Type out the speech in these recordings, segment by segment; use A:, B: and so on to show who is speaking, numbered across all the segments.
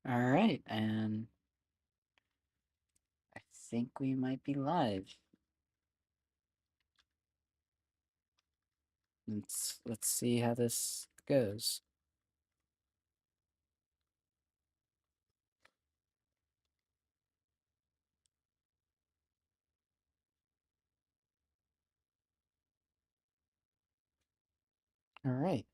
A: All right, and I think we might be live. Let's see how this goes. All right.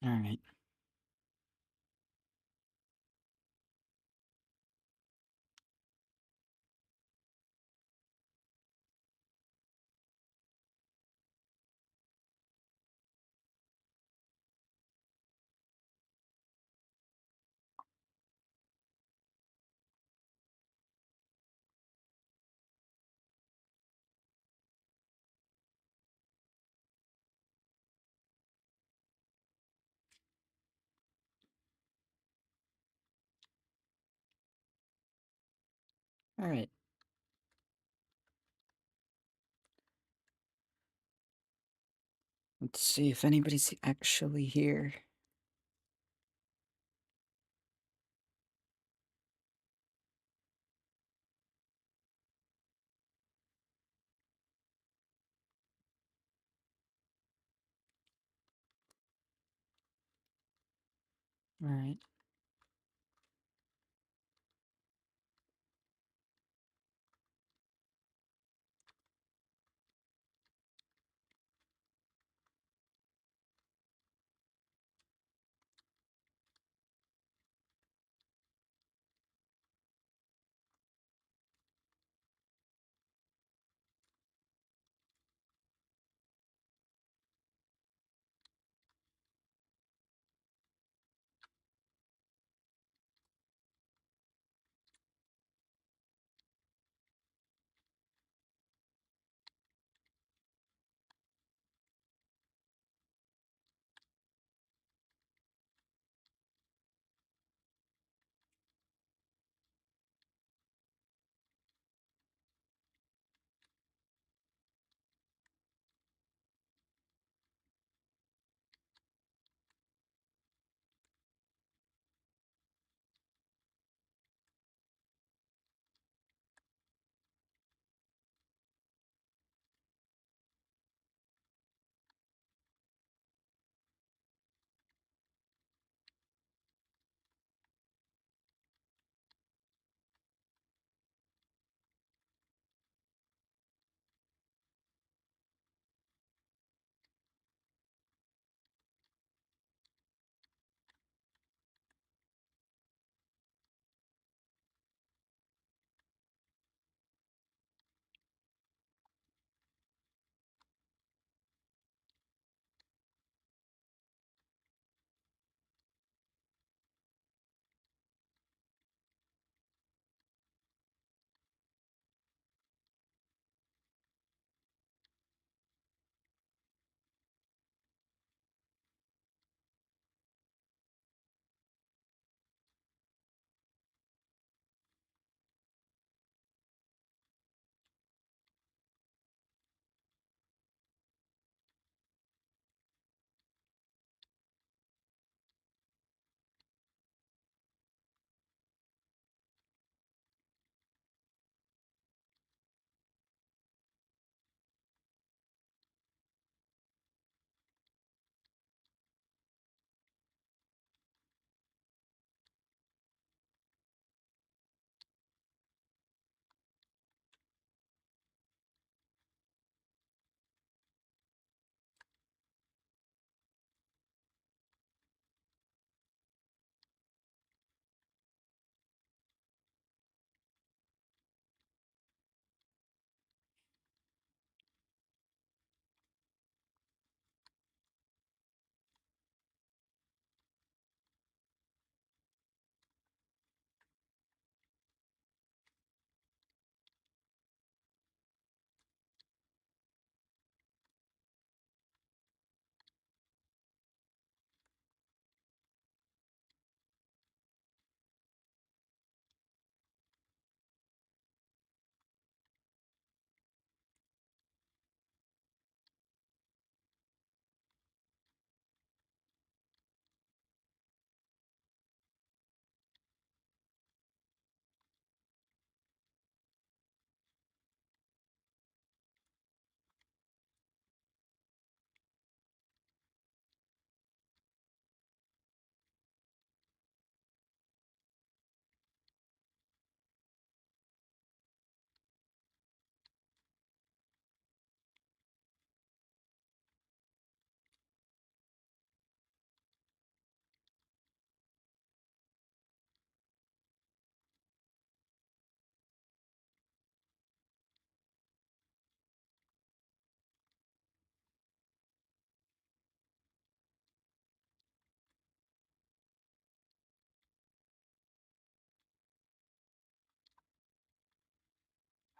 A: All right. All right. Let's see if anybody's actually here. All right.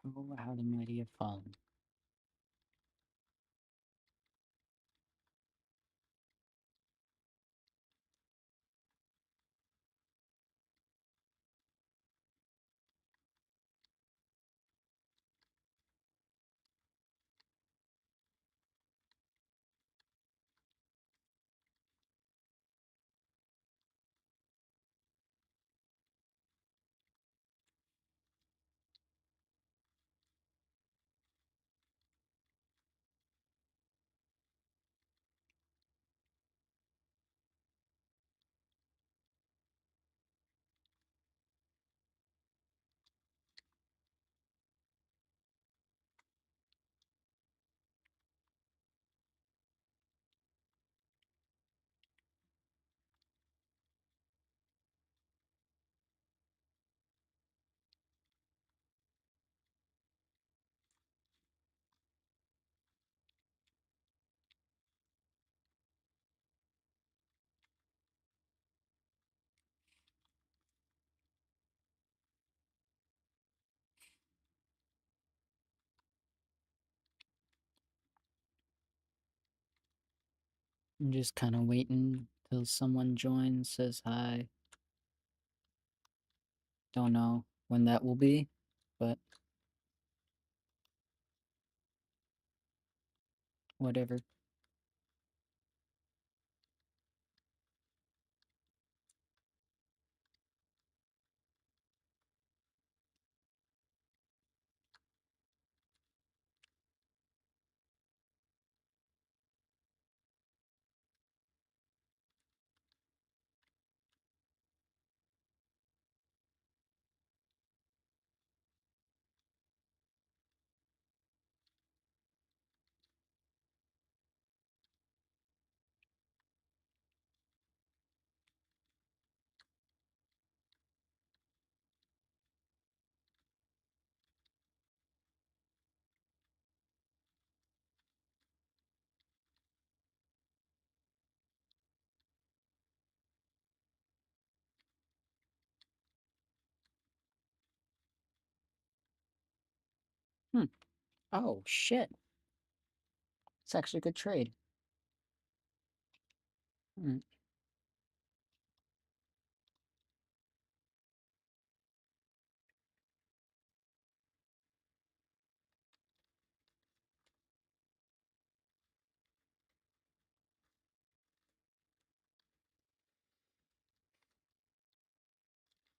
A: Oh, how the mighty have fallen. I'm just kind of waiting till someone joins, says hi. Don't know when that will be, but whatever. Hmm. Oh, shit. It's actually a good trade. Hmm.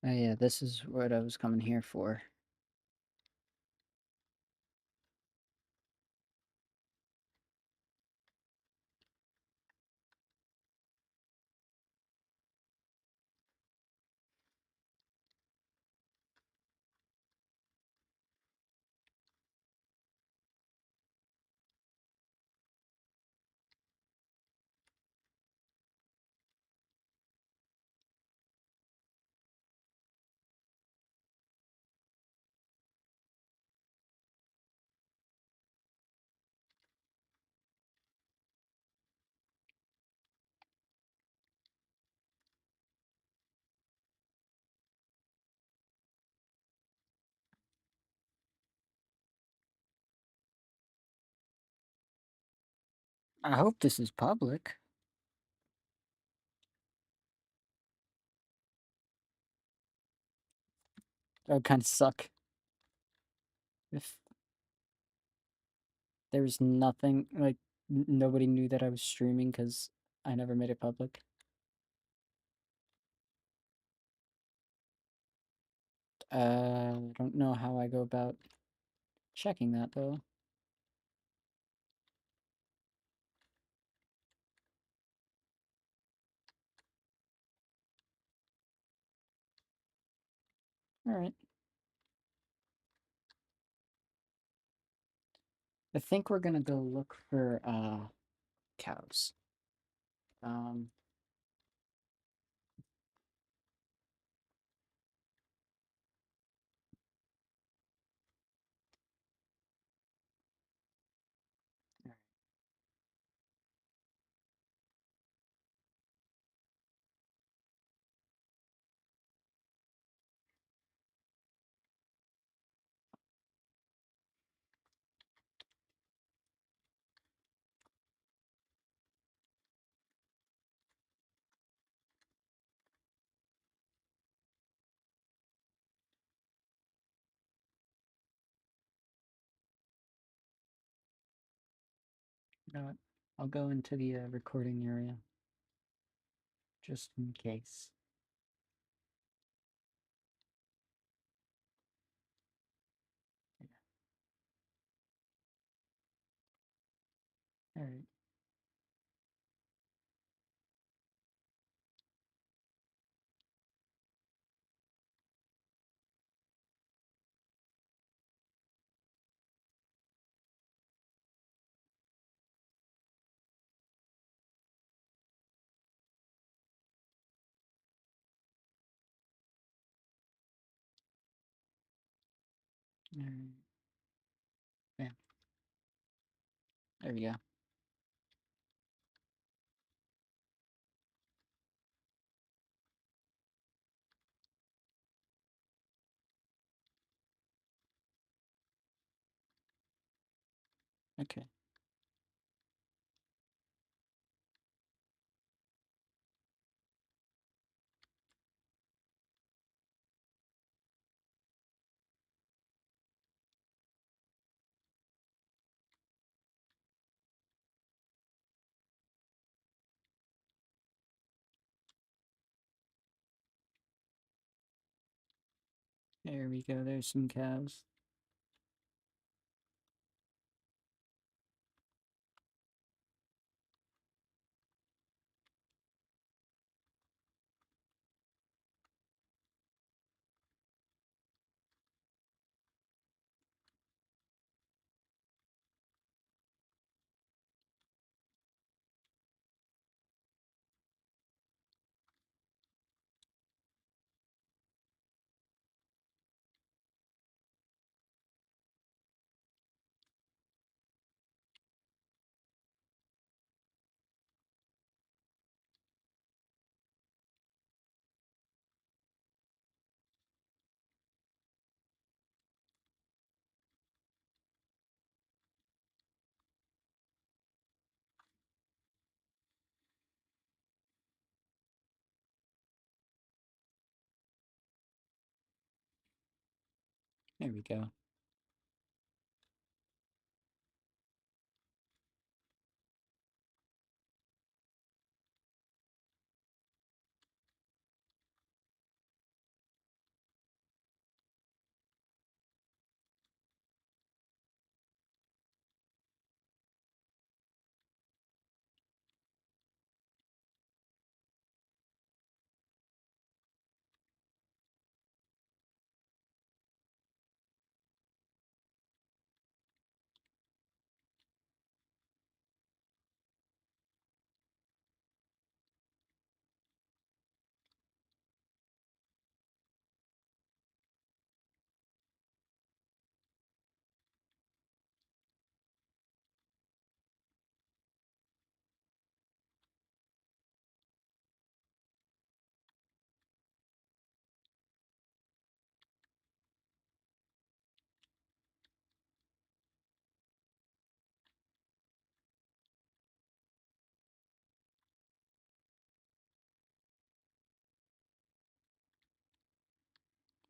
A: Oh, yeah, this is what I was coming here for. I hope this is public. That would kind of suck if there was nothing, like, nobody knew that I was streaming because I never made it public. I don't know how I go about checking that, though. Alright. I think we're gonna go look for, cows. Um, know what? I'll go into the recording area just in case. All right. All right. Yeah. There we go. Okay. There we go. There's some cows. There we go.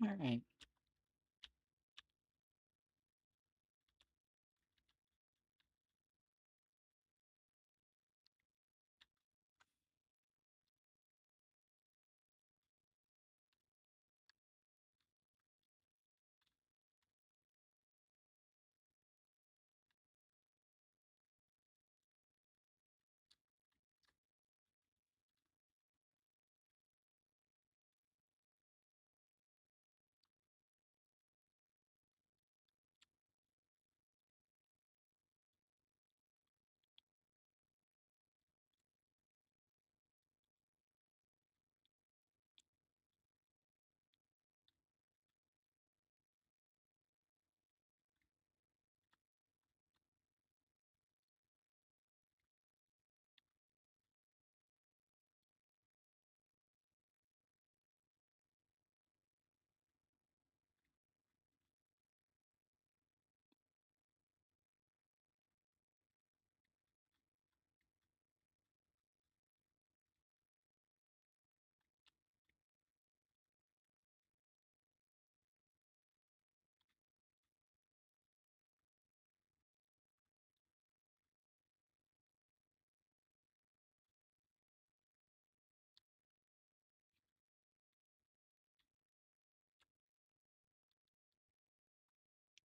A: All right.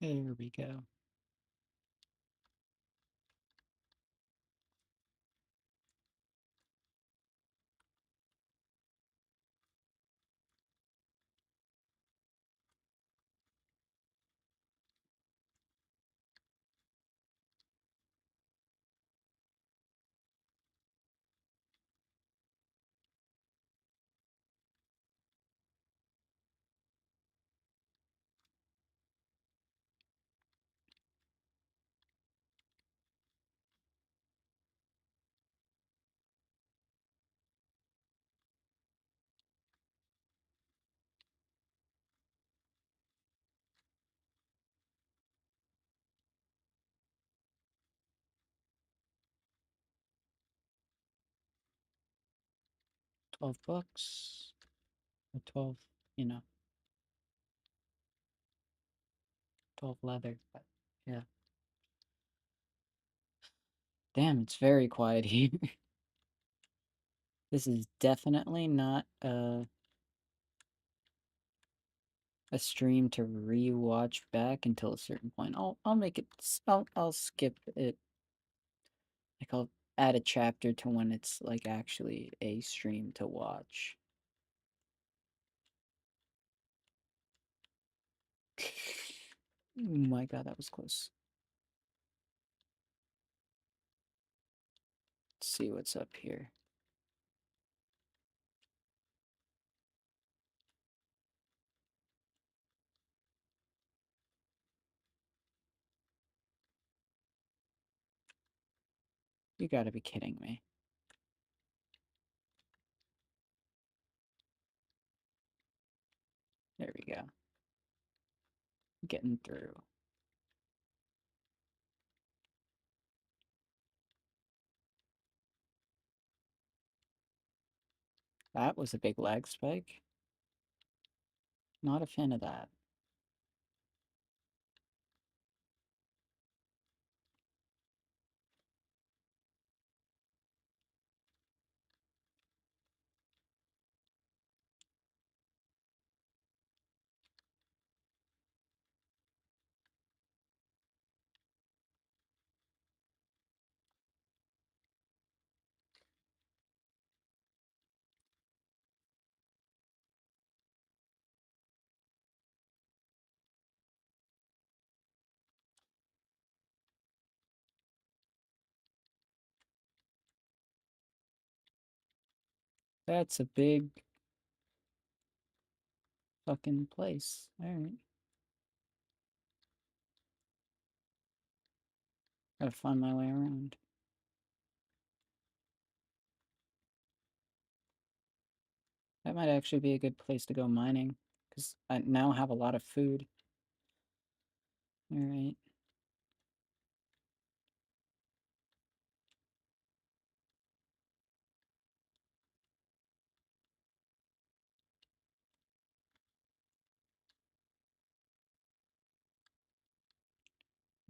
A: There we go. $12. Or 12, you know, 12 leather. But yeah. Damn, it's very quiet here. This is definitely not a stream to re-watch back until a certain point. I'll make it. I'll skip it. Like I'll add a chapter to when it's like actually a stream to watch. Oh my god, that was close. Let's see what's up here. You gotta be kidding me. There we go. Getting through. That was a big lag spike. Not a fan of that. That's a big fucking place. Alright. Gotta find my way around. That might actually be a good place to go mining. Because I now have a lot of food. Alright.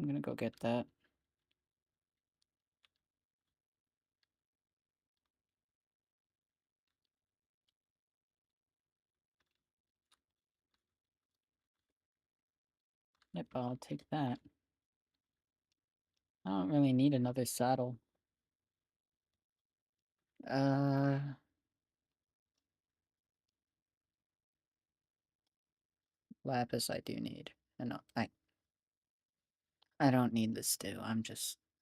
A: I'm gonna go get that. Yep, I'll take that. I don't really need another saddle. Uh, Lapis I do need. And I don't need the stew.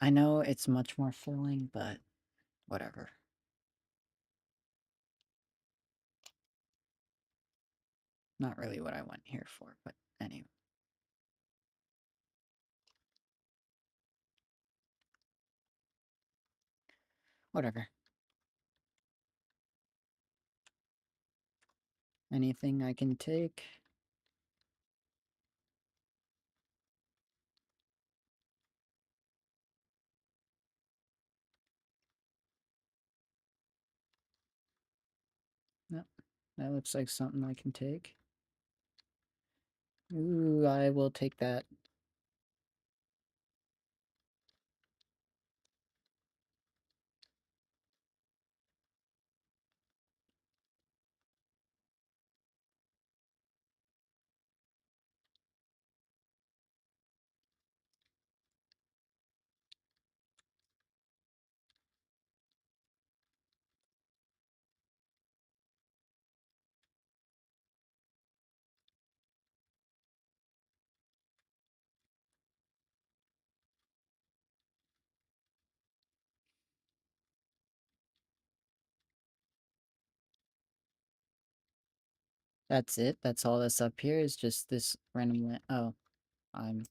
A: I know it's much more filling, but whatever. Not really what I went here for, but anyway. Whatever. Anything I can take? No. That looks like something I can take. Ooh, I will take that. That's it? That's all that's up here is just this random oh, I'm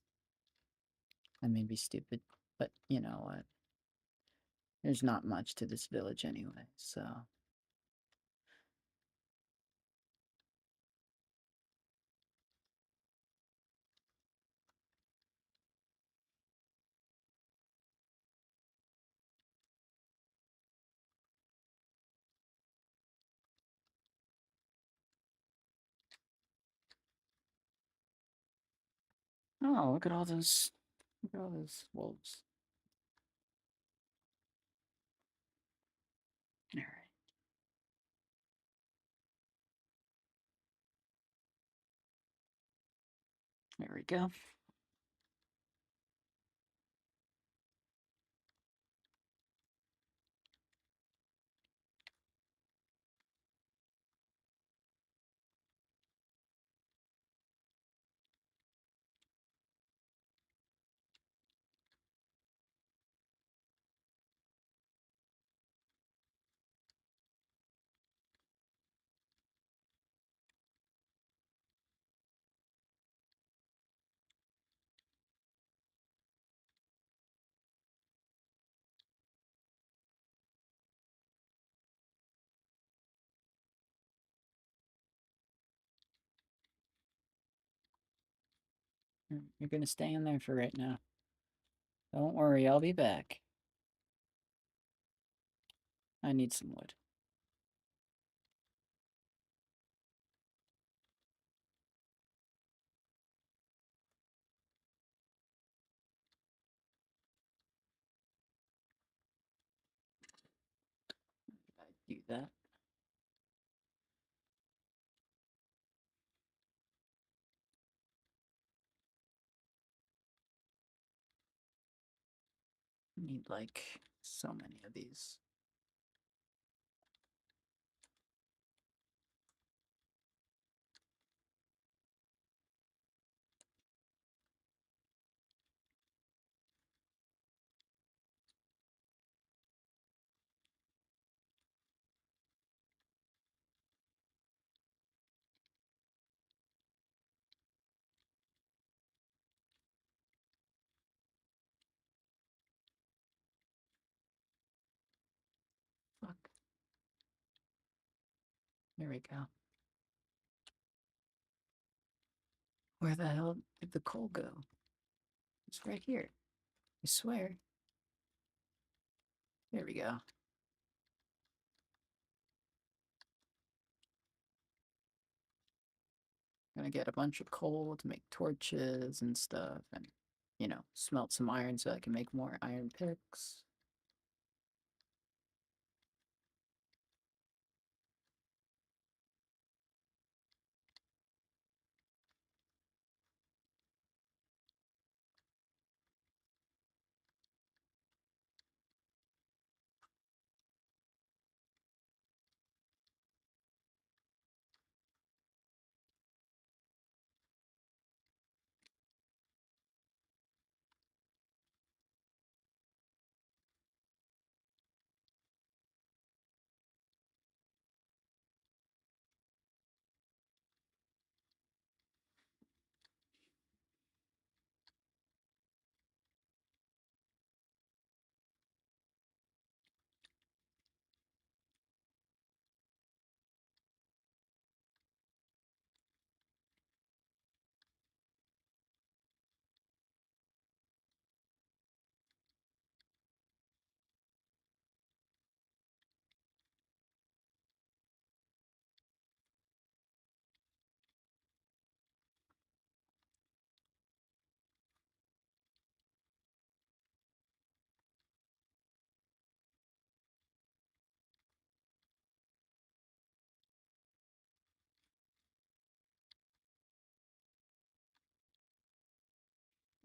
A: I may be stupid, but you know what? There's not much to this village anyway, so oh, look at all those wolves. All right, there we go. You're gonna stay in there for right now. Don't worry, I'll be back. I need some wood. I do that. Need like so many of these. Fuck. There we go. Where the hell did the coal go? It's right here. I swear. There we go. Gonna get a bunch of coal to make torches and stuff, and you know, smelt some iron so I can make more iron picks.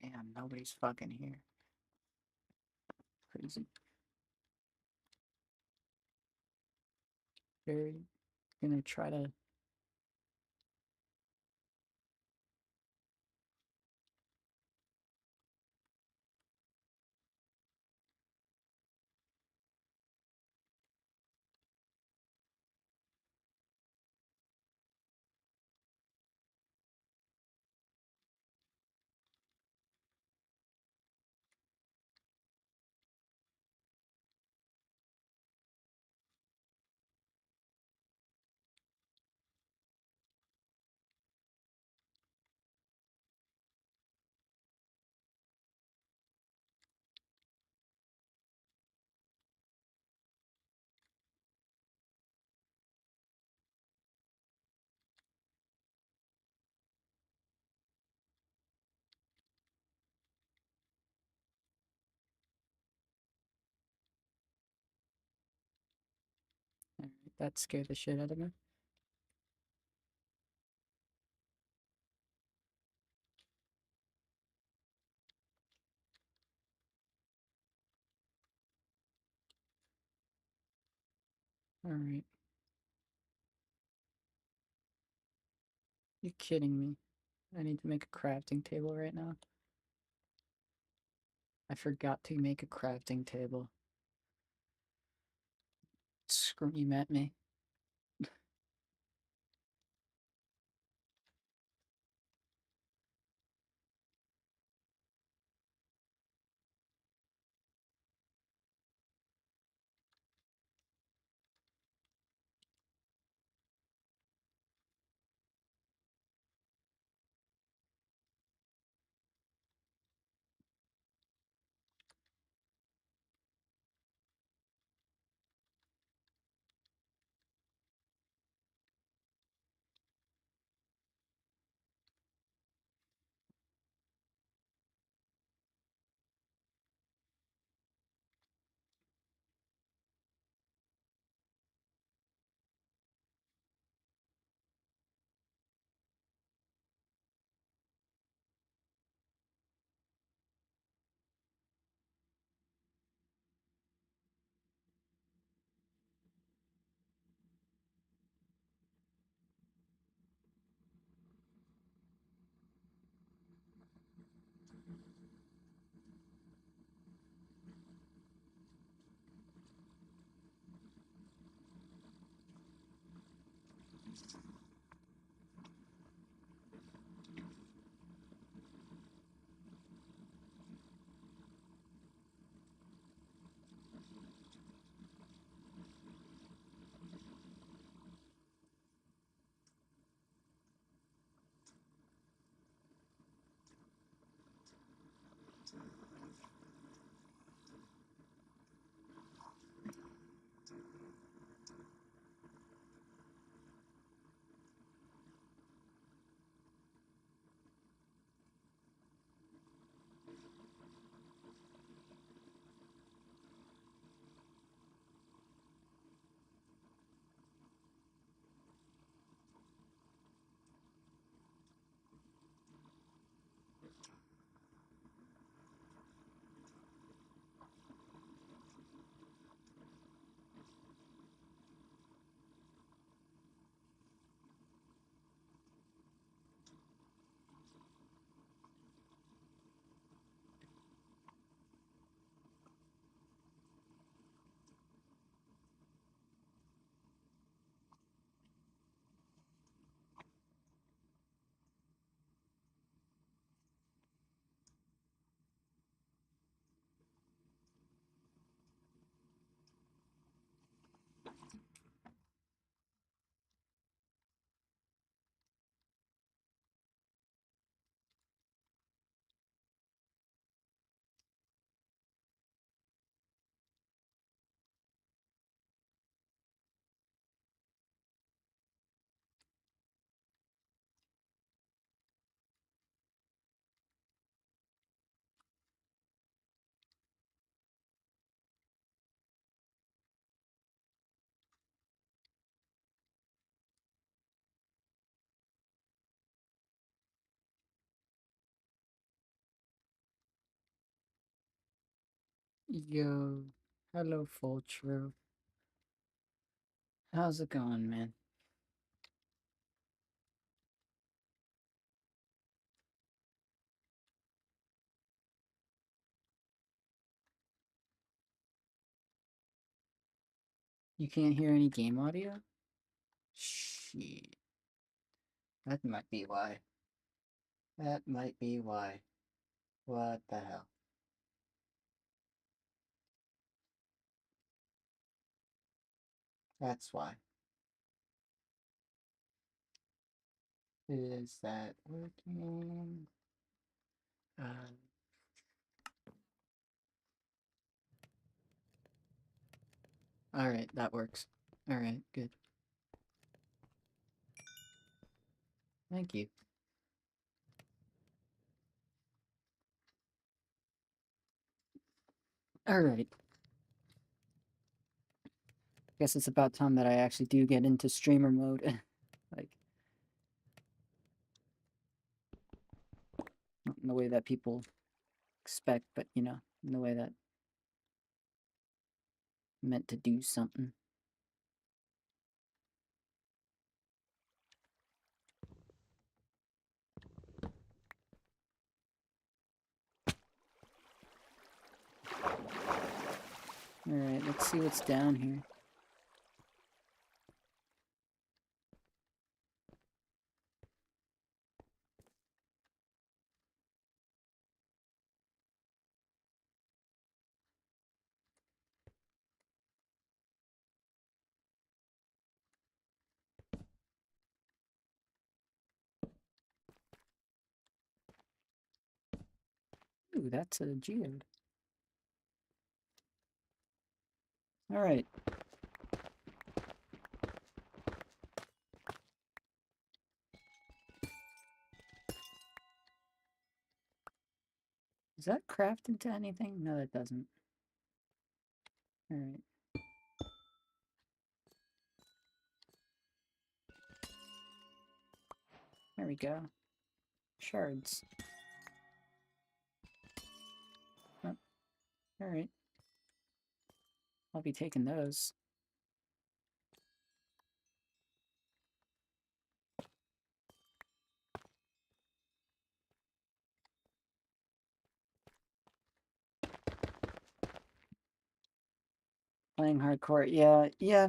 A: Damn, nobody's fucking here. Crazy. They're gonna try to. That scared the shit out of me. Alright. You kidding me? I need to make a crafting table right now. I forgot to make a crafting table. Scream at me. Yo. Hello, full true. How's it going, man? You can't hear any game audio? Shit. That might be why. That might be why. What the hell? That's why. Is that working? Alright, that works. Alright, good. Thank you. Alright. Guess it's about time that I actually do get into streamer mode. Like, not in the way that people expect, but you know, in the way that I'm meant to do something. Alright, let's see what's down here. Ooh, that's a geode. Alright. Does that craft into anything? No, that doesn't. Alright. There we go. Shards. Oh, alright. I'll be taking those. Playing hardcore. Yeah.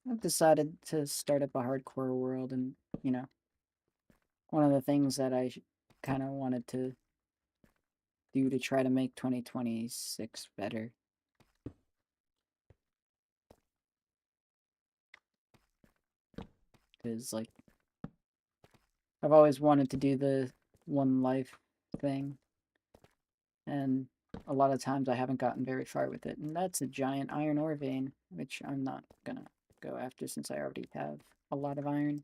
A: I've decided to start up a hardcore world, and, you know, one of the things that I kind of wanted to do to try to make 2026 better is, like, I've always wanted to do the one life thing, and a lot of times I haven't gotten very far with it, and that's a giant iron ore vein, which I'm not gonna go after since I already have a lot of iron.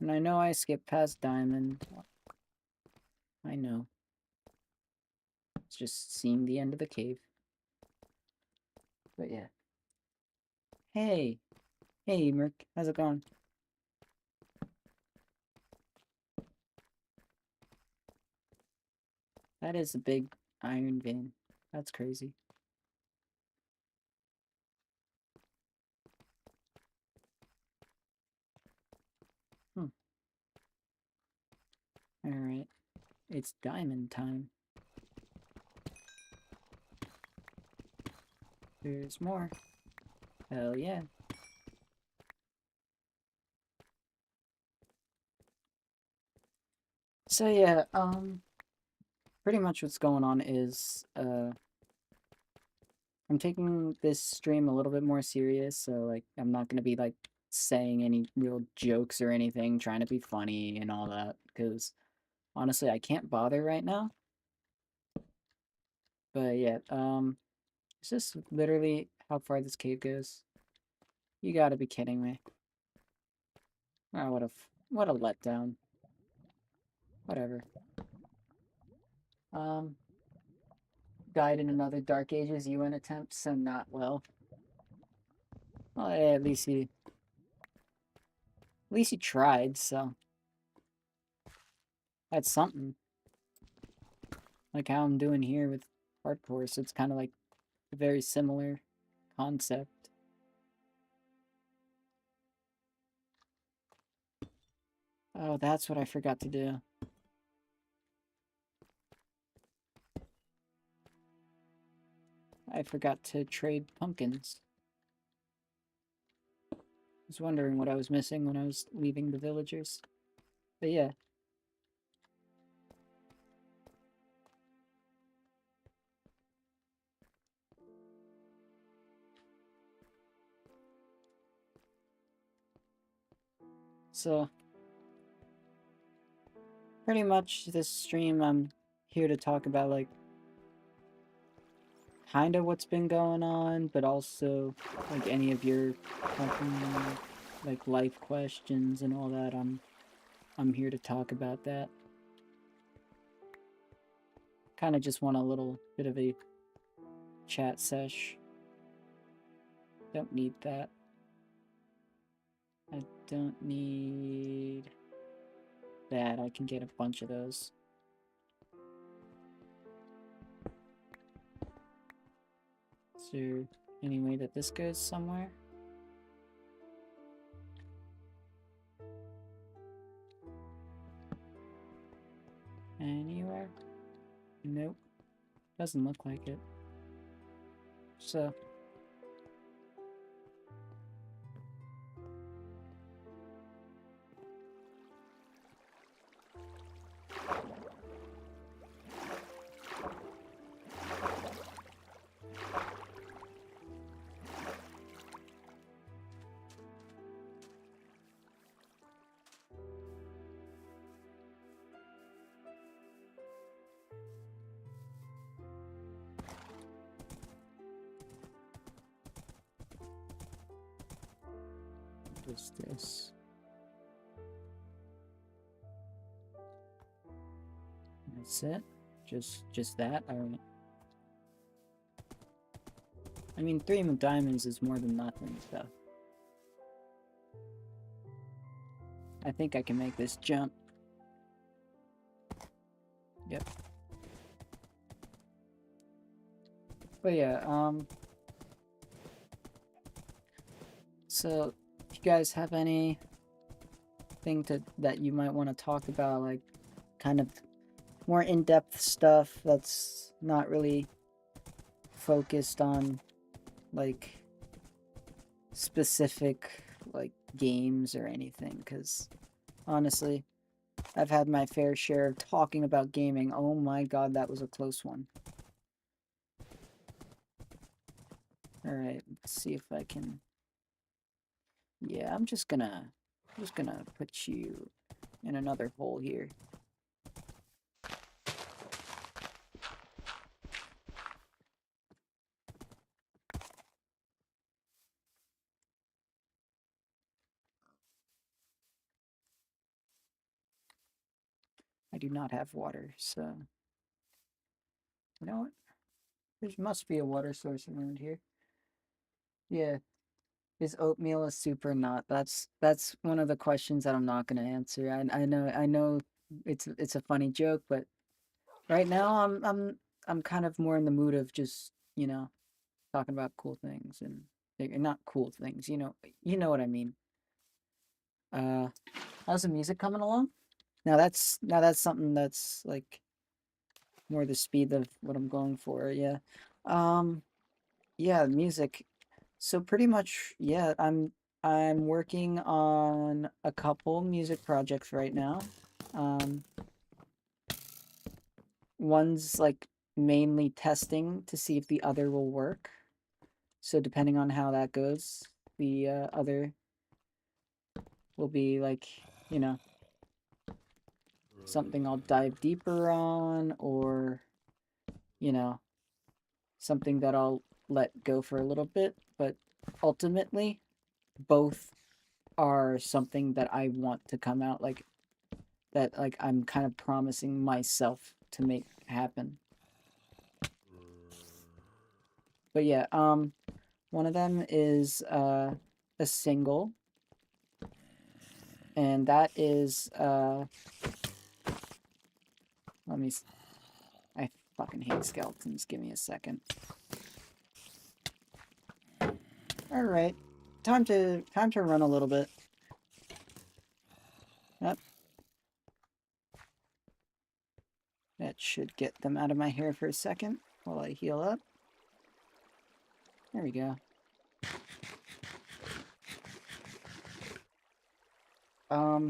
A: And I know I skipped past diamond. I know. It's just seeing the end of the cave. But yeah. Hey! Hey, Merc. How's it going? That is a big iron vein. That's crazy. Alright. It's diamond time. There's more. Hell yeah. So yeah, pretty much what's going on is, I'm taking this stream a little bit more serious, so, like, I'm not gonna be, like, saying any real jokes or anything, trying to be funny and all that, because, honestly, I can't bother right now. But yeah, is this literally how far this cave goes? You gotta be kidding me. Oh, what a letdown. Whatever. Um, died in another Dark Ages UN attempt, so not well. Well, yeah, at least he tried, so that's something. Like how I'm doing here with hardcore, so it's kind of like a very similar concept. Oh, that's what I forgot to do. I forgot to trade pumpkins. I was wondering what I was missing when I was leaving the villagers. But yeah. So, pretty much this stream, I'm here to talk about, like, kind of what's been going on, but also, like, any of your like, life questions and all that. I'm here to talk about that. Kind of just want a little bit of a chat sesh. Don't need that. I don't need that. I can get a bunch of those. Is there any way that this goes somewhere? Anywhere? Nope. Doesn't look like it. So... What is this? That's it? Just that? Alright. I mean, 3 diamonds is more than nothing, so... I think I can make this jump. Yep. But yeah, so, if you guys have anything that you might want to talk about, like, kind of more in-depth stuff that's not really focused on, like, specific, like, games or anything, because, honestly, I've had my fair share of talking about gaming. Oh my god, that was a close one. Alright, let's see if I can... Yeah, I'm just gonna put you in another hole here. I do not have water, so... You know what? There must be a water source around here. Yeah. Is oatmeal a soup or not? That's one of the questions that I'm not gonna answer. I know it's a funny joke, but right now I'm kind of more in the mood of just, you know, talking about cool things and not cool things, you know what I mean. How's the music coming along? Now that's something that's like more the speed of what I'm going for, yeah. Yeah, music. So pretty much, yeah, I'm working on a couple music projects right now. Um, one's like mainly testing to see if the other will work. So depending on how that goes, the other will be like, you know, something I'll dive deeper on, or, you know, something that I'll let go for a little bit. But ultimately, both are something that I want to come out, like, that like I'm kind of promising myself to make happen. But yeah, one of them is a single, and that is let me I fucking hate skeletons. Give me a second. All right. Time to run a little bit. Yep. That should get them out of my hair for a second while I heal up. There we go.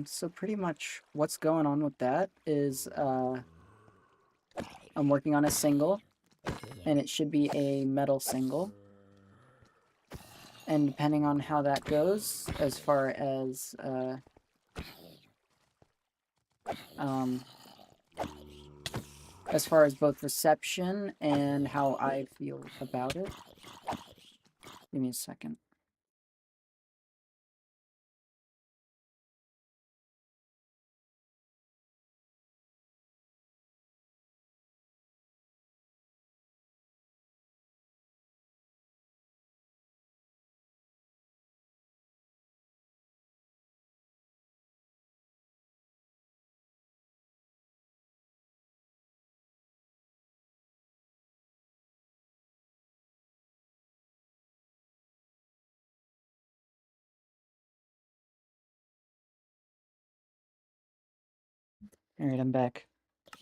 A: So pretty much what's going on with that is, I'm working on a single, and it should be a metal single. And depending on how that goes, as far as both reception and how I feel about it. Give me a second. Alright, I'm back.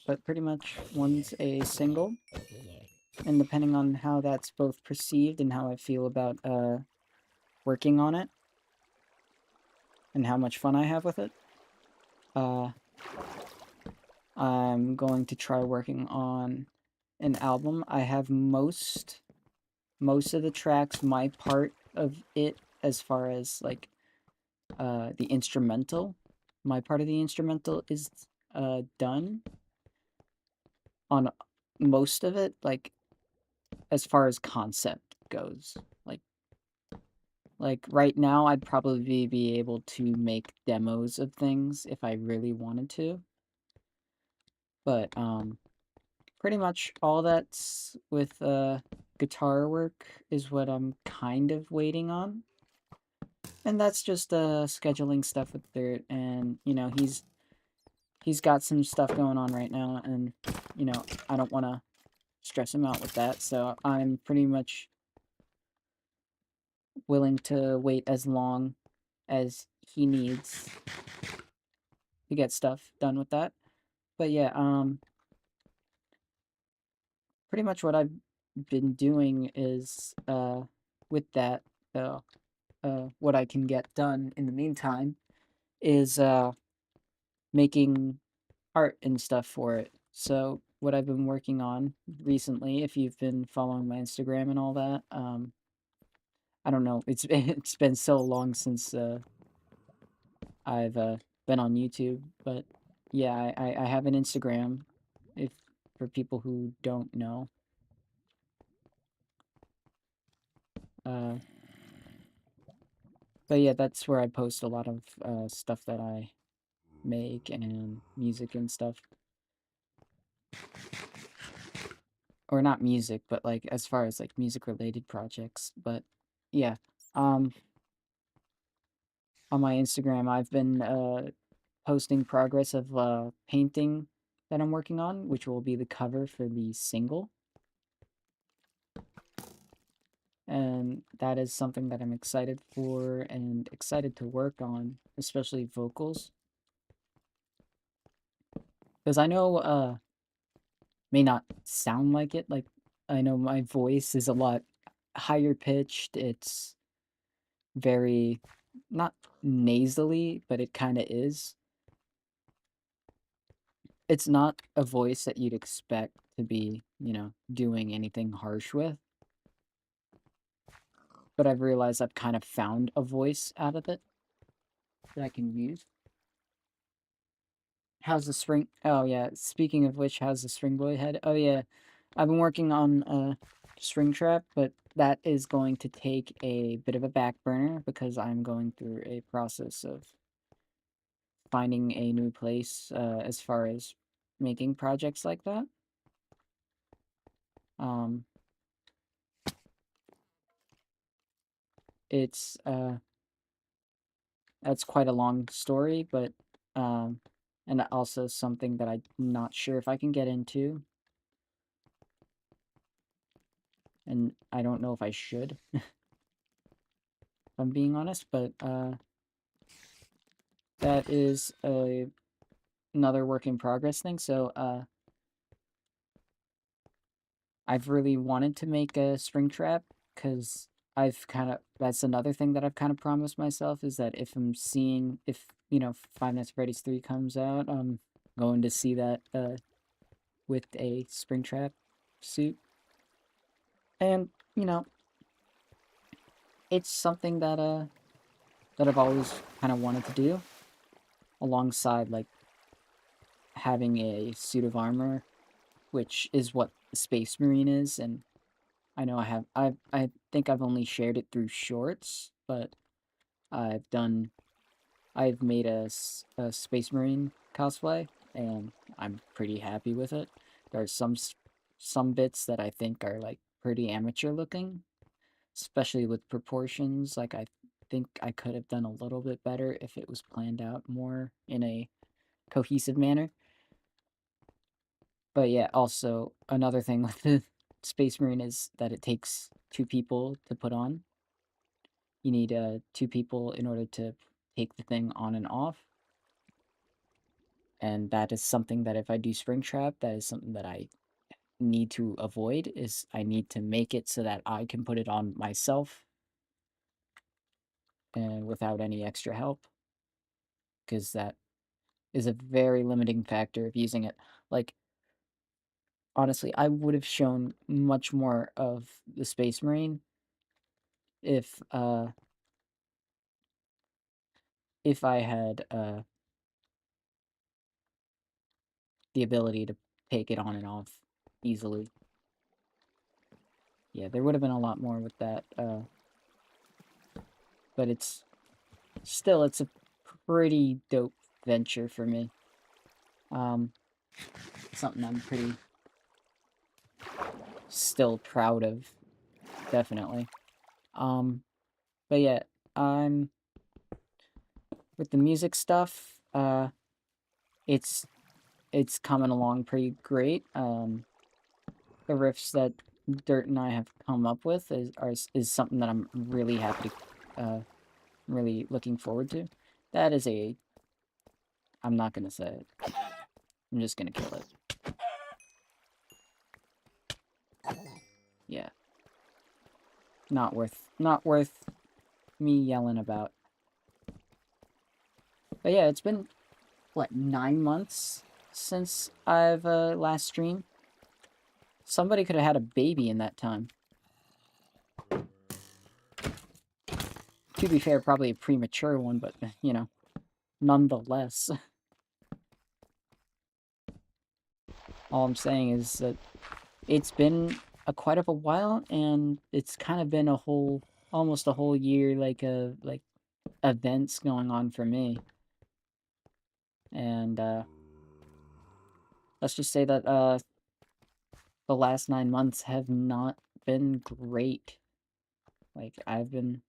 A: But pretty much one's a single, and depending on how that's both perceived and how I feel about working on it and how much fun I have with it, uh, I'm going to try working on an album. I have most of the tracks, my part of it, as far as like the instrumental. My part of the instrumental is done on most of it, like as far as concept goes. Like right now, I'd probably be able to make demos of things if I really wanted to. But pretty much all that's with guitar work is what I'm kind of waiting on. And that's just scheduling stuff with Dirt, and he's got some stuff going on right now, and I don't want to stress him out with that, so I'm pretty much willing to wait as long as he needs to get stuff done with that. But yeah, pretty much what I've been doing is with that, uh, what I can get done in the meantime is making art and stuff for it. So what I've been working on recently, if you've been following my Instagram and all that, I don't know, it's been so long since I've been on YouTube, but yeah, I have an Instagram. If for people who don't know, uh, but yeah, that's where I post a lot of stuff that I make and music and stuff, or not music, but like as far as like music related projects. But yeah, um, on my Instagram, I've been posting progress of painting that I'm working on, which will be the cover for the single. And that is something that I'm excited for and excited to work on, especially vocals. Because I know may not sound like it, like I know my voice is a lot higher pitched. It's very not nasally, but it kind of is. It's not a voice that you'd expect to be, doing anything harsh with. But I've realized I've kind of found a voice out of it that I can use. How's the spring? Oh yeah. Speaking of which, how's the Spring Boy head? Oh yeah, I've been working on String Trap, but that is going to take a bit of a back burner because I'm going through a process of finding a new place as far as making projects like that. Um, it's that's quite a long story, but um, and also something that I'm not sure if I can get into, and I don't know if I should, if I'm being honest, but that is another work in progress thing. So I've really wanted to make a Spring Trap because I've kind of that's another thing that I've kind of promised myself is that if Five Nights at Freddy's 3 comes out, I'm going to see that with a Spring Trap suit. And it's something that I've always kind of wanted to do alongside like having a suit of armor, which is what the Space Marine is. And I know I think I've only shared it through shorts, but I've done I've made a Space Marine cosplay, and I'm pretty happy with it. There are some bits that I think are like pretty amateur looking, especially with proportions. Like I think I could have done a little bit better if it was planned out more in a cohesive manner. But yeah, also another thing with the Space Marine is that it takes two people to put on. You need two people in order to take the thing on and off. And that is something that if I do Springtrap, that is something that I need to avoid, is I need to make it so that I can put it on myself and without any extra help, because that is a very limiting factor of using it. Like, honestly, I would have shown much more of the Space Marine if if I had the ability to take it on and off easily. Yeah, there would have been a lot more with that, but it's a pretty dope venture for me. Um, Something I'm pretty still proud of, definitely. Um, but yeah, I'm with the music stuff. It's it's coming along pretty great. The riffs that Dirt and I have come up with is something that I'm really happy to, really looking forward to. That is a, I'm not gonna say it. I'm just gonna kill it. Yeah, not worth me yelling about. But yeah, it's been what, 9 months since I've last streamed. Somebody could have had a baby in that time. To be fair, probably a premature one, but you know, nonetheless. All I'm saying is that it's been quite of a while, and it's kind of been almost a whole year, like events going on for me. And let's just say that the last 9 months have not been great. Like, I've been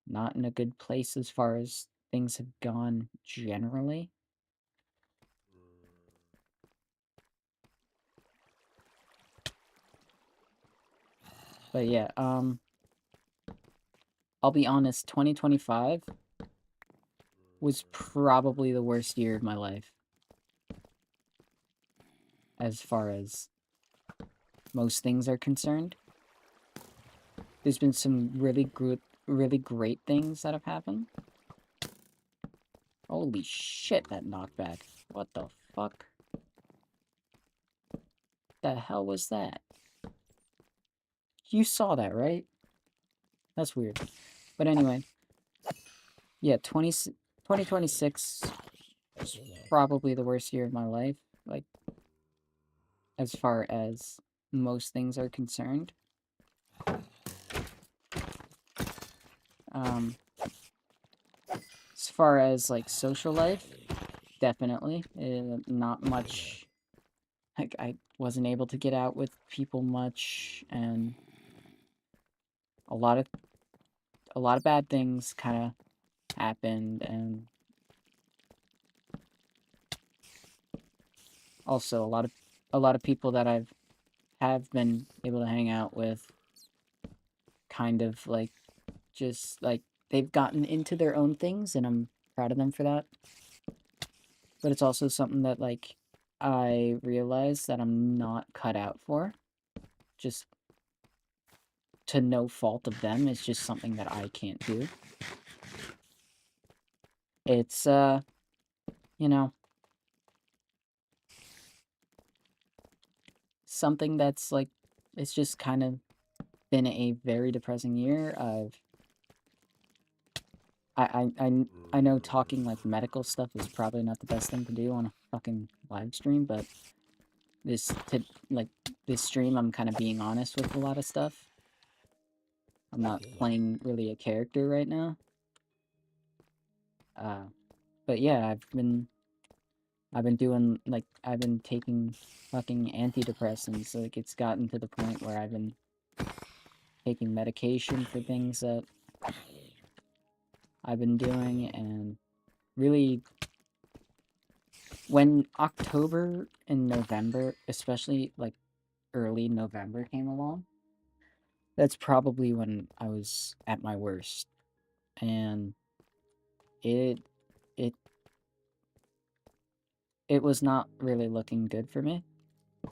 A: not in a good place as far as things have gone generally. But yeah, I'll be honest, 2025 was probably the worst year of my life as far as most things are concerned. There's been some really great things that have happened. Holy shit, that knockback. What the fuck? The hell was that? You saw that, right? That's weird. But anyway, yeah, 2026 is probably the worst year of my life, like, as far as most things are concerned. Um, as far as, like, social life, definitely. Not much. Like, I wasn't able to get out with people much, and a lot of bad things kind of happened, and also a lot of people that have been able to hang out with kind of like just like they've gotten into their own things, and I'm proud of them for that. But it's also something that, like, I realize that I'm not cut out for. Just to no fault of them, it's just something that I can't do. It's you know, something that's like, it's just kind of been a very depressing year. I know talking like medical stuff is probably not the best thing to do on a fucking live stream, but this to like this stream, I'm kind of being honest with a lot of stuff. I'm not playing really a character right now. Uh, but yeah, I've been doing, like, I've been taking fucking antidepressants. Like, it's gotten to the point where I've been taking medication for things that I've been doing, and really, when October and November, especially like early November came along, that's probably when I was at my worst. And it it it was not really looking good for me,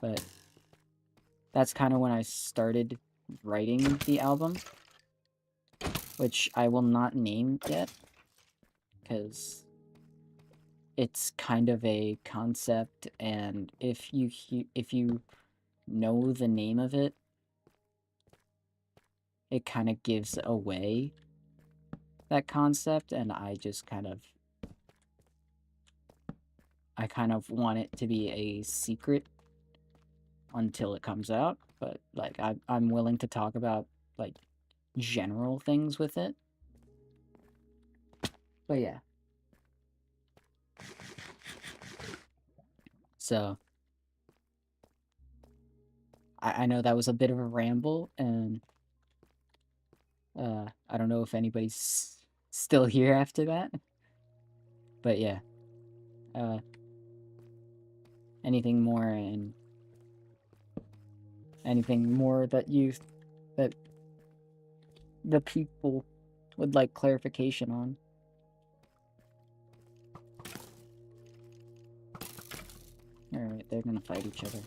A: but that's kind of when I started writing the album, which I will not name yet, because it's kind of a concept, and if you know the name of it, it kind of gives away that concept, and I kind of want it to be a secret until it comes out, but like I'm willing to talk about like general things with it. But yeah. So I know that was a bit of a ramble, and I don't know if anybody's still here after that. But yeah. Uh anything more, and anything more that the people would like clarification on? Alright, they're gonna fight each other.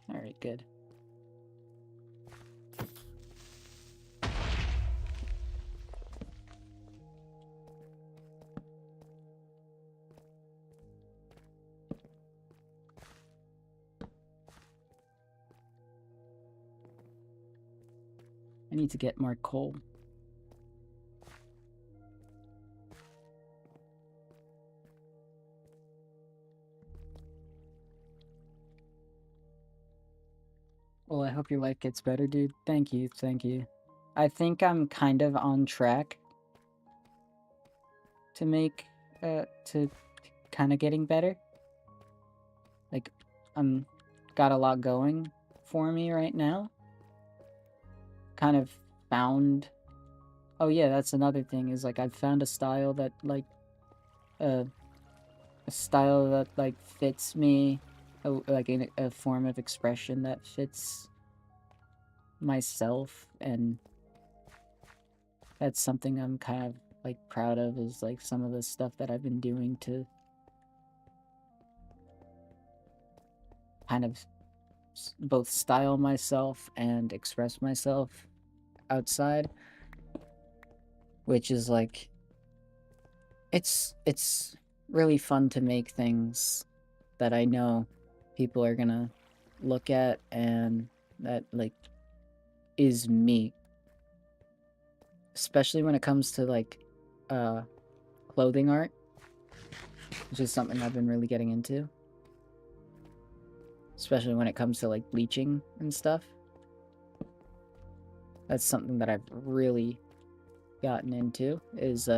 A: Alright, good. I need to get more coal. Well, I hope your life gets better, dude. Thank you, thank you. I think I'm kind of on track to make, to kind of getting better. Like, I'm got a lot going for me right now. Kind of found... Oh yeah, that's another thing, is like I've found a style that like, a style that like fits me, like a form of expression that fits myself, and that's something I'm kind of like proud of, is like some of the stuff that I've been doing to kind of both style myself and express myself outside, which is like, it's really fun to make things that I know people are gonna look at, and that like is me, especially when it comes to like clothing art, which is something I've been really getting into, especially when it comes to like bleaching and stuff. That's something that I've really gotten into, is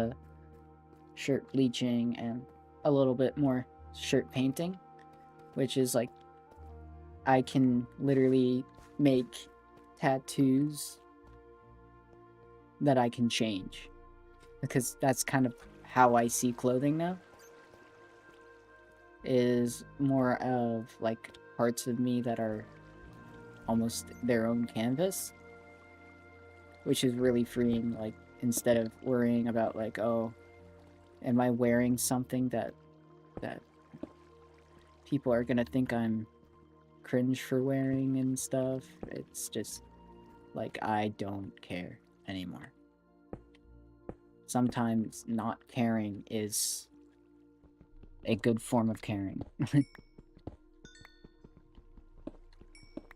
A: shirt bleaching and a little bit more shirt painting, which is like, I can literally make tattoos that I can change, because that's kind of how I see clothing now, is more of like parts of me that are almost their own canvas, which is really freeing. Like, instead of worrying about like, oh, am I wearing something that people are gonna think I'm cringe for wearing and stuff, it's just like, I don't care anymore. Sometimes not caring is a good form of caring.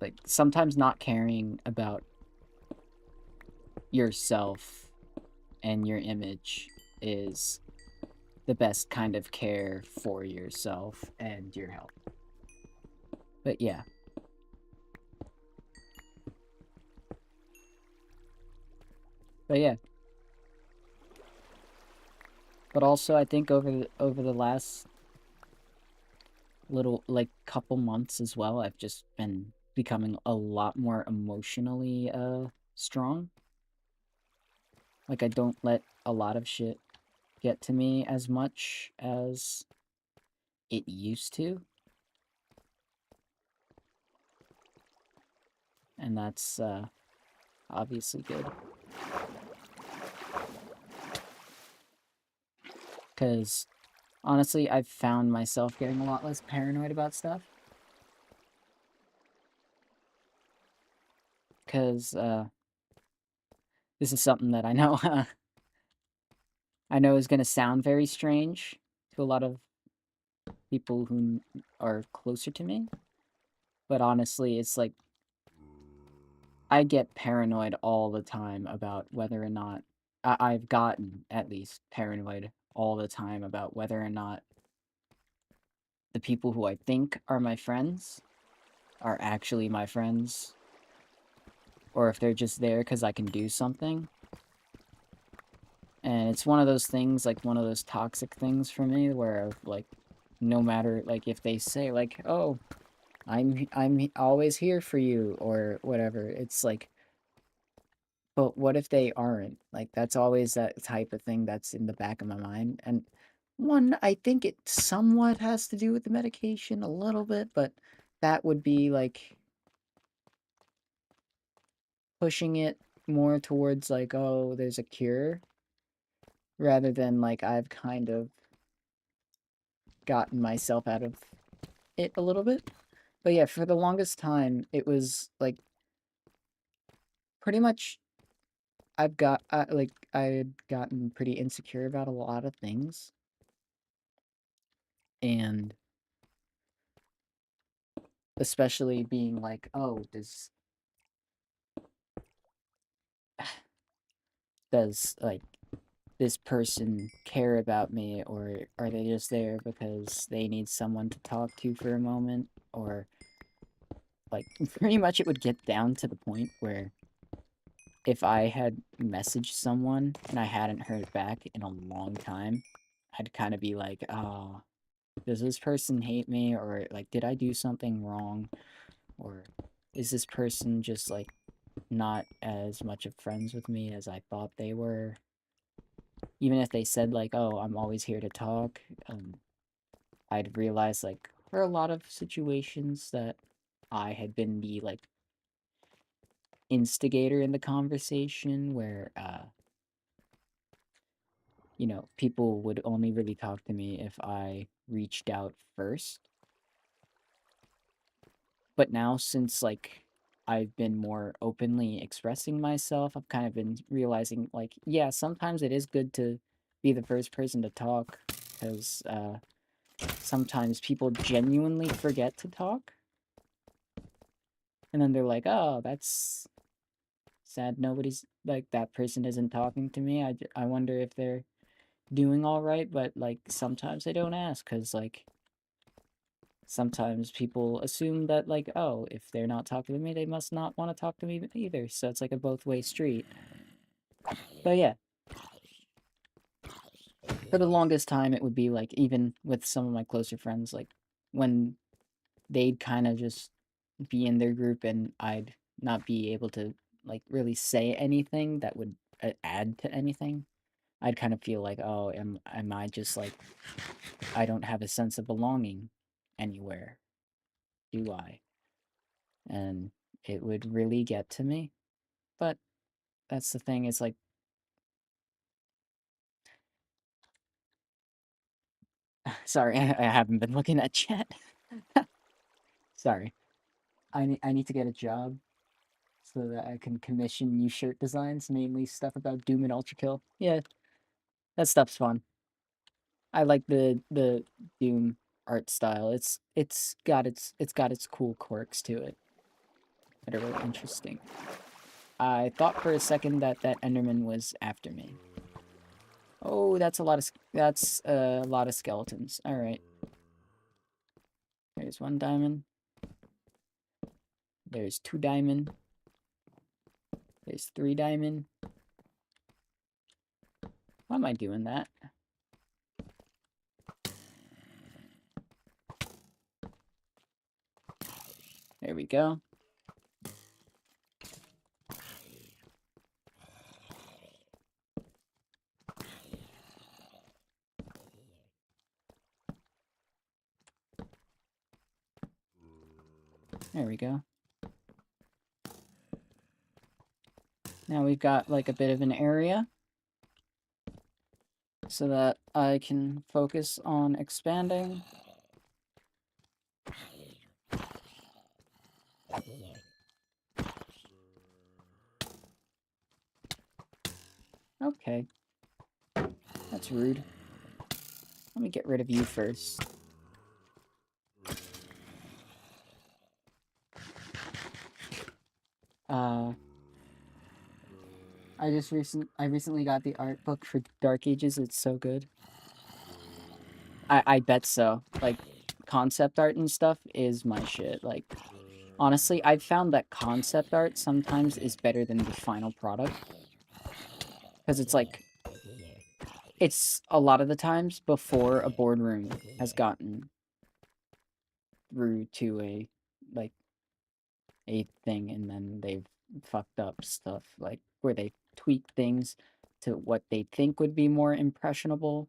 A: Like, sometimes not caring about yourself and your image is the best kind of care for yourself and your health. But yeah. But yeah. But also, I think over the last little, like, couple months as well, I've just been becoming a lot more emotionally strong. Like, I don't let a lot of shit get to me as much as it used to. And that's obviously good. Because, honestly, I've found myself getting a lot less paranoid about stuff. Because, this is something that I know, I know is gonna sound very strange to a lot of people who are closer to me. But honestly, it's like, I get paranoid all the time about whether or not I've gotten, at least, paranoid all the time about whether or not the people who I think are my friends are actually my friends, or if they're just there because I can do something. And it's one of those things, like one of those toxic things for me, where like, no matter like if they say like, "Oh, I'm always here for you," or whatever, it's like, but what if they aren't? Like, that's always that type of thing that's in the back of my mind. And one, I think it somewhat has to do with the medication a little bit, but that would be like pushing it more towards like, oh, there's a cure, rather than like I've kind of gotten myself out of it a little bit. But yeah, for the longest time, it was like pretty much I had gotten pretty insecure about a lot of things, and especially being like, oh, does like this person care about me, or are they just there because they need someone to talk to for a moment, or like pretty much it would get down to the point where if I had messaged someone and I hadn't heard back in a long time, I'd kind of be like, oh, does this person hate me? Or like, did I do something wrong? Or is this person just like not as much of friends with me as I thought they were? Even if they said like, oh, I'm always here to talk, I'd realize like there are a lot of situations that I had been the like instigator in the conversation where people would only really talk to me if I reached out first. But now, since like I've been more openly expressing myself, I've kind of been realizing like, yeah, sometimes it is good to be the first person to talk, because sometimes people genuinely forget to talk, and then they're like, oh, that's sad. Nobody's like, that person isn't talking to me. I wonder if they're doing all right, but like sometimes they don't ask because like sometimes people assume that like, oh, if they're not talking to me, they must not want to talk to me either. So it's like a both-way street. But yeah, for the longest time, it would be like, even with some of my closer friends, like when they'd kind of just be in their group and I'd not be able to like really say anything that would add to anything, I'd kind of feel like, oh, am I just like, I don't have a sense of belonging anywhere, do I? And it would really get to me. But that's the thing, it's like, sorry, I haven't been looking at chat. Sorry. I need to get a job so that I can commission new shirt designs, mainly stuff about Doom and Ultrakill. Yeah, that stuff's fun. I like the Doom art style. It's got its cool quirks to it that are really interesting. I thought for a second that that Enderman was after me. Oh, that's a lot of skeletons. All right. There's one diamond. There's 2 diamond. There's 3 diamond. Why am I doing that? There we go. There we go. Now we've got like a bit of an area so that I can focus on expanding. Okay. That's rude. Let me get rid of you first. I recently got the art book for Dark Ages. It's so good. I bet so. Like, concept art and stuff is my shit. Like, honestly, I've found that concept art sometimes is better than the final product. Because it's like, it's a lot of the times before a boardroom has gotten through to like, a thing, and then they've fucked up stuff, like, where they tweak things to what they think would be more impressionable.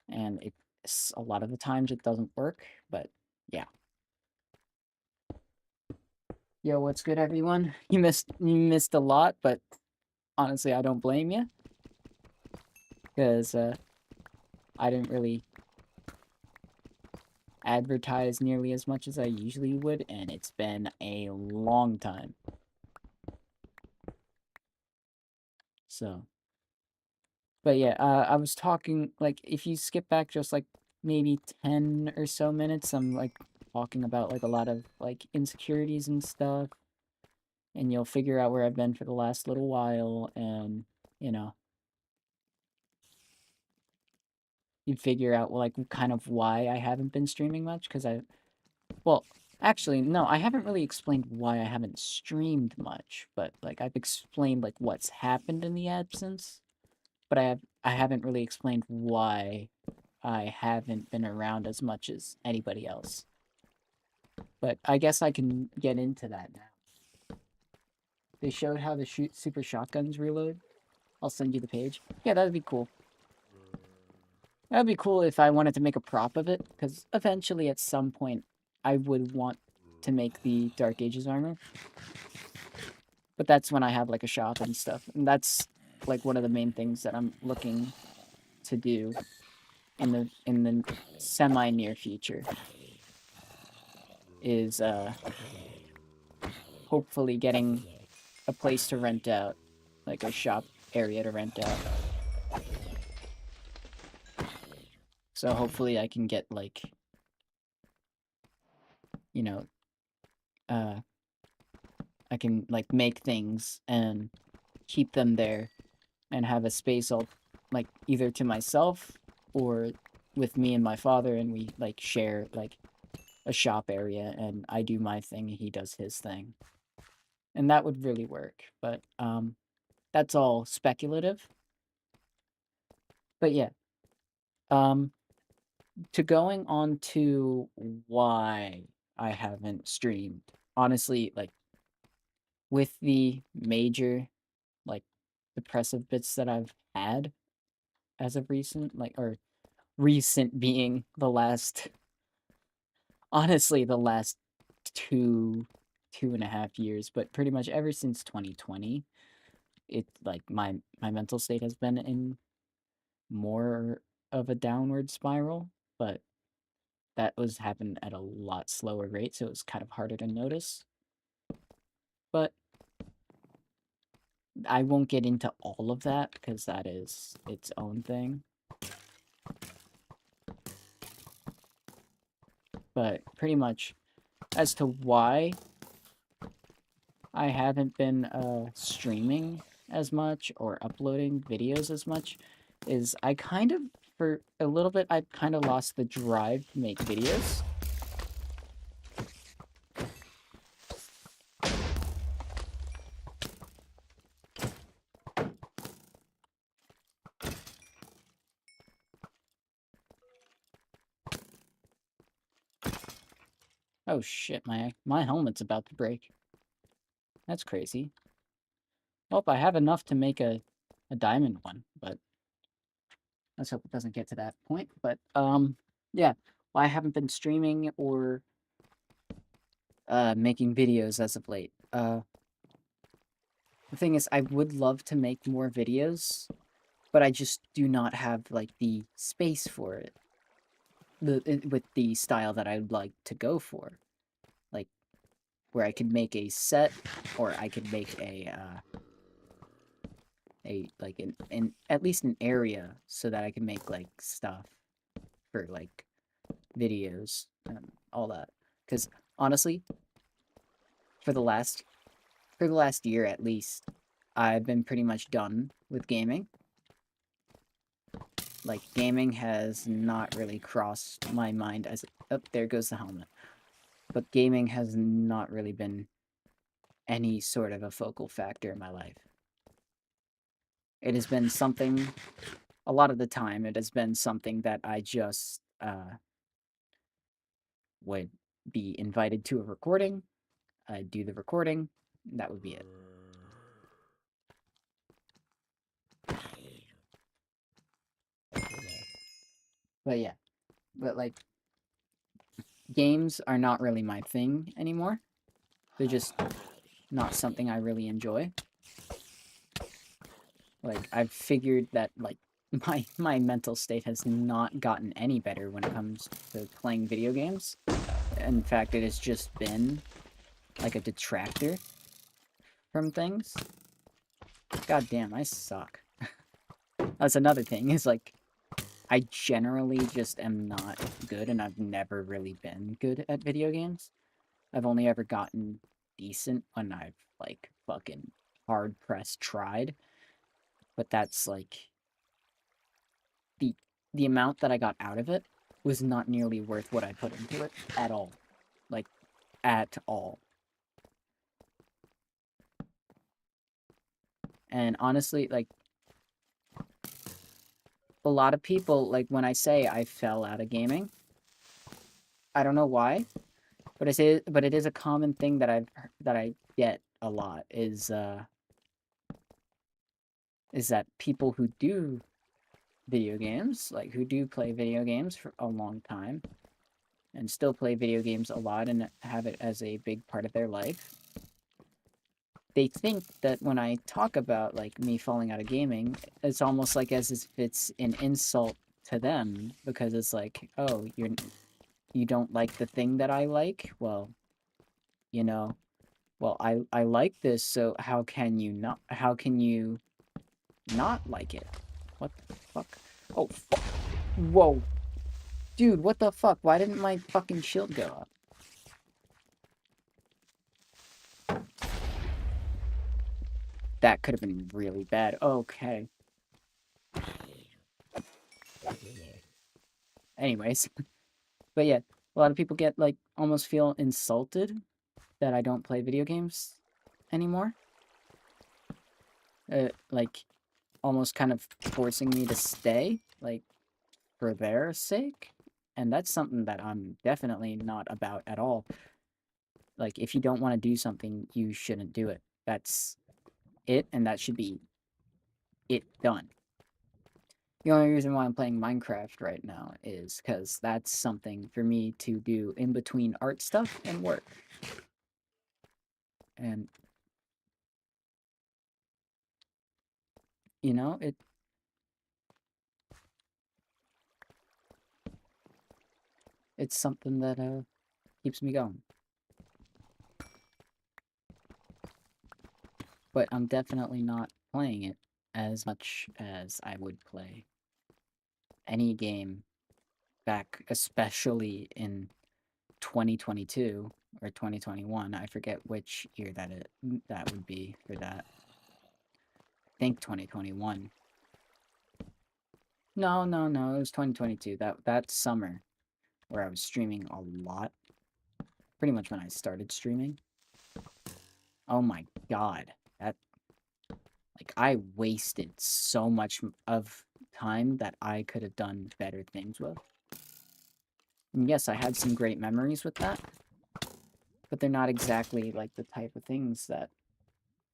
A: And it's a lot of the times it doesn't work, but yeah. Yo, what's good, everyone? You missed a lot, but honestly, I don't blame you, because I didn't really advertise nearly as much as I usually would, and it's been a long time. So, but yeah, I was talking, like, if you skip back just like maybe 10 or so minutes, I'm like talking about like a lot of like insecurities and stuff, and you'll figure out where I've been for the last little while, and you know, you figure out like kind of why I haven't been streaming much, because well, actually, no, I haven't really explained why I haven't streamed much, but like I've explained like what's happened in the absence, but I haven't really explained why I haven't been around as much as anybody else. But I guess I can get into that now. They showed how the super shotguns reload. I'll send you the page. Yeah, that'd be cool. That'd be cool if I wanted to make a prop of it, because eventually at some point I would want to make the Dark Ages armor. But that's when I have like a shop and stuff. And that's like one of the main things that I'm looking to do in the semi near future is hopefully getting a place to rent out, like a shop area to rent out. So hopefully I can get like, you know, I can like make things and keep them there and have a space all like either to myself or with me and my father, and we like share like a shop area, and I do my thing and he does his thing. And that would really work, but that's all speculative. But yeah, to going on to why I haven't streamed. Honestly, like with the major like depressive bits that I've had as of recent, like, or recent being the last, honestly, the last 2.5 years, but pretty much ever since 2020, it like my mental state has been in more of a downward spiral, but that was happened at a lot slower rate, so it was kind of harder to notice. But I won't get into all of that because that is its own thing. But pretty much as to why I haven't been streaming as much or uploading videos as much is I kind of, for a little bit, I kind of lost the drive to make videos. Oh shit, my helmet's about to break. That's crazy. Well, I have enough to make a diamond one, but let's hope it doesn't get to that point. But yeah, well, I haven't been streaming or making videos as of late. The thing is, I would love to make more videos, but I just do not have, like, the space for it. With the style that I'd like to go for. Like, where I could make a set, or I could make like, at least an area, so that I can make, like, stuff for, like, videos and all that. Because, honestly, for the last year at least, I've been pretty much done with gaming. Like, gaming has not really crossed my mind as... Oh, there goes the helmet. But gaming has not really been any sort of a focal factor in my life. It has been something... A lot of the time, it has been something that I just would be invited to a recording. I'd do the recording. That would be it. But yeah. But, like, games are not really my thing anymore. They're just not something I really enjoy. Like, I've figured that, like, my mental state has not gotten any better when it comes to playing video games. In fact, it has just been, like, a detractor from things. God damn, I suck. That's another thing, is, like, I generally just am not good, and I've never really been good at video games. I've only ever gotten decent when I've, like, fucking hard-pressed tried. But that's, like... The amount that I got out of it was not nearly worth what I put into it at all. Like, at all. And honestly, like, a lot of people, like, when I say I fell out of gaming, I don't know why, but it is a common thing that I get a lot, is that people who do video games, like, who do play video games for a long time, and still play video games a lot and have it as a big part of their life, they think that when I talk about, like, me falling out of gaming, it's almost like as if it's an insult to them, because it's like, oh, you don't like the thing that I like? Well, you know, well, I like this, so how can you not like it? What the fuck? Oh, fuck. Whoa. Dude, what the fuck? Why didn't my fucking shield go up? That could have been really bad. Okay. Anyways. But yeah, a lot of people get, like, almost feel insulted that I don't play video games anymore. Like, almost kind of forcing me to stay, like, for their sake. And that's something that I'm definitely not about at all. Like, if you don't want to do something, you shouldn't do it. That's it, and that should be it done. The only reason why I'm playing Minecraft right now is because that's something for me to do in between art stuff and work. And, you know, it's something that keeps me going. But I'm definitely not playing it as much as I would play any game back, especially in 2022 or 2021. I forget which year that would be for that. I think 2021. No, it was 2022. That summer where I was streaming a lot. Pretty much when I started streaming. Oh my god. Like, I wasted so much of time that I could have done better things with. And yes, I had some great memories with that, but they're not exactly, like, the type of things that,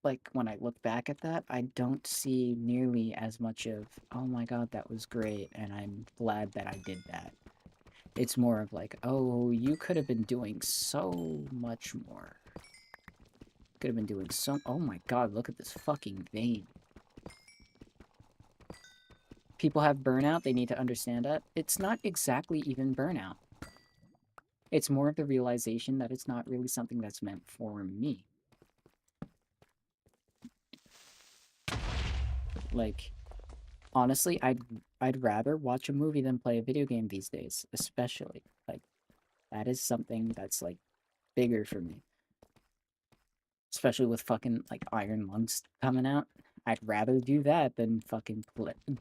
A: like, when I look back at that, I don't see nearly as much of, oh my god, that was great, and I'm glad that I did that. It's more of like, oh, you could have been doing so much more. Could have been doing some. Oh my god, look at this fucking vein. People have burnout, they need to understand that. It's not exactly even burnout. It's more of the realization that it's not really something that's meant for me. Like, honestly, I'd rather watch a movie than play a video game these days, especially. Like, that is something that's, like, bigger for me. Especially with fucking, like, Iron Lungs coming out. I'd rather do that than fucking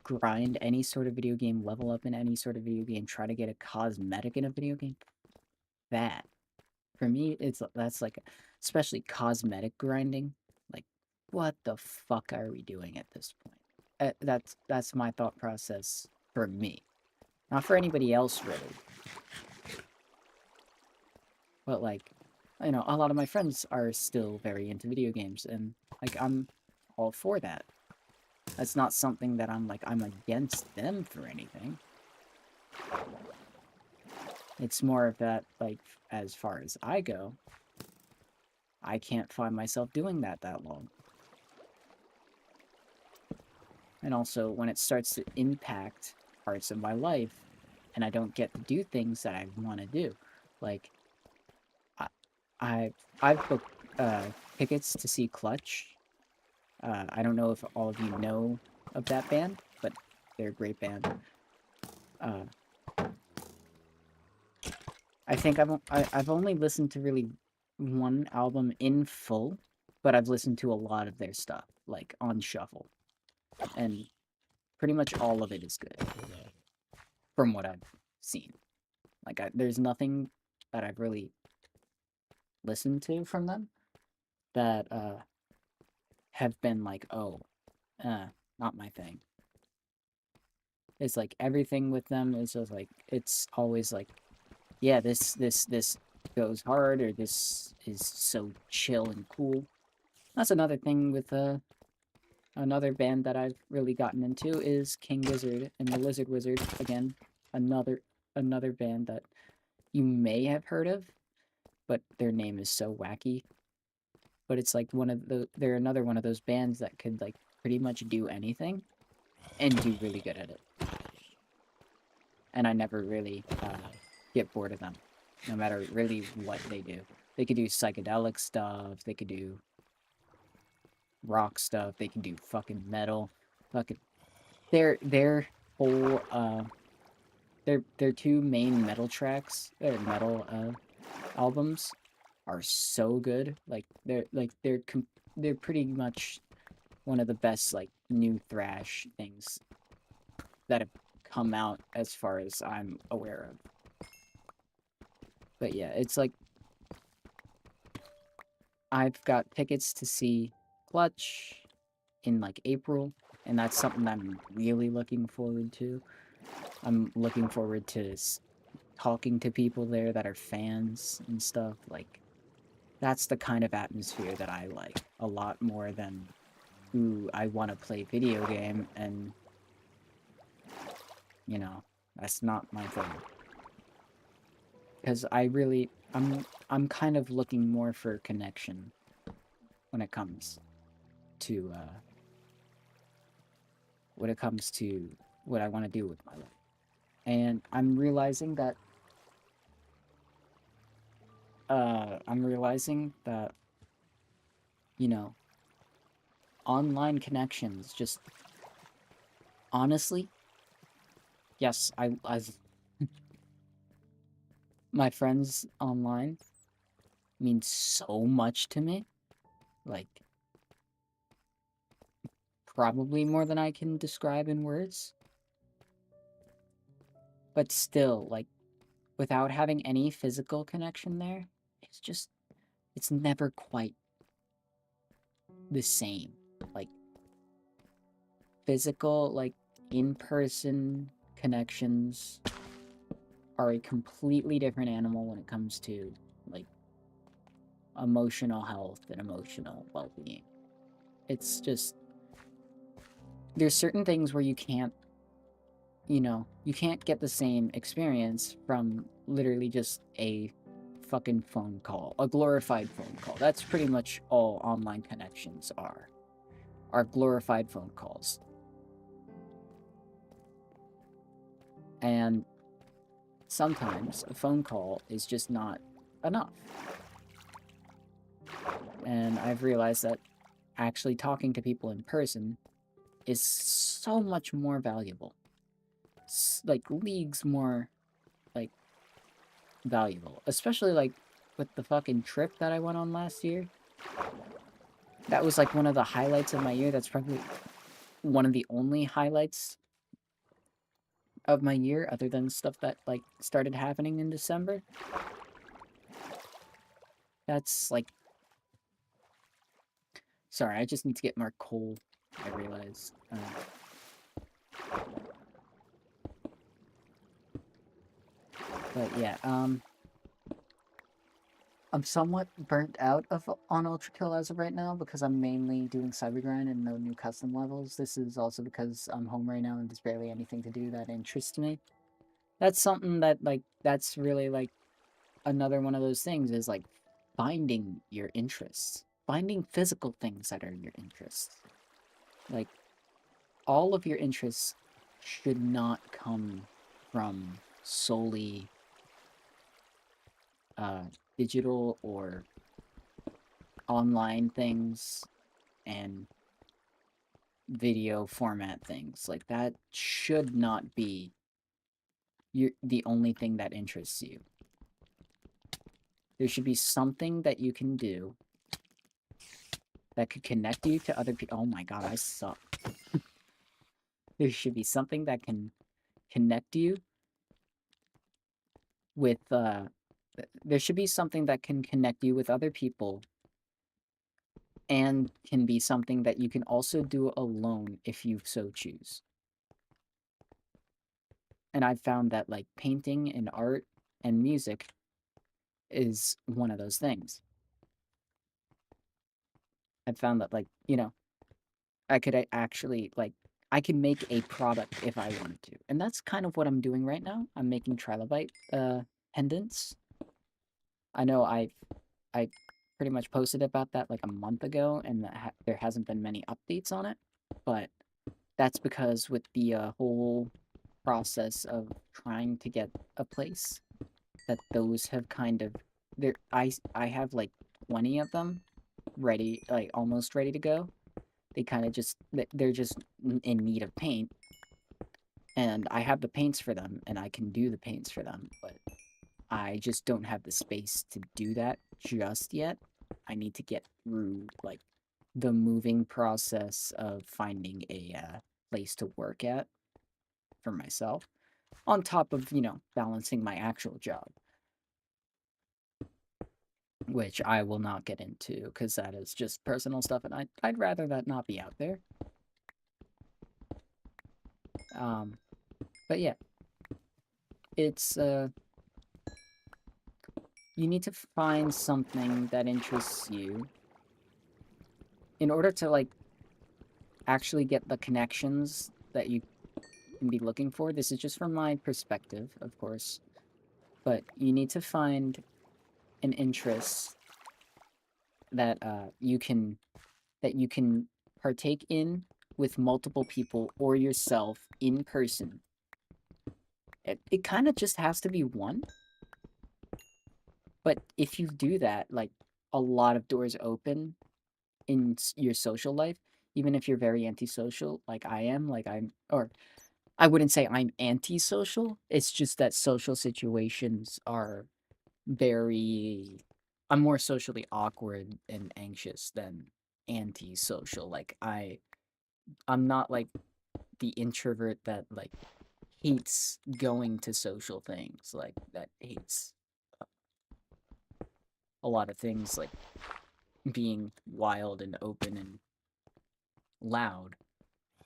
A: grind any sort of video game, level up in any sort of video game, try to get a cosmetic in a video game. That. For me, that's like, especially cosmetic grinding. Like, what the fuck are we doing at this point? That's my thought process for me. Not for anybody else, really. But, like, you know, a lot of my friends are still very into video games, and, like, I'm all for that. That's not something that I'm against them for anything. It's more of that, like, as far as I go, I can't find myself doing that long. And also, when it starts to impact parts of my life, and I don't get to do things that I want to do, like, I've booked tickets to see Clutch. I don't know if all of you know of that band, but they're a great band. I think I've only listened to really one album in full, but I've listened to a lot of their stuff, like, on shuffle. And pretty much all of it is good, from what I've seen. Like, there's nothing that I've really listened to from them that have been like, oh, not my thing. It's like everything with them is just like, it's always like, yeah, this goes hard, or this is so chill and cool. That's another thing with another band that I've really gotten into is King Gizzard and the Lizard Wizard. Again, another band that you may have heard of, but their name is so wacky. But it's like they're another one of those bands that could, like, pretty much do anything and do really good at it. And I never really get bored of them, no matter really what they do. They could do psychedelic stuff, they could do rock stuff, they can do fucking metal. Fucking their whole their two main metal tracks, their metal albums are so good. Like, they're pretty much one of the best, like, new thrash things that have come out as far as I'm aware of. But yeah, it's like, I've got tickets to see Clutch in, like, April, and that's something I'm really looking forward to. I'm looking forward to talking to people there that are fans and stuff. Like, that's the kind of atmosphere that I like a lot more than, ooh, I want to play video game, and, you know, that's not my thing. Because I'm kind of looking more for connection when it comes to what I want to do with my life. And I'm realizing that you know, online connections, just honestly, yes, I've my friends online mean so much to me. Like, probably more than I can describe in words. But still, like, without having any physical connection there, it's never quite the same. Like, physical, like, in-person connections are a completely different animal when it comes to, like, emotional health and emotional well-being. It's just, there's certain things where you can't get the same experience from literally just a fucking phone call, a glorified phone call. That's pretty much all online connections are glorified phone calls. And sometimes a phone call is just not enough. And I've realized that actually talking to people in person is so much more valuable. Like, leagues more, like, valuable. Especially, like, with the fucking trip that I went on last year. That was, like, one of the highlights of my year. That's probably one of the only highlights of my year, other than stuff that, like, started happening in December. That's, like... Sorry, I just need to get more coal, I realize. But yeah, I'm somewhat burnt out on Ultra Kill as of right now because I'm mainly doing Cybergrind and no new custom levels. This is also because I'm home right now and there's barely anything to do that interests me. That's something that, like, that's really, like, another one of those things is, like, finding your interests. Finding physical things that are your interests. Like, all of your interests should not come from solely digital or online things and video format things. Like, that should not be the only thing that interests you. There should be something that you can do that could connect you to other people. Oh my god, I suck. There should be something that can connect you with, there should be something that can connect you with other people and can be something that you can also do alone if you so choose. And I've found that, like, painting and art and music is one of those things. I've found that, like, you know, I could actually, like, I can make a product if I wanted to. And that's kind of what I'm doing right now. I'm making trilobite pendants. I know I pretty much posted about that like a month ago, and there hasn't been many updates on it. But that's because with the whole process of trying to get a place, that those have kind of I have like 20 of them ready, like almost ready to go. They kind of just they're just in need of paint, and I have the paints for them, and I can do the paints for them, but I just don't have the space to do that just yet. I need to get through, like, the moving process of finding a place to work at for myself, on top of, you know, balancing my actual job, which I will not get into because that is just personal stuff, and I'd rather that not be out there. But yeah, it's you need to find something that interests you in order to, like, actually get the connections that you can be looking for. This is just from my perspective, of course, but you need to find an interest that you can partake in with multiple people or yourself in person. It kind of just has to be one, but if you do that, like, a lot of doors open in your social life, even if you're very antisocial, like I am, like or I wouldn't say I'm antisocial. It's just that social situations are very. I'm more socially awkward and anxious than antisocial. Like, I'm not like the introvert that, like, hates going to social things, like, that hates a lot of things, like being wild and open and loud.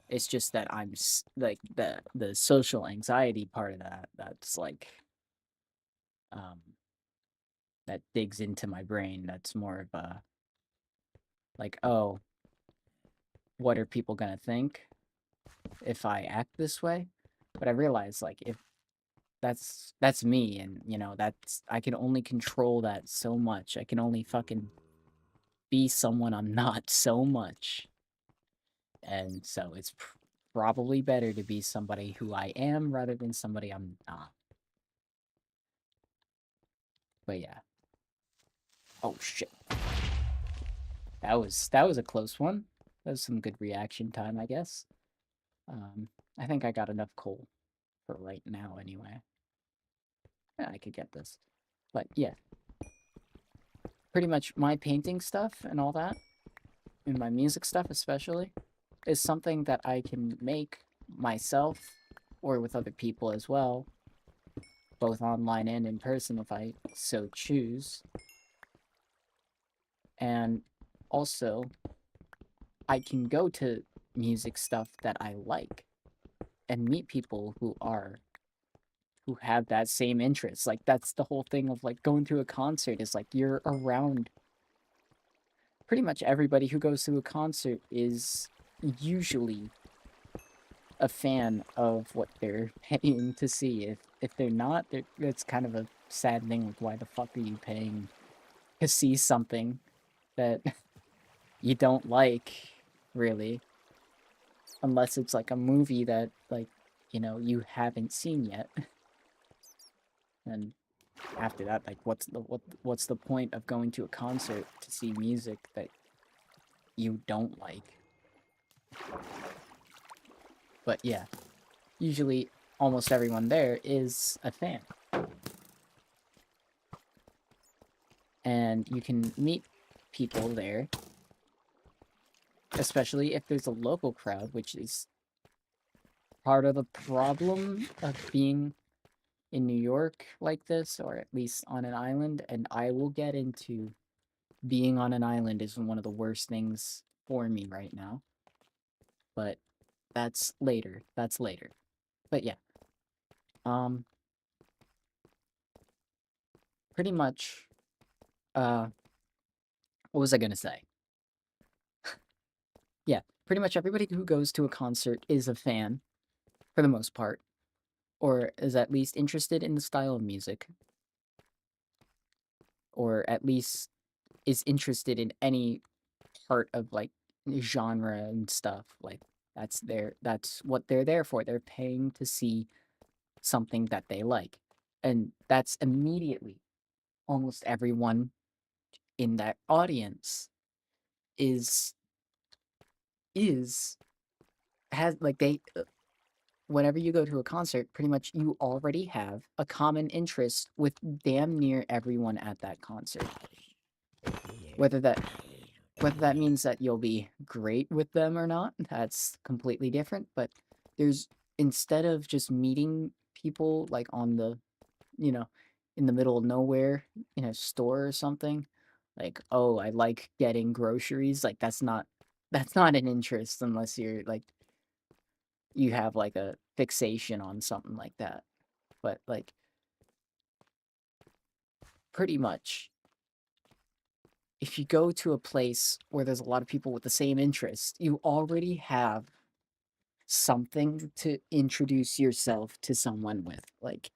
A: It's just that I'm like the social anxiety part of that. That's like, um, that digs into my brain. That's more of a, like, oh, what are people gonna think if I act this way? But I realize, like, if that's me, and you know that's I can only control that so much. I can only fucking be someone I'm not so much, and so it's probably better to be somebody who I am rather than somebody I'm not. But yeah. Oh shit. That was a close one. That was some good reaction time, I guess. I think I got enough coal for right now anyway. Yeah, I could get this. But yeah, pretty much my painting stuff and all that, and my music stuff especially, is something that I can make myself or with other people as well, both online and in person if I so choose. And also, I can go to music stuff that I like and meet people who have that same interest. Like that's the whole thing of like going to a concert is like you're around pretty much everybody who goes to a concert is usually a fan of what they're paying to see. If they're not, it's kind of a sad thing. Like, why the fuck are you paying to see something that you don't like, really? Unless it's like a movie that like you haven't seen yet. And after that, like, what's the point of going to a concert to see music that you don't like? But yeah, usually almost everyone there is a fan. And you can meet people there, especially if there's a local crowd, which is part of the problem of being in New York like this, or at least on an island. And I will get into being on an island is one of the worst things for me right now. But that's later. That's later. But yeah. Um pretty much uh what was I gonna say? Yeah, pretty much everybody who goes to a concert is a fan, for the most part, or is at least interested in the style of music, or at least is interested in any part of like genre and stuff. Like that's what they're there for. They're paying to see something that they like. And that's immediately almost everyone in that audience is is has like they whenever you go to a concert, pretty much you already have a common interest with damn near everyone at that concert. Whether that whether that means that you'll be great with them or not, that's completely different. But there's instead of just meeting people like on the, you know, in the middle of nowhere in a store or something, like, oh, I like getting groceries, like that's not an interest unless you're like you have like a fixation on something like that. But like pretty much if you go to a place where there's a lot of people with the same interest, you already have something to introduce yourself to someone with. Like,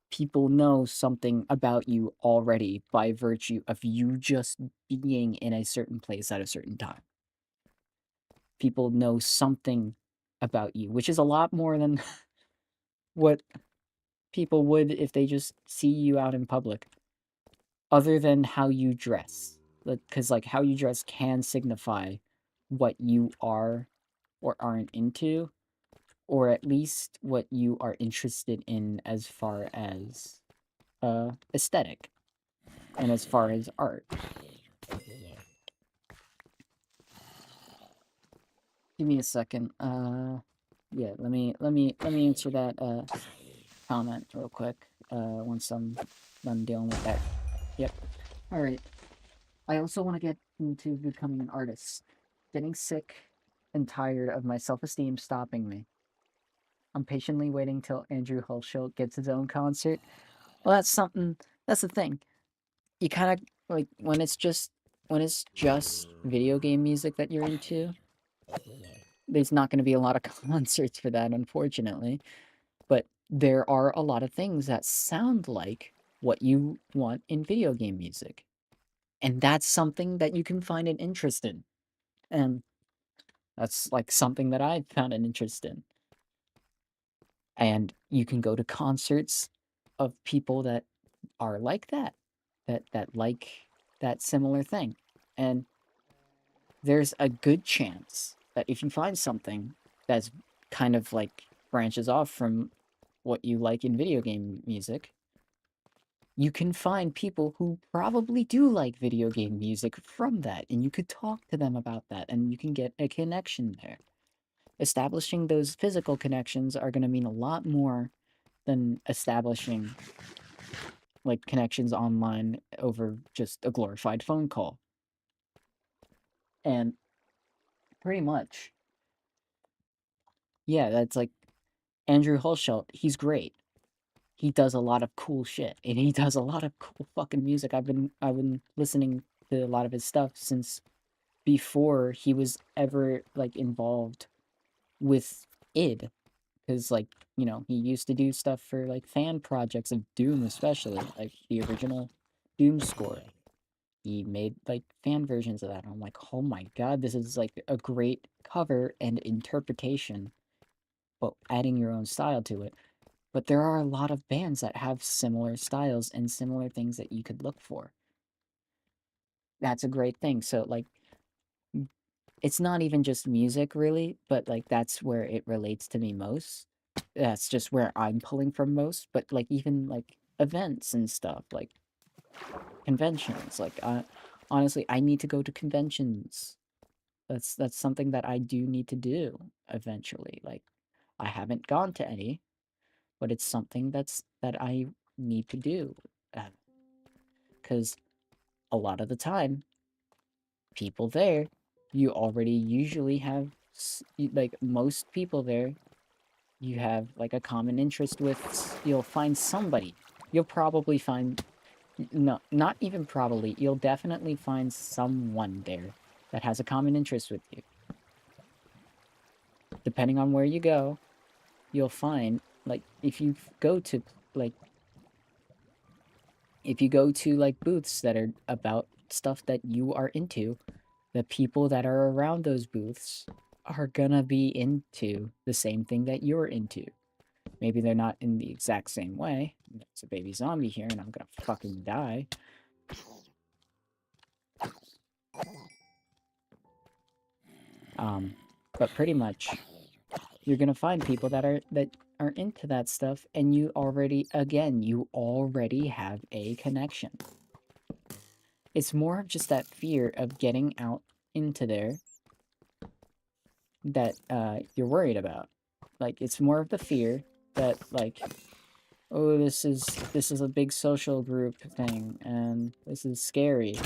A: people know something about you already by virtue of you just being in a certain place at a certain time. People know something about you, which is a lot more than what people would if they just see you out in public, other than how you dress. Because, like, how you dress can signify what you are or aren't into, or at least what you are interested in as far as aesthetic and as far as art. Give me a second. Yeah, let me answer that comment real quick. Once I'm done dealing with that. Yep. All right. I also want to get into becoming an artist. Getting sick and tired of my self-esteem stopping me. I'm patiently waiting till Andrew Hulshult gets his own concert. Well, that's something. That's the thing. You kind of like when it's just video game music that you're into. There's not going to be a lot of concerts for that, unfortunately. But there are a lot of things that sound like what you want in video game music. And that's something that you can find an interest in. And that's like something that I found an interest in. And you can go to concerts of people that are like that, that like that similar thing. And there's a good chance that if you find something that's kind of like branches off from what you like in video game music, you can find people who probably do like video game music from that, and you could talk to them about that, and you can get a connection there. Establishing those physical connections are going to mean a lot more than establishing like connections online over just a glorified phone call. And pretty much, yeah, that's like Andrew Hulshelt. He's great. He does a lot of cool shit, and he does a lot of cool fucking music. I've been listening to a lot of his stuff since before he was ever like involved with id, because like, you know, he used to do stuff for like fan projects of Doom, especially like the original Doom score. He made like fan versions of that, and I'm like, oh my god, this is like a great cover and interpretation, but adding your own style to it. But there are a lot of bands that have similar styles and similar things that you could look for. That's a great thing. So like, it's not even just music really, but like that's where it relates to me most. That's just where I'm pulling from most, but like even like events and stuff, like conventions, like honestly, I need to go to conventions. That's something that I do need to do eventually. Like I haven't gone to any, but it's something that I need to do. Because a lot of the time, people there, you already usually have, like most people there, you have like a common interest with. You'll find somebody. You'll probably find, no, not even probably, you'll definitely find someone there that has a common interest with you. Depending on where you go, you'll find, like, like, if you go to like booths that are about stuff that you are into, the people that are around those booths are gonna be into the same thing that you're into. Maybe they're not in the exact same way. There's a baby zombie here and I'm gonna fucking die. But pretty much you're gonna find people that are into that stuff, and you already have a connection. It's more of just that fear of getting out into there that you're worried about. Like it's more of the fear that like, oh, this is a big social group thing and this is scary.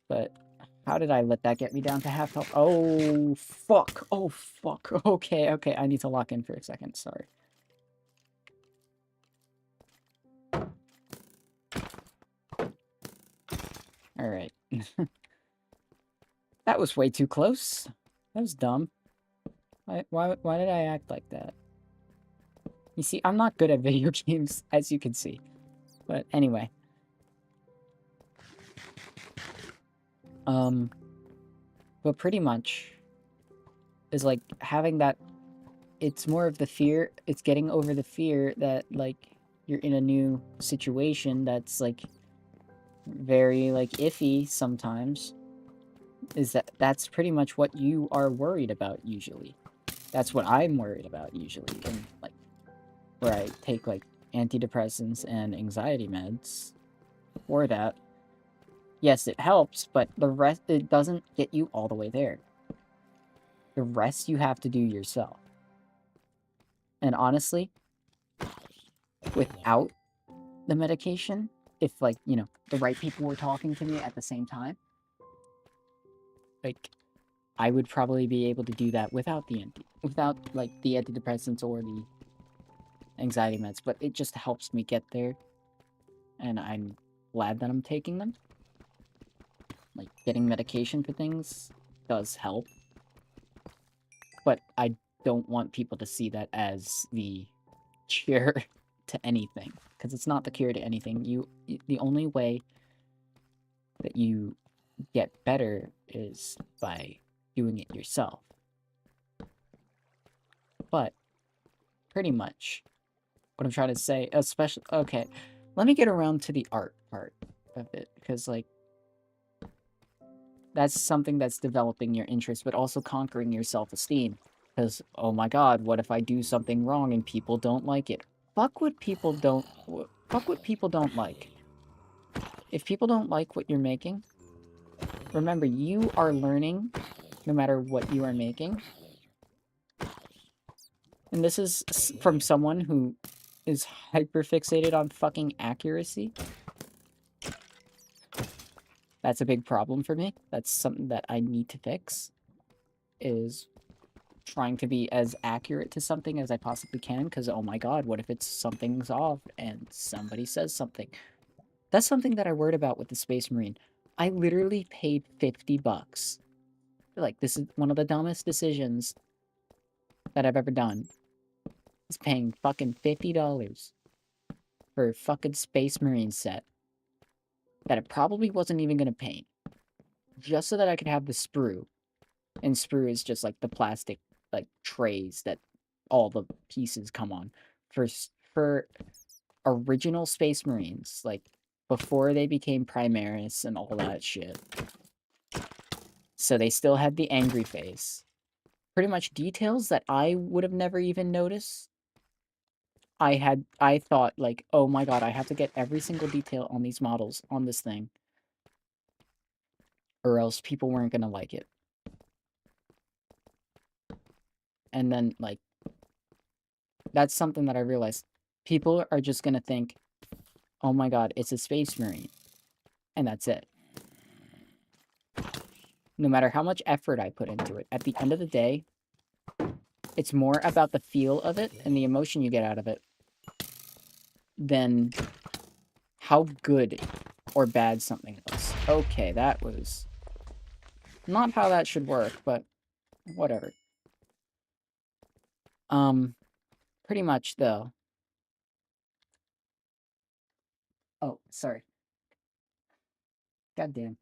A: But how did I let that get me down to half health? Oh fuck. Oh fuck. Okay, okay. I need to lock in for a second. Sorry. All right. That was way too close. That was dumb. Why did I act like that? You see, I'm not good at video games, as you can see. But anyway. But pretty much is like having that, it's more of the fear, it's getting over the fear that like you're in a new situation that's like very like iffy sometimes. That's pretty much what you are worried about usually. That's what I'm worried about usually. And like where I take like antidepressants and anxiety meds for that. Yes, it helps, but the rest, it doesn't get you all the way there. The rest you have to do yourself. And honestly, without the medication, if like, you know, the right people were talking to me at the same time, like I would probably be able to do that without like the antidepressants or the anxiety meds, but it just helps me get there. And I'm glad that I'm taking them. Like getting medication for things does help. But I don't want people to see that as the cure to anything, because it's not the cure to anything. The only way that you get better is by doing it yourself. But pretty much what I'm trying to say, especially, okay, let me get around to the art part of it, because like that's something that's developing your interest, but also conquering your self-esteem. Because, oh my god, what if I do something wrong and people don't like it? Fuck what people don't... Fuck what people don't like. If people don't like what you're making, remember, you are learning no matter what you are making. And this is from someone who is hyper-fixated on fucking accuracy. That's a big problem for me. That's something that I need to fix, is trying to be as accurate to something as I possibly can, because oh my god, what if it's something's off and somebody says something? That's something that I worried about with the Space Marine. I literally paid $50. Like, this is one of the dumbest decisions that I've ever done. Is paying fucking $50 for a fucking Space Marine set that it probably wasn't even gonna paint, just so that I could have the sprue. And sprue is just like the plastic like trays that all the pieces come on. For original Space Marines, like before they became Primaris and all that shit. So they still had the angry face. Pretty much details that I would have never even noticed. I thought like, oh my god, I have to get every single detail on these models on this thing, or else people weren't gonna like it. And then like, that's something that I realized. People are just gonna think, oh my god, it's a Space Marine. And that's it. No matter how much effort I put into it, at the end of the day, it's more about the feel of it and the emotion you get out of it than how good or bad something was. Okay, that was not how that should work, but whatever. Pretty much though. Oh, sorry. Goddamn.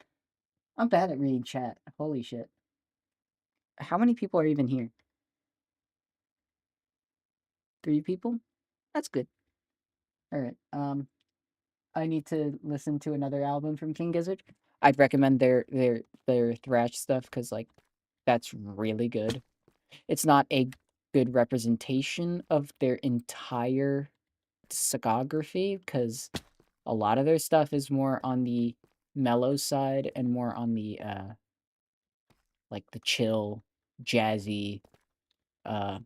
A: I'm bad at reading chat. Holy shit. How many people are even here? 3 people? That's good. Alright, I need to listen to another album from King Gizzard. I'd recommend their thrash stuff, because like, that's really good. It's not a good representation of their entire discography, because a lot of their stuff is more on the mellow side and more on the like the chill, jazzy, uh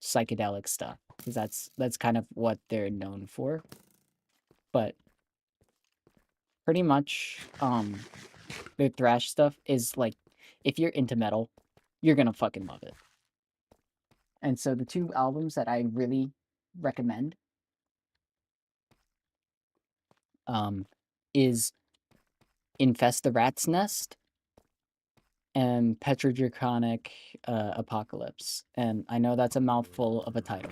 A: psychedelic stuff, because that's kind of what they're known for. But pretty much their thrash stuff is like, if you're into metal, you're gonna fucking love it. And so the 2 albums that I really recommend is Infest the Rat's Nest and Petrodraconic Apocalypse. And I know that's a mouthful of a title.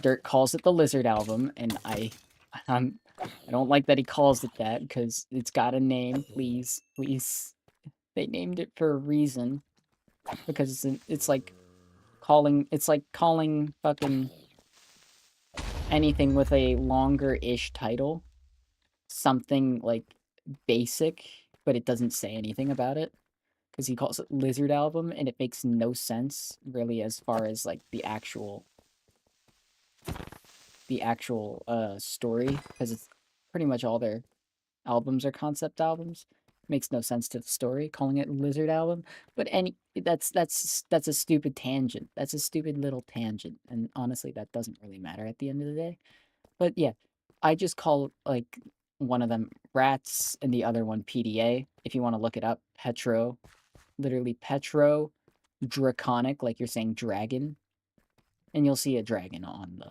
A: Dirt calls it the Lizard album, and I don't like that he calls it that, because it's got a name. Please. They named it for a reason, because it's like calling fucking anything with a longer-ish title something like basic, but it doesn't say anything about it, because he calls it Lizard album, and it makes no sense really as far as like the actual story, because it's pretty much all their albums are concept albums. Makes no sense to the story calling it Lizard album, but that's a stupid tangent. That's a stupid little tangent, and honestly, that doesn't really matter at the end of the day. But yeah, I just call like one of them Rats and the other one PDA. If you want to look it up, literally Petro Draconic, like you're saying dragon, and you'll see a dragon on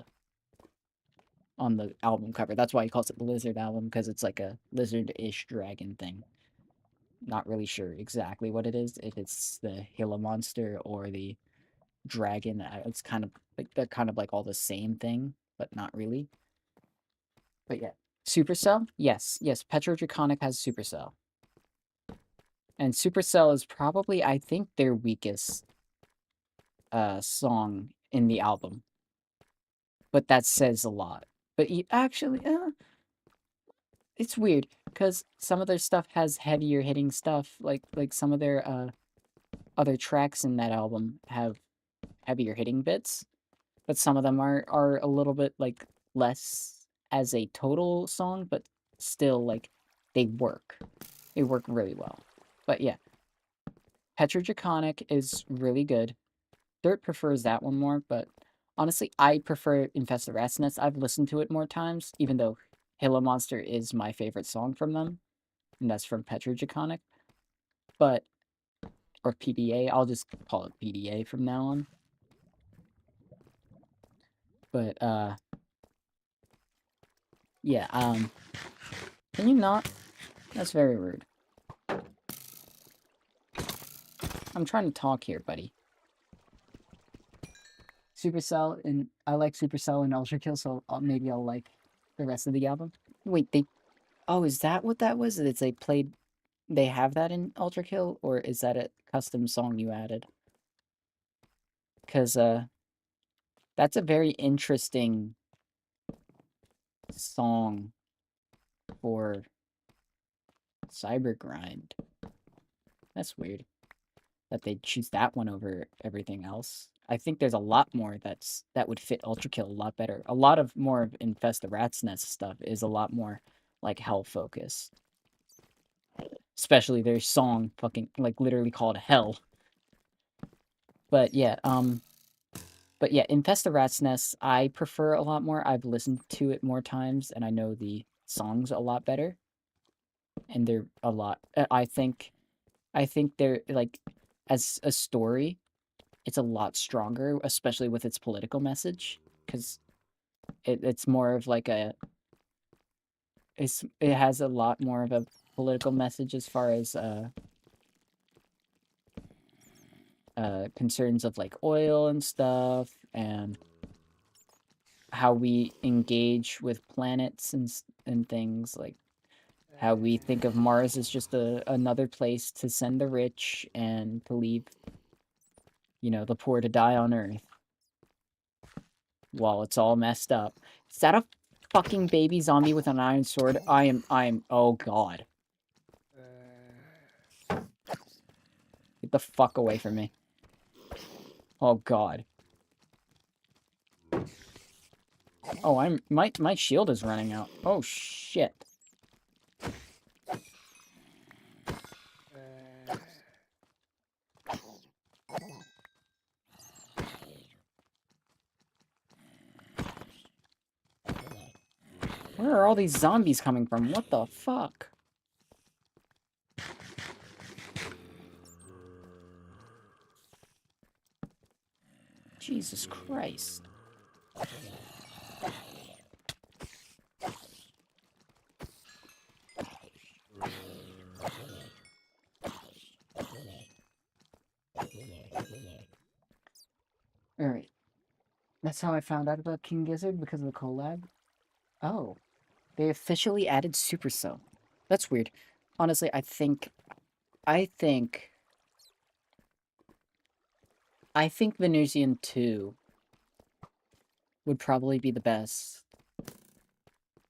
A: the album cover. That's why he calls it the Lizard album, because it's like a lizard-ish dragon thing. Not really sure exactly what it is, if it's the Gila monster or the dragon. It's kind of like they're kind of like all the same thing, but not really. But yeah, Supercell. Yes, yes. Petrodraconic has Supercell, and Supercell is probably I think their weakest song in the album, but that says a lot. But actually, it's weird because some of their stuff has heavier hitting stuff. Like some of their other tracks in that album have heavier hitting bits, but some of them are a little bit like less as a total song, but still like they work. They work really well. But yeah, Petrodraconic is really good. Dirt prefers that one more, but honestly, I prefer Infest the Rat's Nest. I've listened to it more times, even though Halo Monster is my favorite song from them, and that's from Petrodraconic. But or PDA, I'll just call it PDA from now on. But yeah, can you not? That's very rude. I'm trying to talk here, buddy. Supercell and I like Supercell and Ultra Kill, so maybe I'll like the rest of the album. Wait, they oh, is that what that was? It's they played they have that in Ultra Kill, or is that a custom song you added? Cause that's a very interesting song for Cyber Grind. That's weird that they choose that one over everything else. I think there's a lot more that would fit Ultra Kill a lot better. A lot of more of Infest the Rat's Nest stuff is a lot more like Hell focused. Especially their song fucking like literally called Hell. But yeah, Infest the Rat's Nest I prefer a lot more. I've listened to it more times and I know the songs a lot better. And they're a lot I think they're like as a story, it's a lot stronger, especially with its political message, because it's more of like it has a lot more of a political message as far as concerns of like oil and stuff and how we engage with planets and things like how we think of Mars as just another place to send the rich and to leave, the poor to die on Earth while it's all messed up. Is that a fucking baby zombie with an iron sword? Oh god. Get the fuck away from me. Oh god. Oh, my shield is running out. Oh shit. Where are all these zombies coming from? What the fuck? Jesus Christ. Alright. That's how I found out about King Gizzard, because of the collab. Oh. They officially added Supercell. That's weird. Honestly, I think Venusian 2 would probably be the best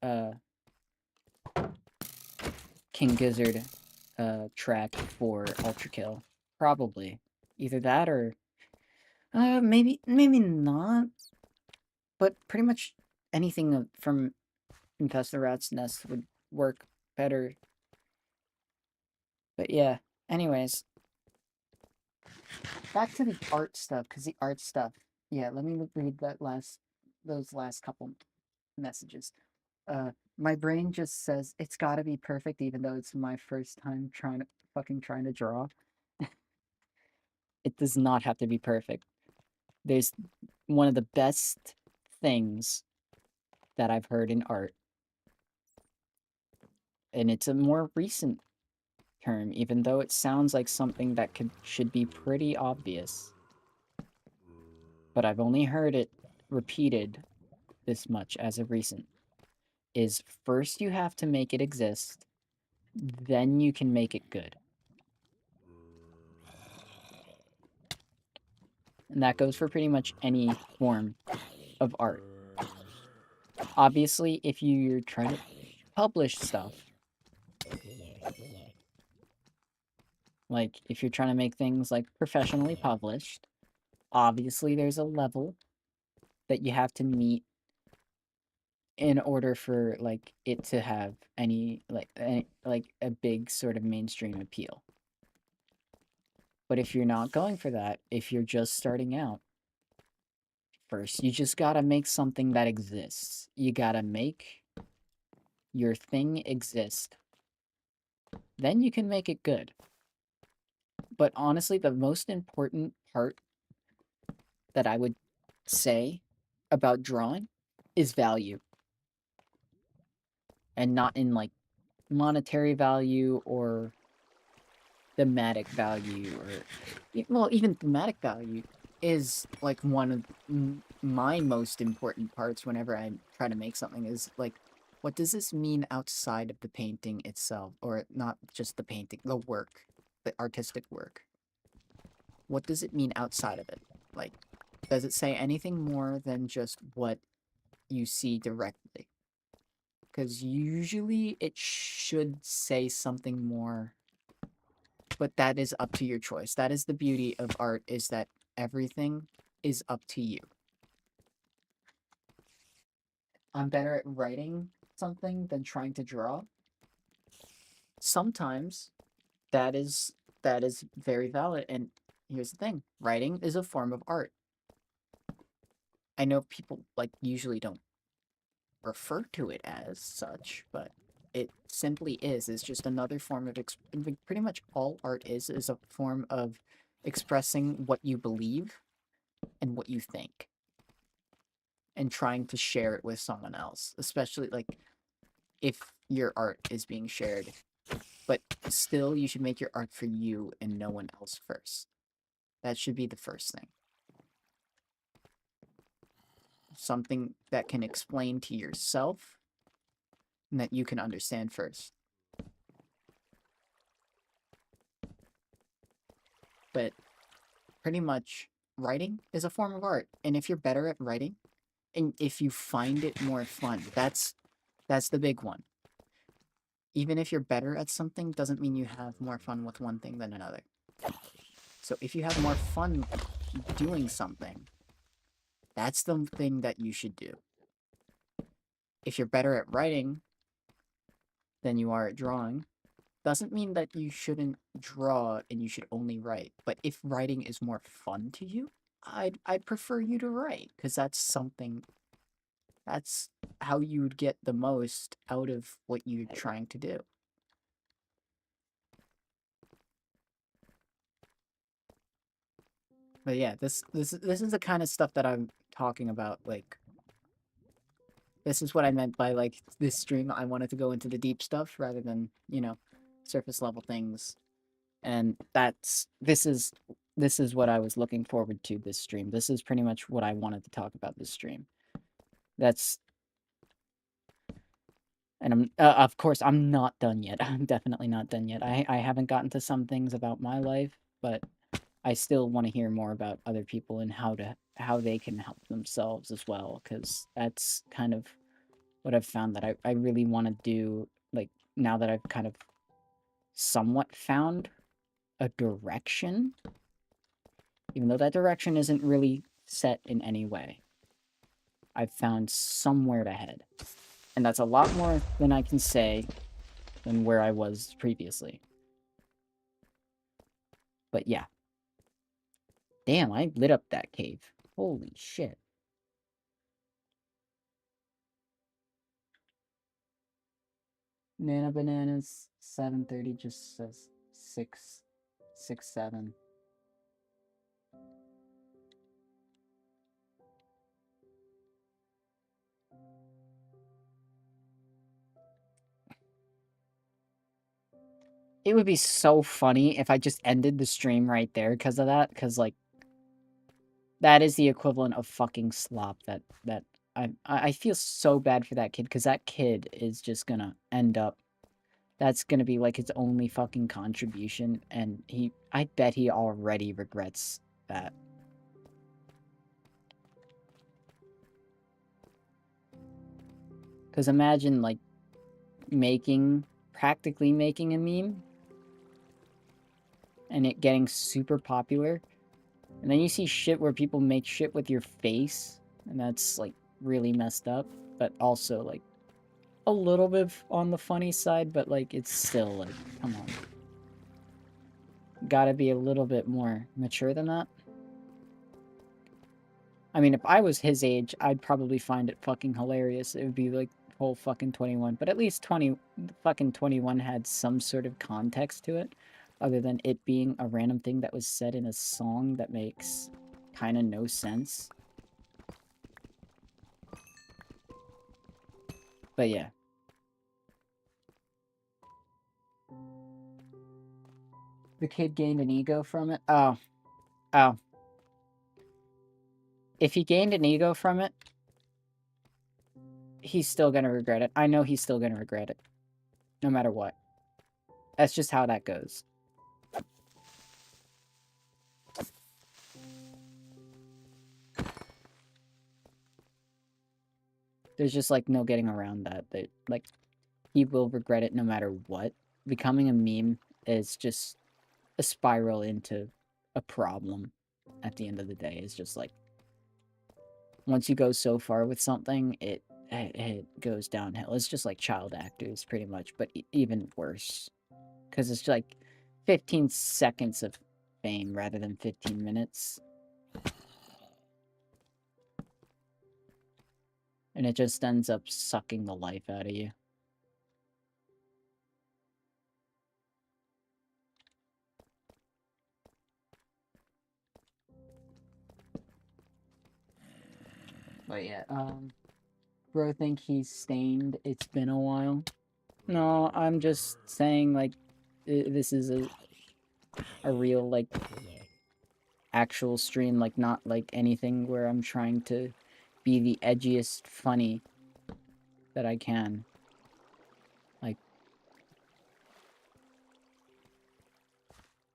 A: uh King Gizzard track for Ultra Kill. Probably. Either that or maybe not. But pretty much anything from Infest the Rat's Nest would work better. But yeah, anyways, back to the art stuff, because the art stuff, yeah, let me read those last couple messages. My brain just says it's gotta be perfect, even though it's my first time trying to draw. It does not have to be perfect. There's one of the best things that I've heard in art, and it's a more recent term, even though it sounds like something that should be pretty obvious. but I've only heard it repeated this much as of recent, is first you have to make it exist, then you can make it good. And that goes for pretty much any form of art. Obviously, if you're trying to publish stuff, like if you're trying to make things like professionally published, obviously there's a level that you have to meet in order for like it to have any like a big sort of mainstream appeal. But if you're not going for that, if you're just starting out, first you just gotta make something that exists. You gotta make your thing exist. Then you can make it good. But honestly, the most important part that I would say about drawing is value. And not in like monetary value or thematic value or well, even thematic value is like one of my most important parts whenever I try to make something is like, what does this mean outside of the painting itself, or not just the painting, the work, the artistic work? What does it mean outside of it? Like, does it say anything more than just what you see directly? Because usually it should say something more, but that is up to your choice. That is the beauty of art, is that everything is up to you. I'm better at writing something than trying to draw. Sometimes that is very valid, and here's the thing. Writing is a form of art. I know people like usually don't refer to it as such, but it simply is. It's just another form of pretty much all art is a form of expressing what you believe and what you think and trying to share it with someone else, especially like if your art is being shared. But still, you should make your art for you and no one else first. That should be the first thing. Something that can explain to yourself and that you can understand first. But pretty much, writing is a form of art. And if you're better at writing, and if you find it more fun, that's the big one. Even if you're better at something, doesn't mean you have more fun with one thing than another. So if you have more fun doing something, that's the thing that you should do. If you're better at writing than you are at drawing, doesn't mean that you shouldn't draw and you should only write. But if writing is more fun to you, I'd prefer you to write, because that's how you would get the most out of what you're trying to do. But yeah, this is the kind of stuff that I'm talking about. Like, this is what I meant by like this stream. I wanted to go into the deep stuff rather than, surface level things. And this is what I was looking forward to this stream. This is pretty much what I wanted to talk about this stream. That's and I'm of course I'm not done yet. I'm definitely not done yet. I haven't gotten to some things about my life, but I still want to hear more about other people and how they can help themselves as well, because that's kind of what I've found that I really want to do, like, now that I've kind of somewhat found a direction, even though that direction isn't really set in any way. I've found somewhere to head. And that's a lot more than I can say than where I was previously. But yeah. Damn, I lit up that cave. Holy shit. Nana Bananas 7:30 just says 667. It would be so funny if I just ended the stream right there because of that, because, like, That is the equivalent of fucking slop. That I feel so bad for that kid, because that kid is just gonna end up. That's gonna be like his only fucking contribution, and I bet he already regrets that. Because imagine, like, practically making a meme, and it getting super popular, and then you see shit where people make shit with your face, and that's, like, really messed up, but also, like, a little bit on the funny side, but, like, it's still, like, come on. Gotta be a little bit more mature than that. I mean, if I was his age, I'd probably find it fucking hilarious. It would be, like, whole fucking 21. But at least fucking 21 had some sort of context to it, other than it being a random thing that was said in a song that makes kind of no sense. But yeah. The kid gained an ego from it? Oh. Oh. If he gained an ego from it, he's still gonna regret it. I know he's still gonna regret it. No matter what. That's just how that goes. There's just, like, no getting around that. Like, he will regret it no matter what. Becoming a meme is just a spiral into a problem at the end of the day. It's just like, once you go so far with something, it goes downhill. It's just like child actors, pretty much, but even worse. Because it's like 15 seconds of fame rather than 15 minutes. And it just ends up sucking the life out of you. But yeah, bro, think he's stained. It's been a while. No, I'm just saying, like, this is a real, like, actual stream, like, not like anything where I'm trying to be the edgiest funny that I can. Like,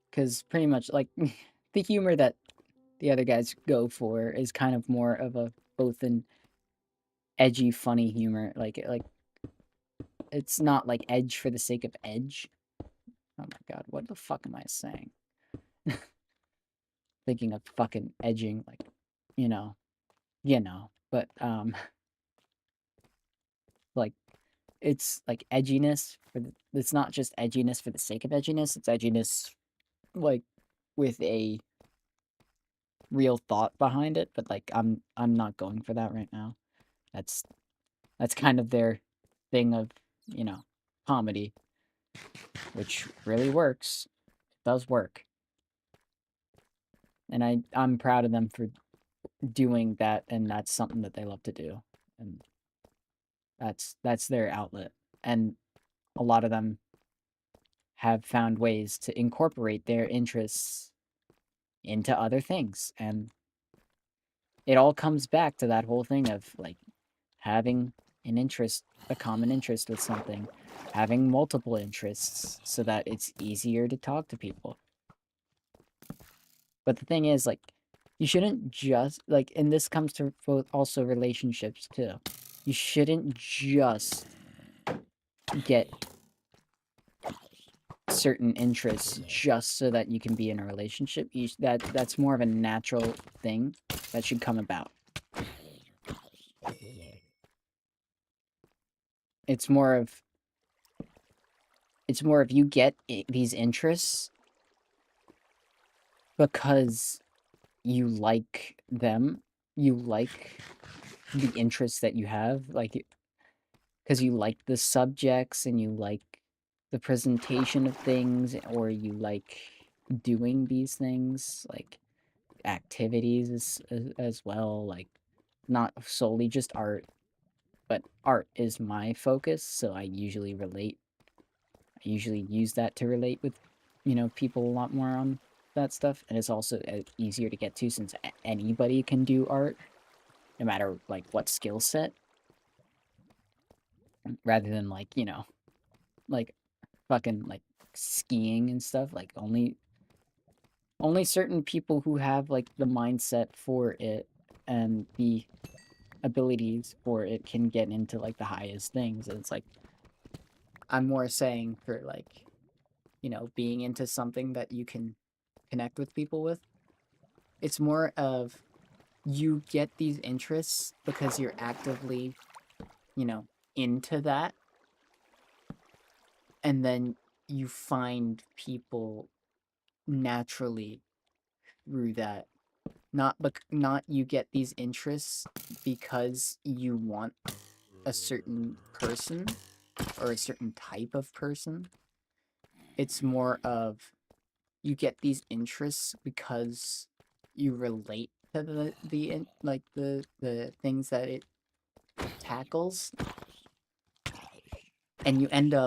A: because pretty much, like, the humor that the other guys go for is kind of more of a both an edgy, funny humor. Like it's not like edge for the sake of edge. Oh my god, what the fuck am I saying? Thinking of fucking edging, like, you know, but like, it's like edginess it's not just edginess for the sake of edginess, it's edginess, like, with a real thought behind it, but, like, I'm not going for that right now. That's kind of their thing of, comedy, which really works. It does work. And I'm proud of them for doing that, and that's something that they love to do. And that's their outlet. And a lot of them have found ways to incorporate their interests into other things. And it all comes back to that whole thing of, like, having a common interest with something, having multiple interests so that it's easier to talk to people. But the thing is, like, you shouldn't just, like, and this comes to both also relationships too. You shouldn't just get certain interests just so that you can be in a relationship. That's more of a natural thing that should come about. It's more of you get these interests because you like them, you like the interests that you have, like, because you like the subjects and you like the presentation of things, or you like doing these things, like activities as well, like, not solely just art, but art is my focus, so I usually use that to relate with, people a lot more on that stuff, and it's also easier to get to since anybody can do art, no matter like what skill set, rather than like like fucking like skiing and stuff. Like only certain people who have like the mindset for it and the abilities for it can get into like the highest things. And it's like I'm more saying for like being into something that you can connect with people with. It's more of you get these interests because you're actively, you know, into that, and then you find people naturally through that. Not you get these interests because you want a certain person or a certain type of person. It's more of you get these interests because you relate to the things that it tackles, and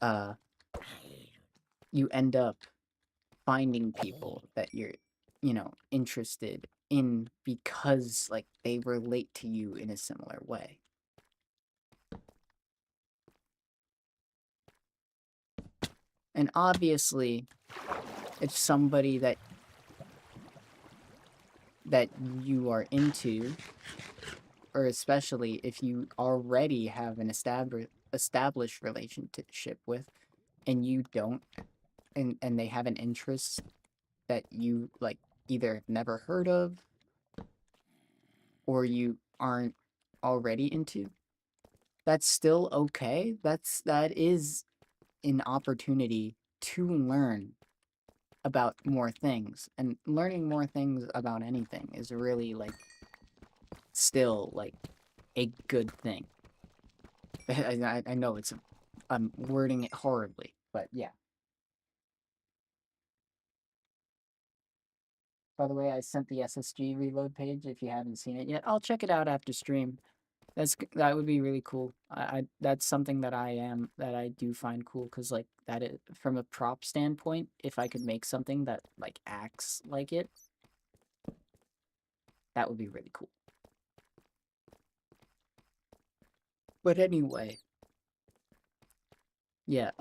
A: uh you end up finding people that you're interested in because like they relate to you in a similar way. And obviously if somebody that you are into, or especially if you already have an established relationship with, and you don't, and they have an interest that you like either never heard of or you aren't already into, that's still okay. That is an opportunity to learn about more things, and learning more things about anything is really like still like a good thing. I know I'm wording it horribly, but yeah. By the way, I sent the SSG reload page. If you haven't seen it yet, I'll check it out after stream. That would be really cool. I that's something that I do find cool, because like that is, from a prop standpoint, if I could make something that like acts like it, that would be really cool. But anyway, yeah.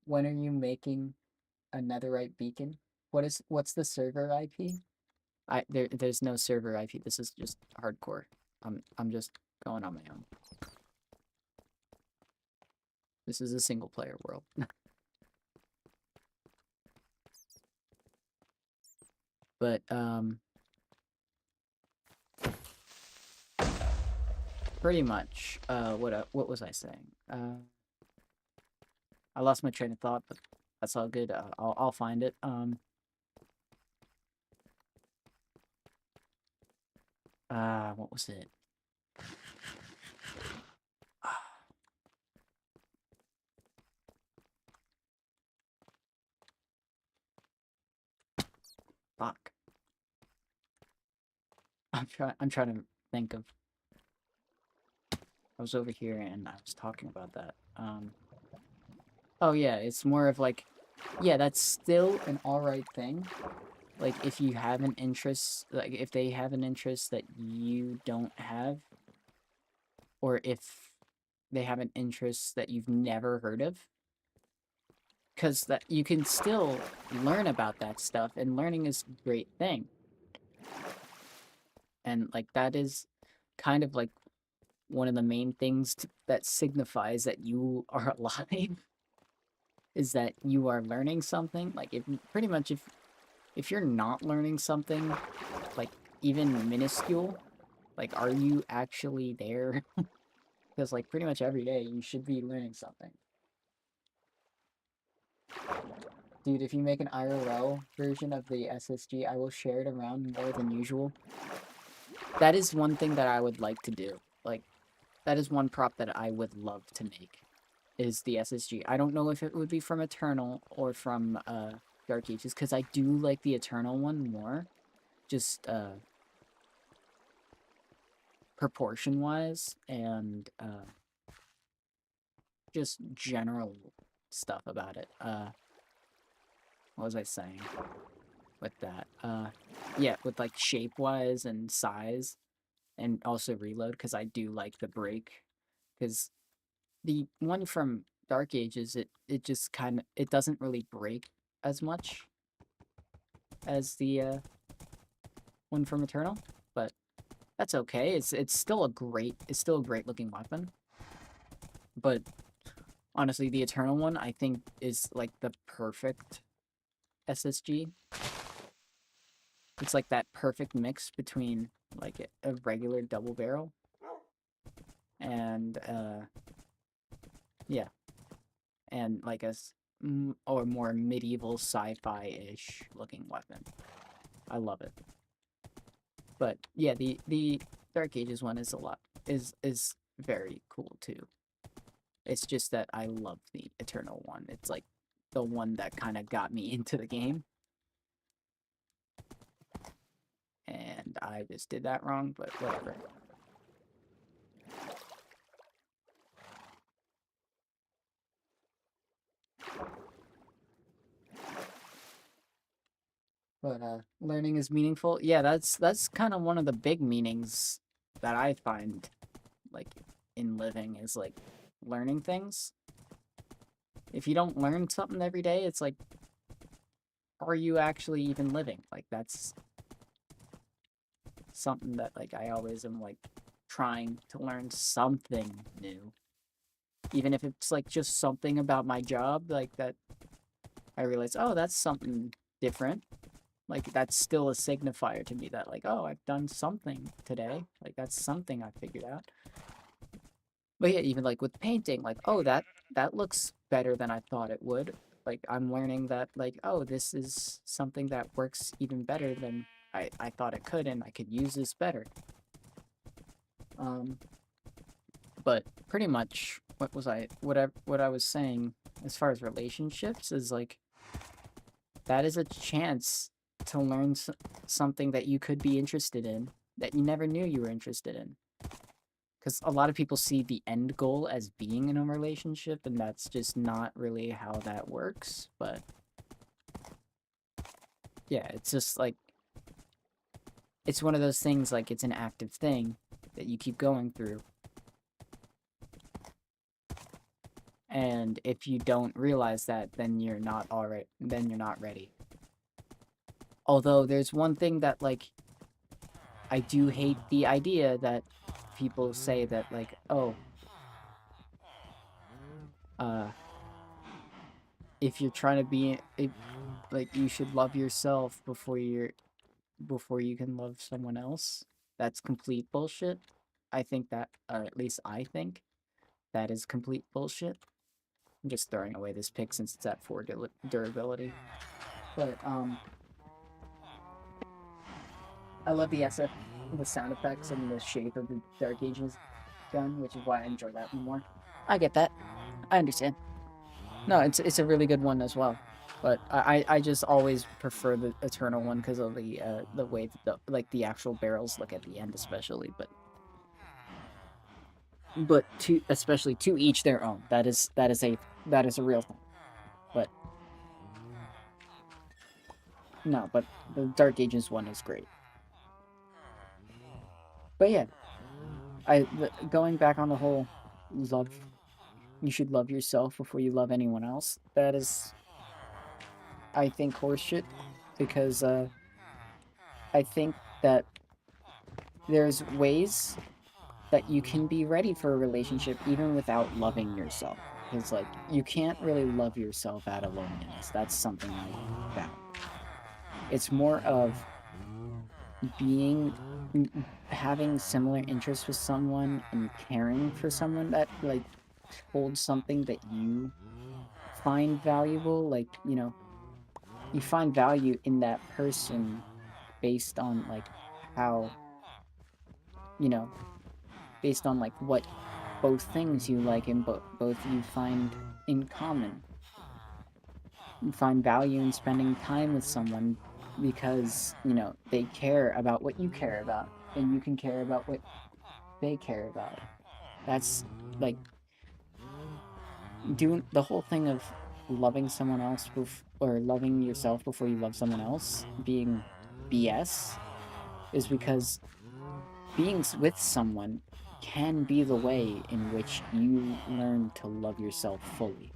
A: When are you making a netherite beacon? What's the server IP? There's no server IP. This is just hardcore. I'm just going on my own. This is a single player world. But pretty much what was I saying? I lost my train of thought, but that's all good. I'll find it. What was it? Fuck. I'm trying to think of. I was over here and I was talking about that. Oh yeah, it's more of like, yeah, that's still an alright thing. Like if you have an interest, like if they have an interest that you don't have, or if they have an interest that you've never heard of, because that you can still learn about that stuff, and learning is a great thing. And like that is kind of like one of the main things that signifies that you are alive, is that you are learning something. Like if pretty much if you're not learning something, like even minuscule, like are you actually there? Because like pretty much every day you should be learning something. Dude, if you make an IRL version of the SSG, I will share it around more than usual. That is one thing that I would like to do. Like, that is one prop that I would love to make, is the SSG. I don't know if it would be from Eternal or from Dark Ages, because I do like the Eternal one more. Just proportion-wise, and just general stuff about it. what was I saying with that? Yeah, with like shape-wise and size, and also reload, because I do like the break. Because the one from Dark Ages, it just kind of it doesn't really break as much as the one from Eternal, but that's okay. It's still a great looking weapon. But honestly, the Eternal one I think is like the perfect SSG. It's like that perfect mix between like a regular double barrel and yeah, and like or more medieval sci-fi-ish looking weapon. I love it. But yeah, the Dark Ages one is very cool too. It's just that I love the Eternal one. It's like the one that kind of got me into the game. And I just did that wrong, but whatever. But learning is meaningful. Yeah, that's kind of one of the big meanings that I find like in living is like learning things. If you don't learn something every day, it's like, are you actually even living? Like that's something that like I always am like trying to learn something new. Even if it's like just something about my job, like that I realize, oh, that's something different. Like that's still a signifier to me that like, oh, I've done something today. Like that's something I figured out. But yeah, even like with painting, like, oh, that looks better than I thought it would. Like I'm learning that like, oh, this is something that works even better than I thought it could, and I could use this better. Um, but pretty much what I was saying as far as relationships is like that is a chance to learn something that you could be interested in that you never knew you were interested in. Because a lot of people see the end goal as being in a relationship, and that's just not really how that works. But yeah, it's just like, it's one of those things, like, it's an active thing that you keep going through. And if you don't realize that, then you're not ready. Although there's one thing that, like, I do hate the idea that people say that, like, oh, if you're trying to be, like, you should love yourself before you can love someone else. That's complete bullshit. I think that, or at least I think, that is complete bullshit. I'm just throwing away this pick since it's at 4 durability. But, I love the SF, the sound effects, and the shape of the Dark Ages gun, which is why I enjoy that one more. I get that. I understand. No, it's a really good one as well. But I just always prefer the Eternal one because of the way that the actual barrels look at the end, especially. But especially to each their own. That is a real thing. But no, but the Dark Ages one is great. But yeah, going back on the whole love, you should love yourself before you love anyone else. That is, I think, horseshit, because I think that there's ways that you can be ready for a relationship even without loving yourself. Because like you can't really love yourself out of loneliness. That's something I found. It's more of being having similar interests with someone and caring for someone that like holds something that you find valuable, like, you find value in that person based on like how, you know based on like what both things you like and both you find in common. You find value in spending time with someone because they care about what you care about, and you can care about what they care about. That's like doing the whole thing of loving someone else or loving yourself before you love someone else being BS is because being with someone can be the way in which you learn to love yourself fully.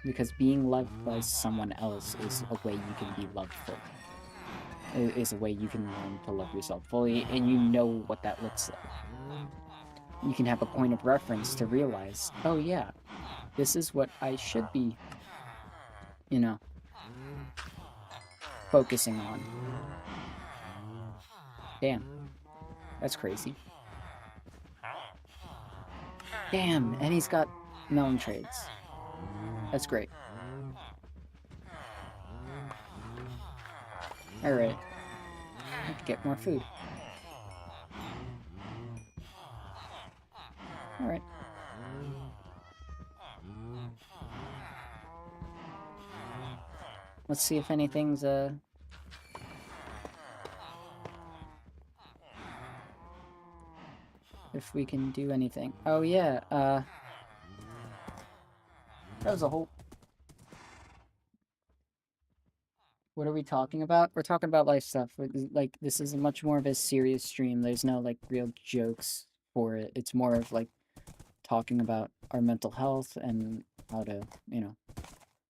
A: Because being loved by someone else is a way you can be loved fully. It is a way you can learn to love yourself fully, and you know what that looks like. You can have a point of reference to realize, oh yeah, this is what I should be, you know, focusing on. Damn, that's crazy. Damn, and he's got melon trades. That's great. Alright. I have to get more food. Alright. Let's see if anything's, if we can do anything. Oh yeah, that was a whole... What are we talking about? We're talking about life stuff. Like, this is much more of a serious stream. There's no, like, real jokes for it. It's more of, like, talking about our mental health and how to, you know,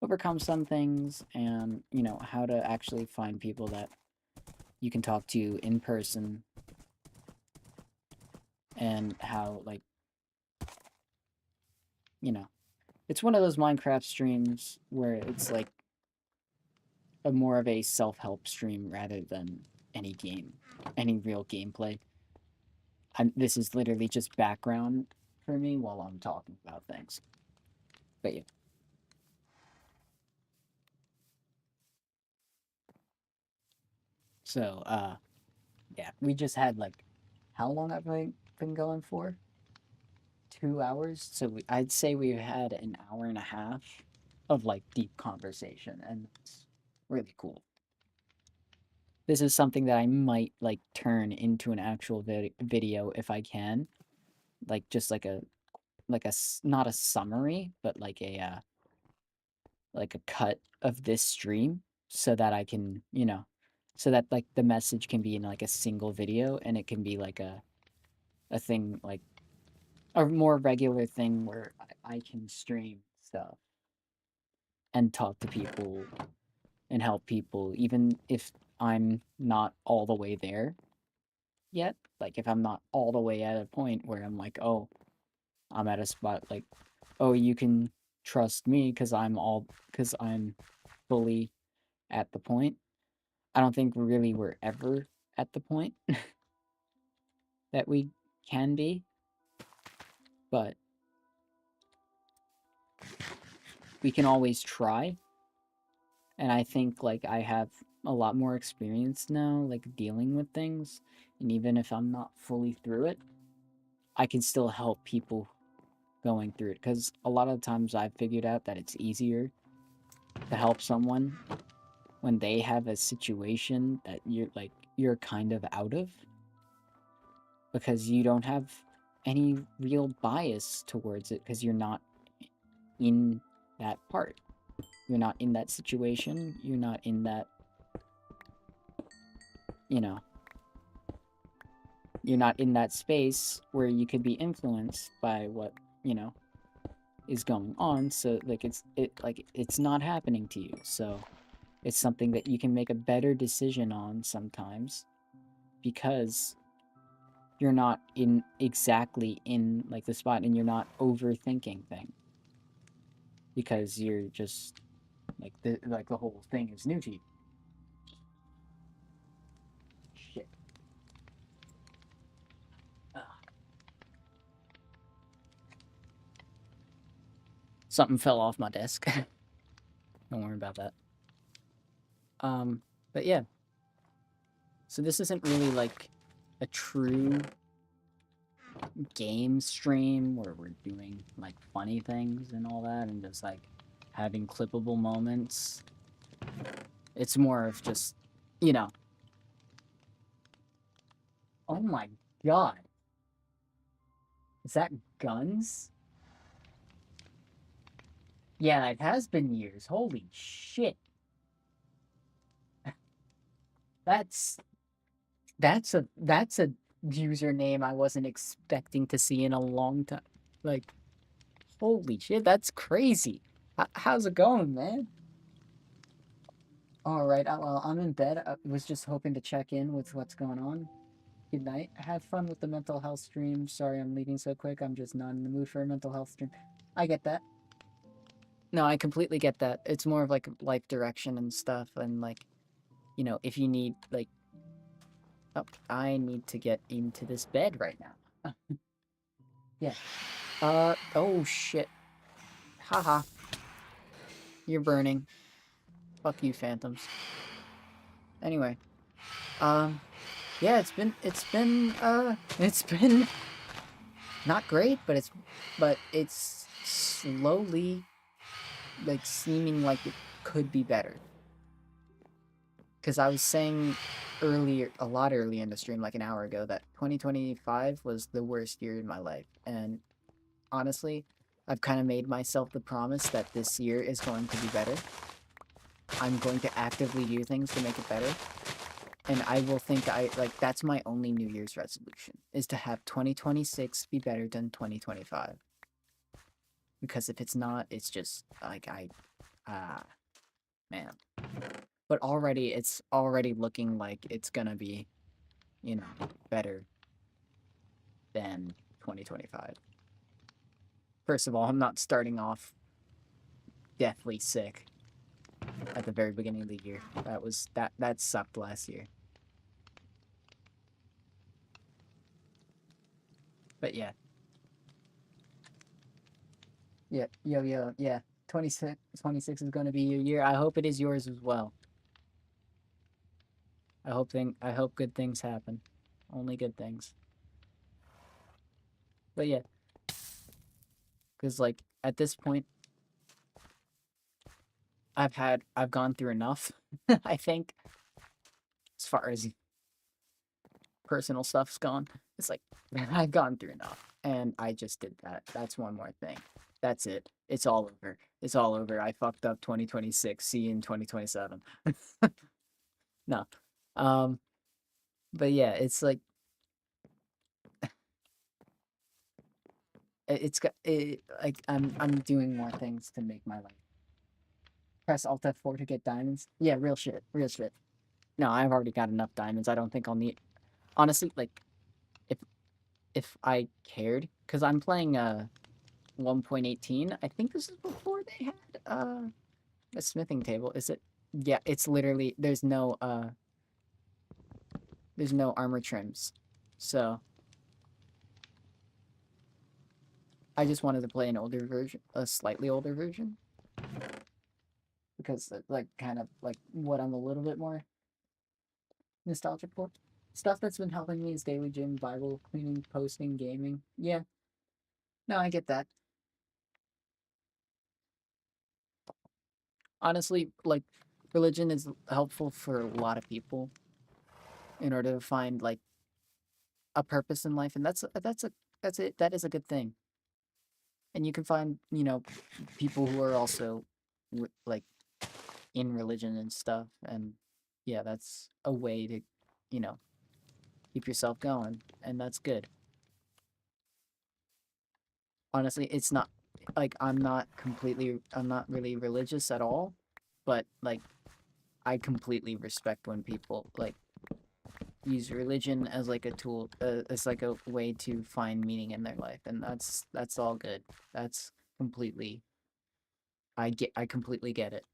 A: overcome some things and, you know, how to actually find people that you can talk to in person and how, like, you know, it's one of those Minecraft streams where it's, like, a more of a self-help stream rather than any real gameplay. This is literally just background for me while I'm talking about things. But yeah. So, yeah, we just had, like, how long have I been going for? 2 hours? So I'd say we've had an hour and a half of, like, deep conversation, and it's really cool. This is something that I might, like, turn into an actual video if I can. Like, just like a, not a summary, but like a cut of this stream so that I can, you know, so that, like, the message can be in, like, a single video and it can be, like, a thing, like, a more regular thing where I can stream stuff and talk to people and help people, even if I'm not all the way there yet. Like, if I'm not all the way at a point where I'm like, oh, I'm at a spot, like, oh, you can trust me because I'm fully at the point. I don't think really we're ever at the point that we can be, but we can always try. And I think, like, I have a lot more experience now, like, dealing with things. And even if I'm not fully through it, I can still help people going through it. Because a lot of times I've figured out that it's easier to help someone when they have a situation that you're kind of out of. Because you don't have any real bias towards it because you're not in that part. You're not in that situation. You're not in that, you know, you're not in that space where you could be influenced by what, you know, is going on. So, like, it's not happening to you. So it's something that you can make a better decision on sometimes because you're not exactly in, like, the spot and you're not overthinking things. Because you're just, like, the whole thing is new to you. Shit. Ugh. Something fell off my desk. Don't worry about that. But yeah. So this isn't really, like, a true game stream where we're doing, like, funny things and all that and just, like, having clippable moments. It's more of just, you know. Oh my god. Is that guns? Yeah, it has been years. Holy shit. That's that's a username I wasn't expecting to see in a long time. Like, holy shit, that's crazy. How's it going, man? All right, well, I'm in bed. I was just hoping to check in with what's going on. Good night. Have fun with the mental health stream. Sorry I'm leaving so quick. I'm just not in the mood for a mental health stream. I get that. No, I completely get that. It's more of like life direction and stuff, and like, you know, if you need like, oh, I need to get into this bed right now. Yeah. Oh shit. Haha. You're burning. Fuck you, phantoms. Anyway, yeah, it's been not great, but it's slowly like seeming like it could be better. Because I was saying earlier, a lot earlier in the stream, like an hour ago, that 2025 was the worst year in my life. And honestly, I've kind of made myself the promise that this year is going to be better. I'm going to actively do things to make it better. And I will think that's my only New Year's resolution, is to have 2026 be better than 2025. Because if it's not, it's just like man. But already, it's already looking like it's gonna be, you know, better than 2025. First of all, I'm not starting off deathly sick at the very beginning of the year. That sucked last year. But yeah. Yeah, yeah. 26 is going to be your year. I hope it is yours as well. I hope good things happen. Only good things. But yeah, cuz like at this point I've gone through enough. I think as far as personal stuff's gone, it's like I've gone through enough and I just did that. That's one more thing. That's it. It's all over. It's all over. I fucked up 2026. See you in 2027. No. Um but yeah, it's like it's got like I'm doing more things to make my life. Press Alt F4 to get diamonds. Yeah, real shit, real shit. No, I've already got enough diamonds. I don't think I'll need. Honestly, like if if I cared, because I'm playing 1.18. I think this is before they had a smithing table. Is it? Yeah, it's literally there's no armor trims, so I just wanted to play an older version, a slightly older version, because like kind of like what I'm a little bit more nostalgic for. Stuff that's been helping me is daily gym, Bible, cleaning, posting, gaming. Yeah, no, I get that. Honestly, like religion is helpful for a lot of people in order to find like a purpose in life, and that is a good thing. And you can find, you know, people who are also like in religion and stuff, and yeah, that's a way to, you know, keep yourself going, and that's good. Honestly, it's not like I'm not really religious at all, but like I completely respect when people like use religion as like a tool, as like a way to find meaning in their life, and that's all good. That's completely I completely get it.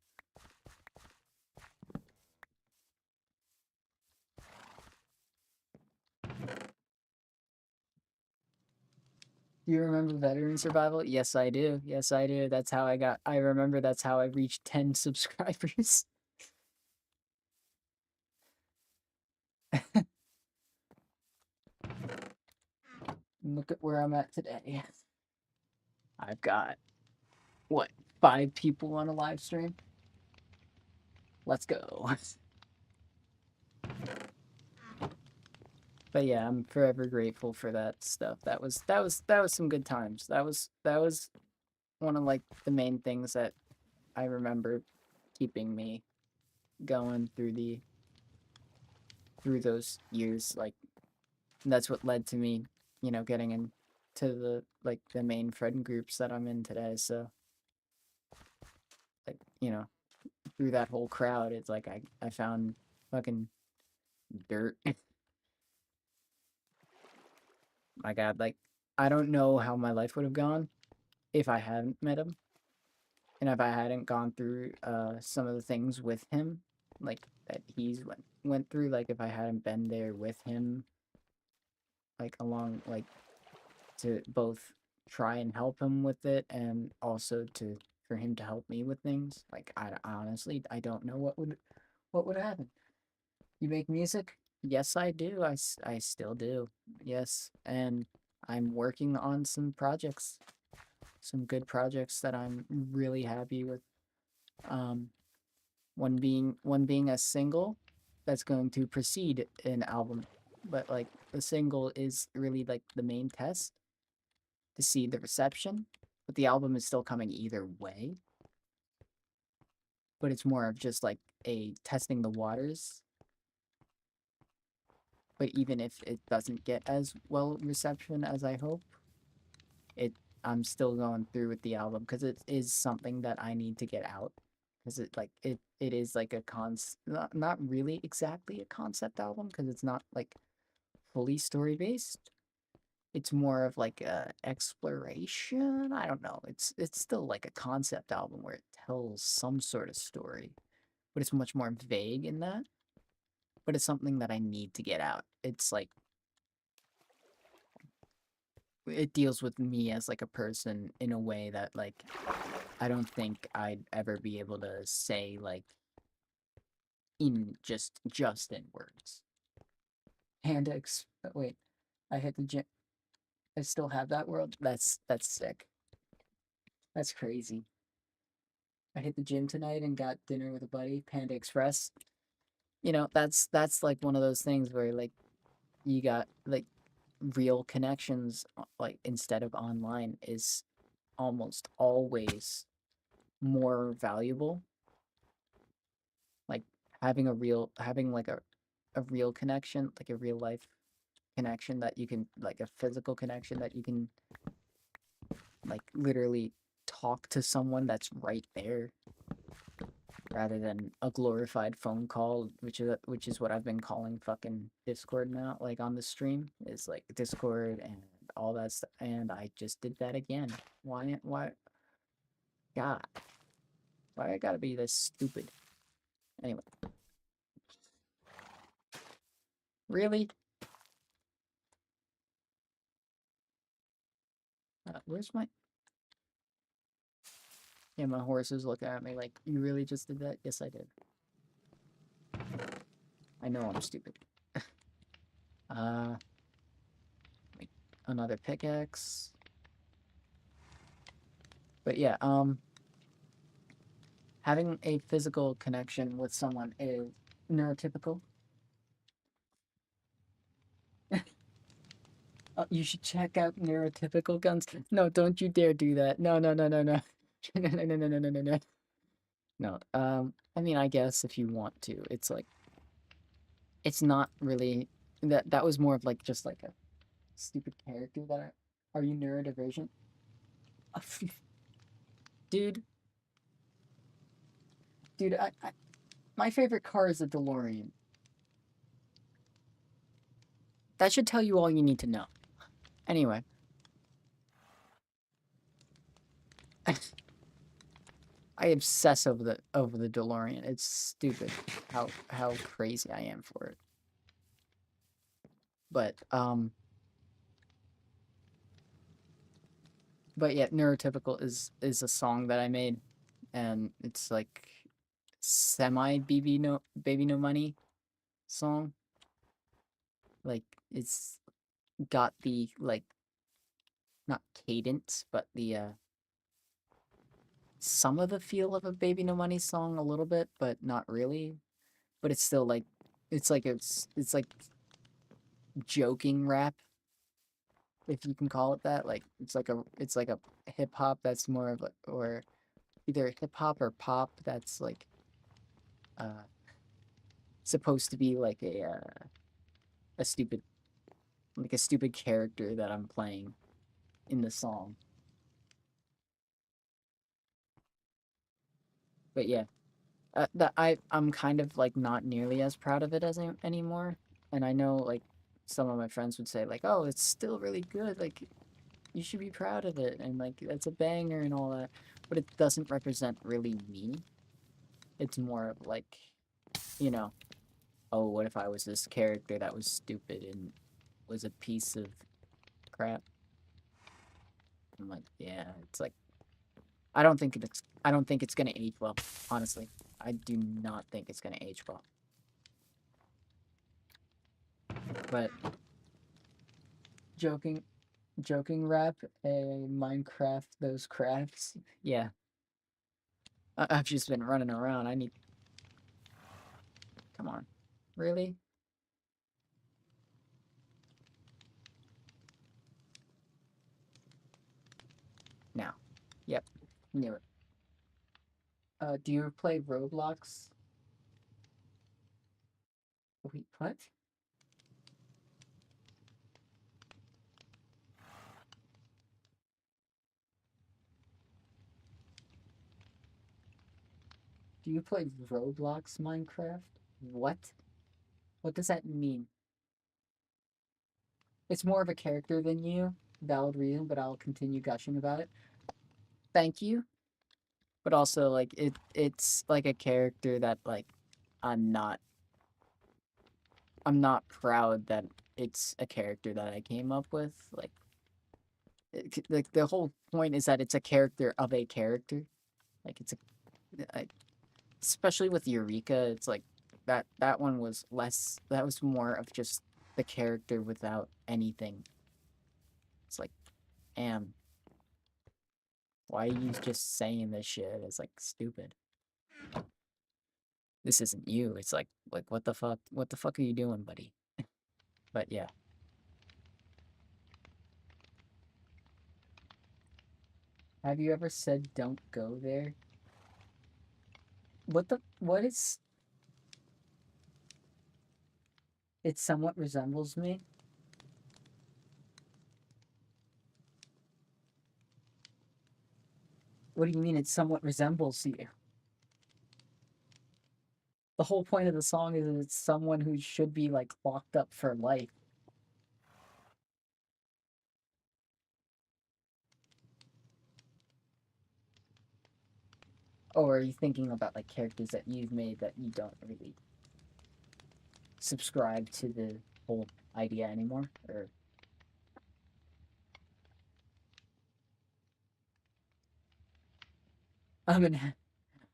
A: You remember veteran survival? Yes, I do. Yes, I do. I remember that's how I reached 10 subscribers. Look at where I'm at today. I've got what, 5 people on a live stream? Let's go. But yeah, I'm forever grateful for that stuff. That was some good times. That was one of like the main things that I remember keeping me going through those years. Like that's what led to me, getting into the main friend groups that I'm in today. So like, through that whole crowd, it's like I found fucking dirt. My God, like I don't know how my life would have gone if I hadn't met him and if I hadn't gone through some of the things with him, like that he's went through. Like if I hadn't been there with him, like along like to both try and help him with it and also to for him to help me with things. Like I honestly I don't know what would happen. You make music? Yes, I do. I still do. Yes, and I'm working on some projects, some good projects that I'm really happy with. Um, one being a single that's going to precede an album, but like the single is really like the main test to see the reception, but the album is still coming either way. But it's more of just like a testing the waters. But even if it doesn't get as well reception as I hope, it I'm still going through with the album because it is something that I need to get out because it is like a not really exactly a concept album because it's not like fully story based. It's more of like a exploration. I don't know. It's still like a concept album where it tells some sort of story, but it's much more vague in that. But it's something that I need to get out. It's like it deals with me as like a person in a way that like I don't think I'd ever be able to say like in just in words. Wait, I hit the gym. I still have that world. That's sick. That's crazy. I hit the gym tonight and got dinner with a buddy, Panda Express. That's like one of those things where like you got like real connections like instead of online is almost always more valuable. Like having like a real connection, like a real life connection that you can like a physical connection that you can like literally talk to someone that's right there rather than a glorified phone call, which is what I've been calling fucking Discord now, like on the stream, is like Discord and all that stuff. And I just did that again. Why God, why I gotta be this stupid? Anyway, really? Where's my Yeah, my horse is looking at me like, you really just did that? Yes, I did. I know I'm stupid. uh, wait, another pickaxe. But yeah, having a physical connection with someone is neurotypical. You should check out neurotypical guns. No, don't you dare do that. No, no, no, no, no. No, no, no, no, no, no, no, no. No, I mean, I guess if you want to, it's like, it's not really, that was more of like, just like a stupid character that are you neurodivergent? Dude, dude, my favorite car is a DeLorean. That should tell you all you need to know. Anyway, I obsess over the DeLorean. It's stupid how crazy I am for it. But yeah, Neurotypical is a song that I made, and it's like semi Baby No Money song. Like it's got the like not cadence, but the some of the feel of a Baby No Money song a little bit, but not really. But it's still like it's like joking rap. if you can call it that. Like it's like a hip hop that's more of a, or either hip hop or pop that's like uh supposed to be like a stupid, like a stupid character that I'm playing in the song. But yeah, that I'm kind of like not nearly as proud of it as anymore. And I know like some of my friends would say like, "Oh, it's still really good. Like you should be proud of it." And like it's a banger and all that. But it doesn't represent really me. It's more of like, you know, oh, what if I was this character that was stupid and was a piece of crap? I'm like, yeah, it's like I don't think it's gonna age well, honestly. I do not think it's gonna age well. But joking joking rap, a Minecraft those crafts. Yeah. I've just been running around. I need come on. Really? Now. Yep. Knew it. Do you play Roblox? Wait, what? Do you play Roblox Minecraft? What? What does that mean? It's more of a character than you. Valid reason, but I'll continue gushing about it. Thank you. But also like it's like a character that like I'm not I'm not proud that it's a character that I came up with. Like like the whole point is that it's a character of a character. Like it's a like, especially with Eureka, it's like that one was less, that was more of just the character without anything. It's like, damn, why are you just saying this shit? It's like stupid. This isn't you. It's like what the fuck? What the fuck are you doing, buddy? But yeah. Have you ever said don't go there? What is it somewhat resembles me? What do you mean it somewhat resembles you? The whole point of the song is that it's someone who should be like locked up for life. Or are you thinking about like characters that you've made that you don't really subscribe to the whole idea anymore? Or I'm an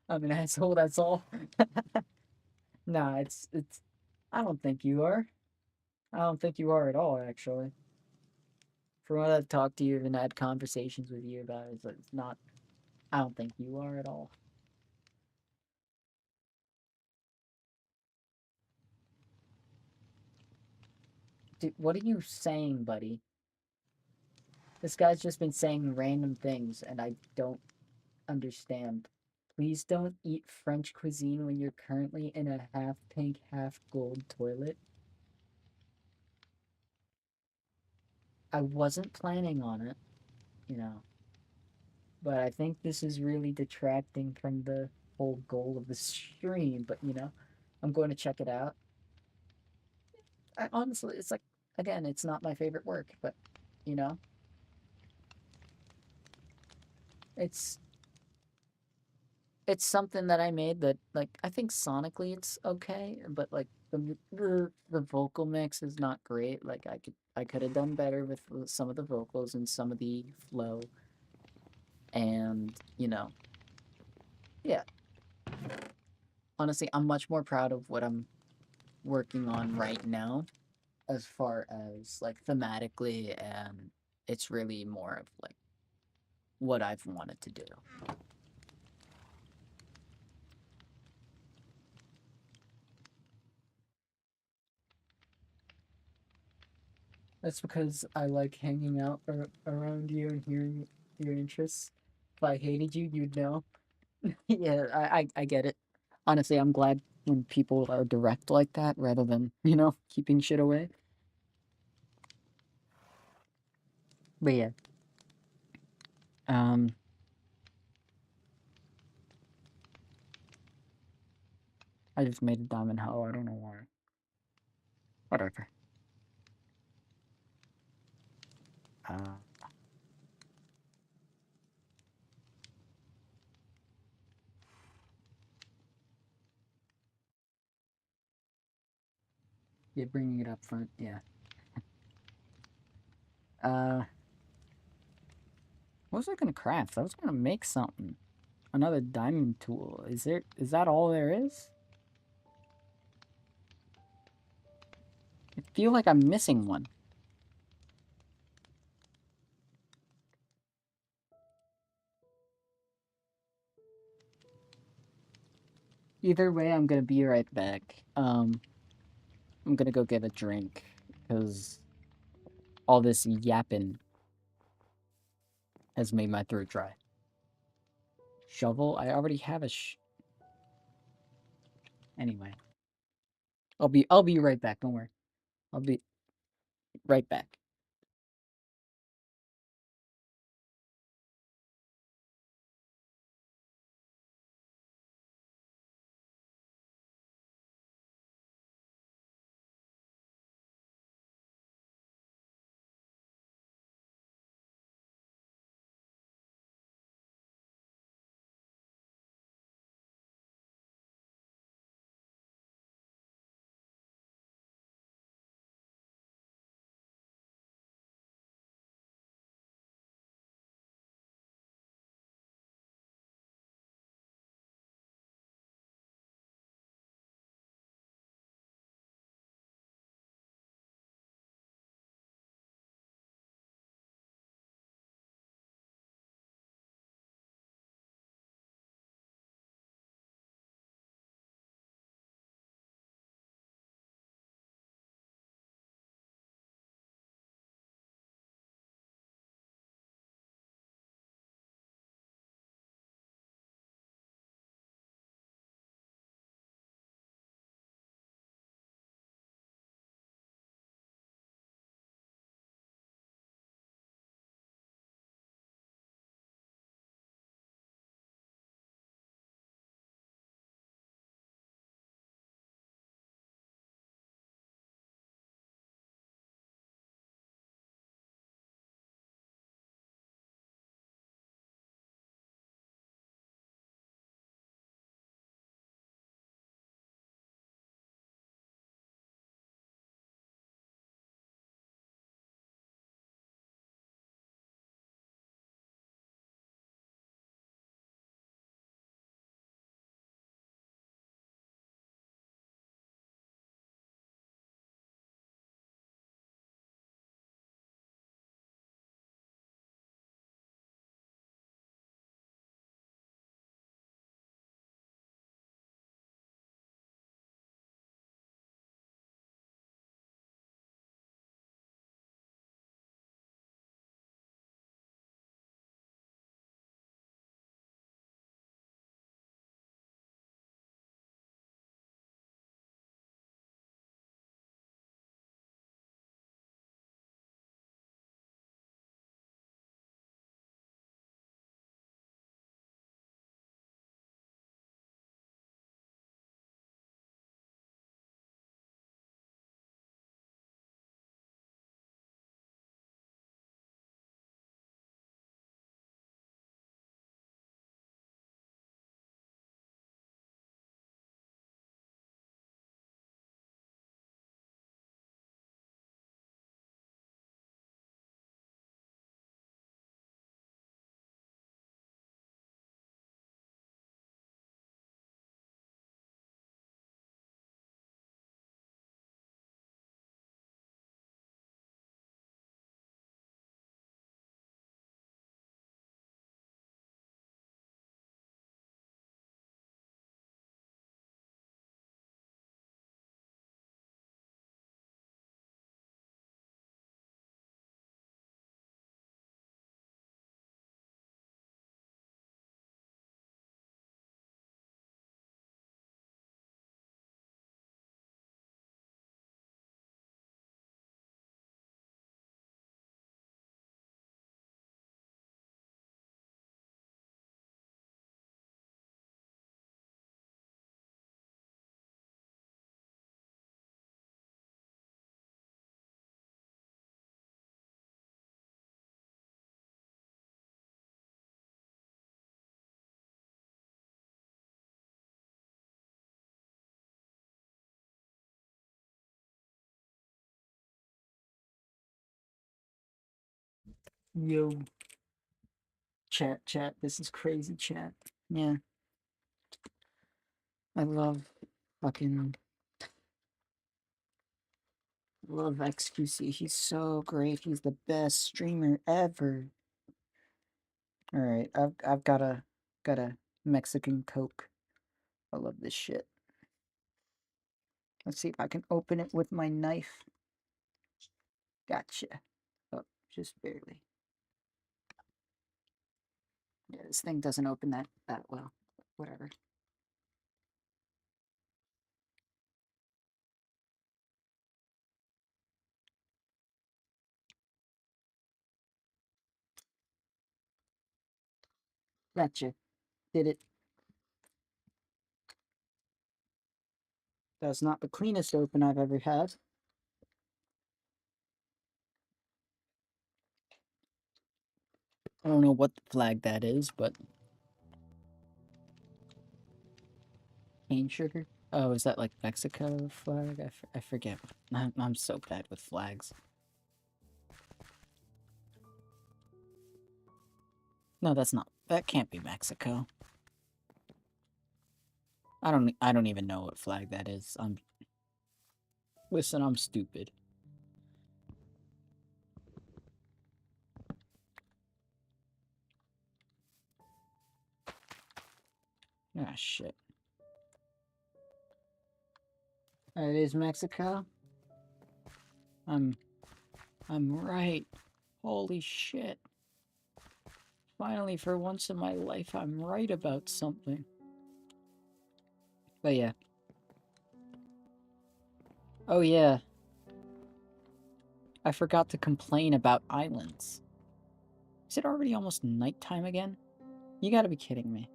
A: I'm an asshole, that's all. Nah, it's I don't think you are. I don't think you are at all, actually. From what I've talked to you and had conversations with you about, it's not. I don't think you are at all. Dude, what are you saying, buddy? This guy's just been saying random things, and I don't understand. Please don't eat French cuisine when you're currently in a half pink, half gold toilet. I wasn't planning on it, you know, but I think this is really detracting from the whole goal of the stream. But, I'm going to check it out. Honestly, it's like, again, it's not my favorite work, but, you know, it's it's something that I made that like I think sonically it's okay, but like the vocal mix is not great. Like I could have done better with some of the vocals and some of the flow, and yeah. Honestly, I'm much more proud of what I'm working on right now as far as like thematically, and it's really more of like what I've wanted to do. That's because I like hanging out around you and hearing your interests. If I hated you, you'd know. Yeah, I get it. Honestly, I'm glad when people are direct like that rather than, keeping shit away. But yeah, um, I just made a diamond hoe. I don't know why. Whatever. Uh, yeah, bringing it up front. Yeah. Uh, what was I gonna craft? I was gonna make something. Another diamond tool. Is that all there is? I feel like I'm missing one. Either way, I'm gonna be right back. I'm gonna go get a drink because all this yapping has made my throat dry. Shovel? I already have a Anyway, I'll be right back. Don't worry. I'll be right back. Yo. Chat. This is crazy, chat. Yeah. I love fucking. Love XQC. He's so great. He's the best streamer ever. Alright, I've got a Mexican Coke. I love this shit. Let's see if I can open it with my knife. Gotcha. Oh, just barely. Yeah, this thing doesn't open that well. Whatever. Gotcha. Did it. That's not the cleanest open I've ever had. I don't know what flag that is, but... cane sugar? Oh, is that like Mexico flag? I forget. I'm so bad with flags. No, that's not. That can't be Mexico. I don't even know what flag that is. Listen, I'm stupid. Ah, shit. It is Mexico? I'm right. Holy shit. Finally, for once in my life, I'm right about something. But yeah. Oh yeah. I forgot to complain about islands. Is it already almost nighttime again? You gotta be kidding me.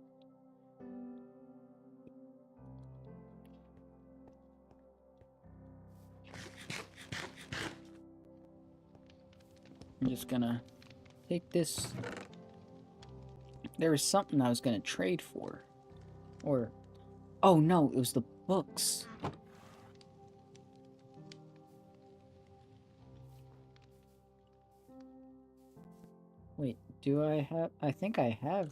A: I'm just gonna take this. There was something I was gonna trade for. Or... oh no, it was the books. Wait, do I have... I think I have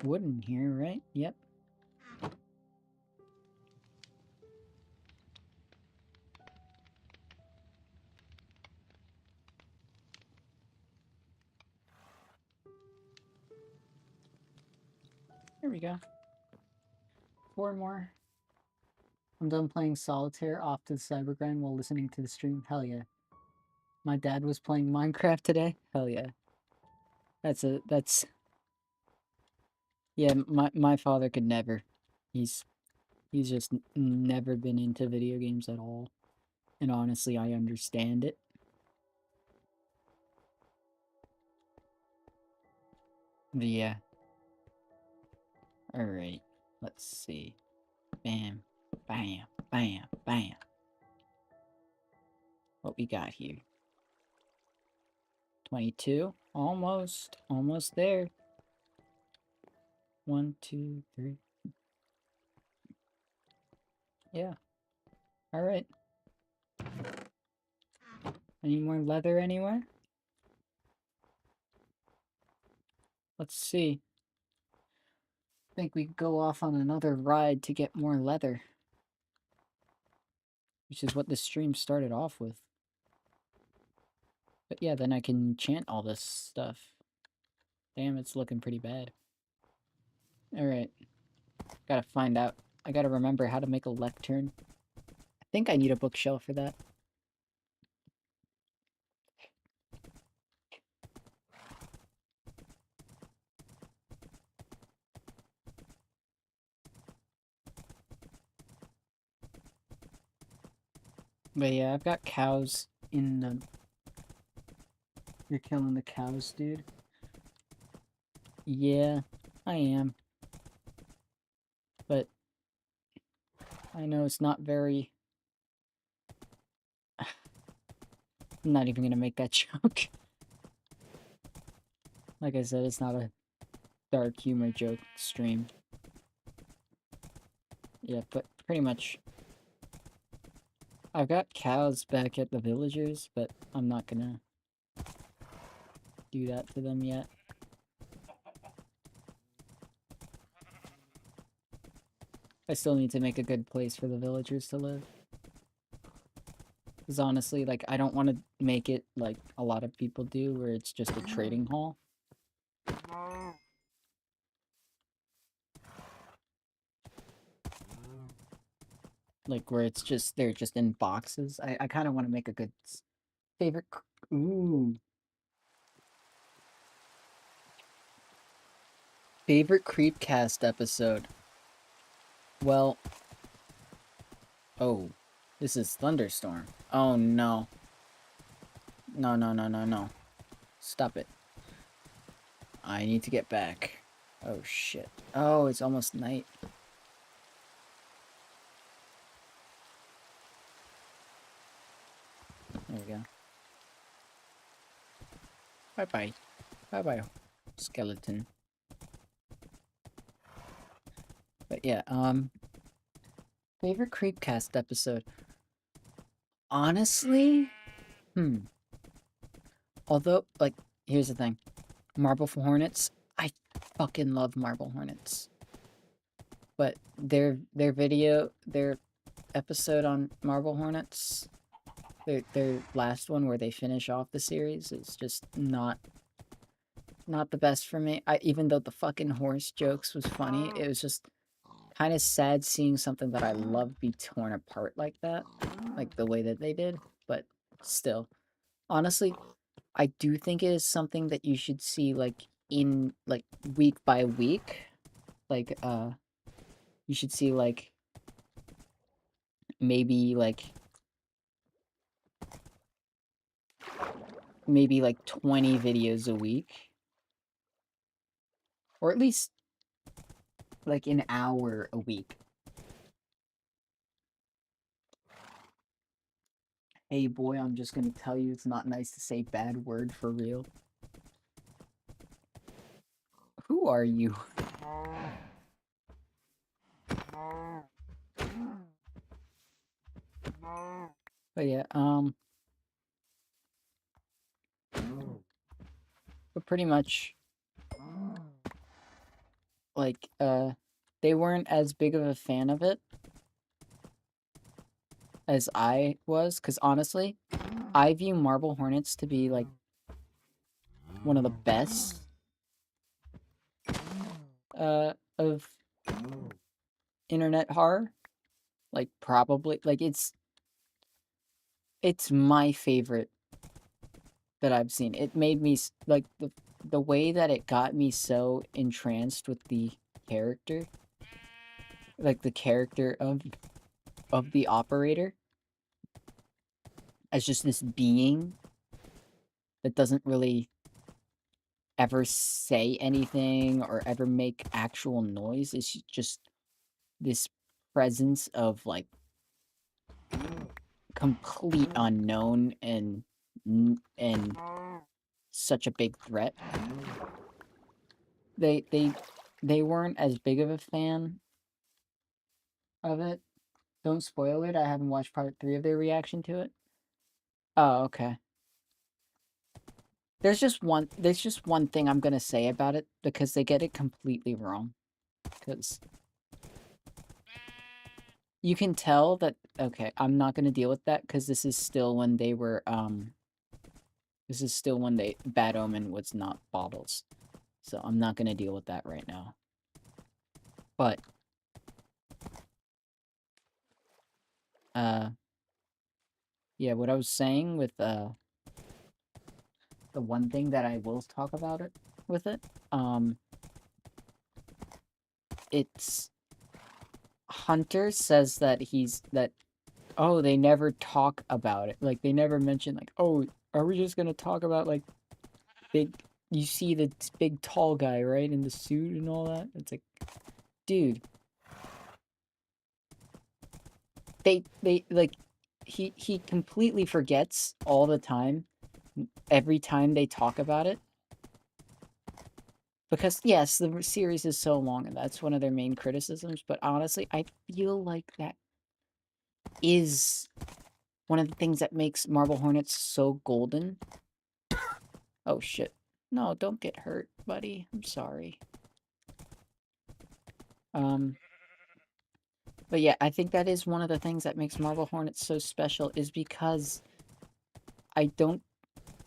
A: wooden here, right? Yep. There we go. 4 more. I'm done playing solitaire, off to the cybergrind while listening to the stream. Hell yeah. My dad was playing Minecraft today. Hell yeah. That's... yeah, my father could never. He's just never been into video games at all. And honestly, I understand it. But yeah. Alright. Let's see. Bam. Bam. Bam. Bam. What we got here? 22. Almost. Almost there. 1, 2, 3. Yeah. Alright. Any more leather anywhere? Let's see. I think we go off on another ride to get more leather. Which is what this stream started off with. But yeah, then I can enchant all this stuff. Damn, it's looking pretty bad. Alright. Gotta find out. I gotta remember how to make a lectern. I think I need a bookshelf for that. But yeah, I've got cows in the... You're killing the cows, dude? Yeah, I am. But... I know it's not very... I'm not even gonna make that joke. Like I said, it's not a dark humor joke stream. Yeah, but pretty much... I've got cows back at the villagers, but I'm not gonna... do that to them yet. I still need to make a good place for the villagers to live. Because honestly, like, I don't want to make it like a lot of people do, where it's just a trading hall. Like, where it's just, they're just in boxes. I kind of want to make a good favorite... Ooh. Favorite Creepcast episode. Well... Oh. This is Thunderstorm. Oh, no. No, no, no, no, no. Stop it. I need to get back. Oh, shit. Oh, it's almost night. There we go. Bye-bye. Bye-bye, skeleton. But yeah, favorite Creepcast episode. Honestly, although, like, here's the thing. Marble Hornets, I fucking love Marble Hornets. But their episode on Marble Hornets, their last one where they finish off the series, is just not the best for me. Even though the fucking horse jokes was funny, it was just kind of sad seeing something that I love be torn apart like that, like the way that they did. But still, honestly, I do think it is something that you should see, like, in, like, week by week. Like, you should see, like, maybe, like 20 videos a week. Or at least, like, an hour a week. Hey, boy, I'm just gonna tell you it's not nice to say bad word for real. Who are you? But yeah, but pretty much, like, they weren't as big of a fan of it as I was, because honestly, I view Marble Hornets to be, like, one of the best, of internet horror. Like, probably, like, it's my favorite that I've seen. It made me, like, the way that it got me so entranced with the character, like, the character of the operator, as just this being that doesn't really ever say anything or ever make actual noise. It's just this presence of, like, complete unknown and such a big threat. They weren't as big of a fan of it. Don't spoil it. I haven't watched part 3 of their reaction to it. Oh, okay. There's just one thing I'm gonna say about it, because they get it completely wrong. Because you can tell that, okay, I'm not gonna deal with that, because this is still when they were, Bad Omen was not bottles. So I'm not gonna deal with that right now. But, yeah, what I was saying with, the one thing that I will talk about it, with it, it's... Hunter says that oh, they never talk about it. Like, they never mention, like, oh, are we just gonna talk about, like, you see the big tall guy, right, in the suit and all that? It's like, dude. Like, he completely forgets all the time, every time they talk about it. Because, yes, the series is so long, and that's one of their main criticisms, but honestly, I feel like that is one of the things that makes Marble Hornets so golden. Oh, shit. No, don't get hurt, buddy. I'm sorry. Um, but yeah, I think that is one of the things that makes Marble Hornets so special is because I don't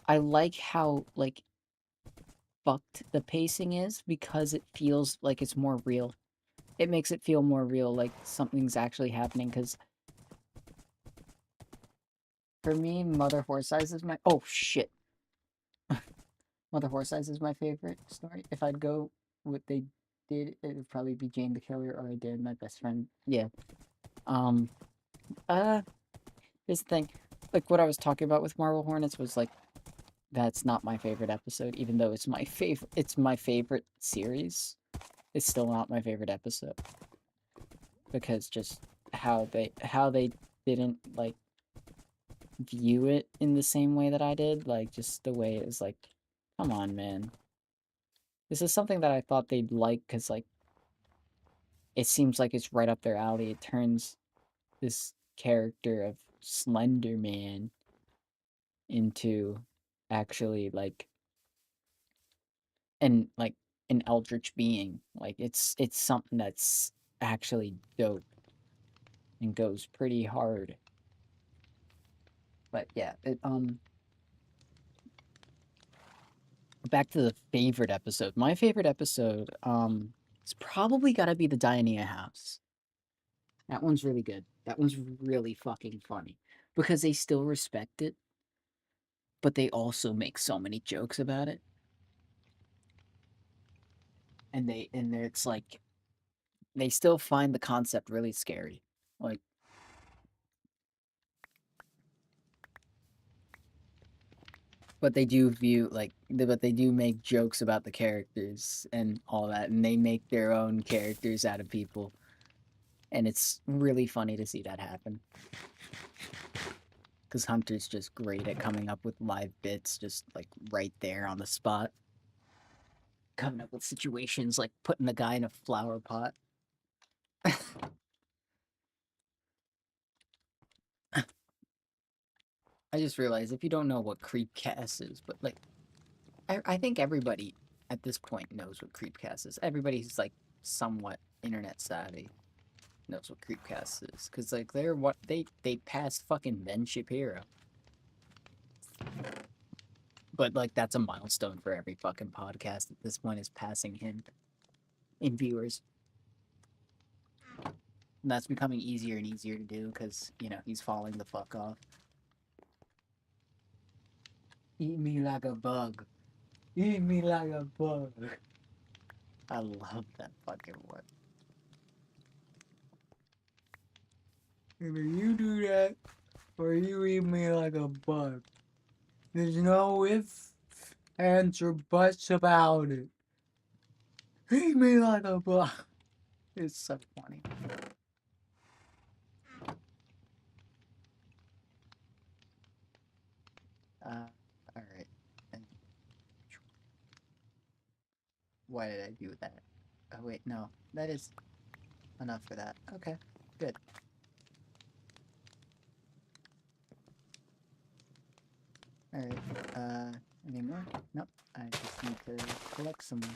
A: I like how, like, fucked the pacing is because it feels like it's more real. It makes it feel more real, like something's actually happening, because for me, Mother Horse Eyes is my... Oh, shit. Mother Horse Eyes is my favorite story. If I'd go what they did, it would probably be Jane the Killer or I Dared My Best Friend. Yeah. Um, uh, Here's the thing. Like, what I was talking about with Marble Hornets was, like, that's not my favorite episode, even though it's my favorite series. It's still not my favorite episode. Because just how they didn't, like, view it in the same way that I did. Like, just the way it was like, come on, man. This is something that I thought they'd like, because, like, it seems like it's right up their alley. It turns this character of Slender Man into actually, like, like, an eldritch being. Like, it's something that's actually dope and goes pretty hard. But yeah, back to the favorite episode. My favorite episode, it's probably gotta be the Dioneia house. That one's really good. That one's really fucking funny. Because they still respect it, but they also make so many jokes about it. And it's like they still find the concept really scary. Like, but they do view, like, but they do make jokes about the characters and all that, and they make their own characters out of people. And it's really funny to see that happen. Because Hunter's just great at coming up with live bits, just, like, right there on the spot. Coming up with situations like putting the guy in a flower pot. I just realized, if you don't know what Creepcast is, but, like, I think everybody at this point knows what Creepcast is. Everybody who's, like, somewhat internet savvy knows what Creepcast is. Because, like, they passed fucking Ben Shapiro. But, like, that's a milestone for every fucking podcast at this point, is passing him in viewers. And that's becoming easier and easier to do because, he's falling the fuck off. Eat me like a bug. Eat me like a bug. I love that fucking one. Either you do that or you eat me like a bug. There's no ifs, ands, or buts about it. Eat me like a bug. It's so funny. Alright. Why did I do that? Oh, wait, no. That is enough for that. Okay, good. Alright, any more? Nope. I just need to collect some more.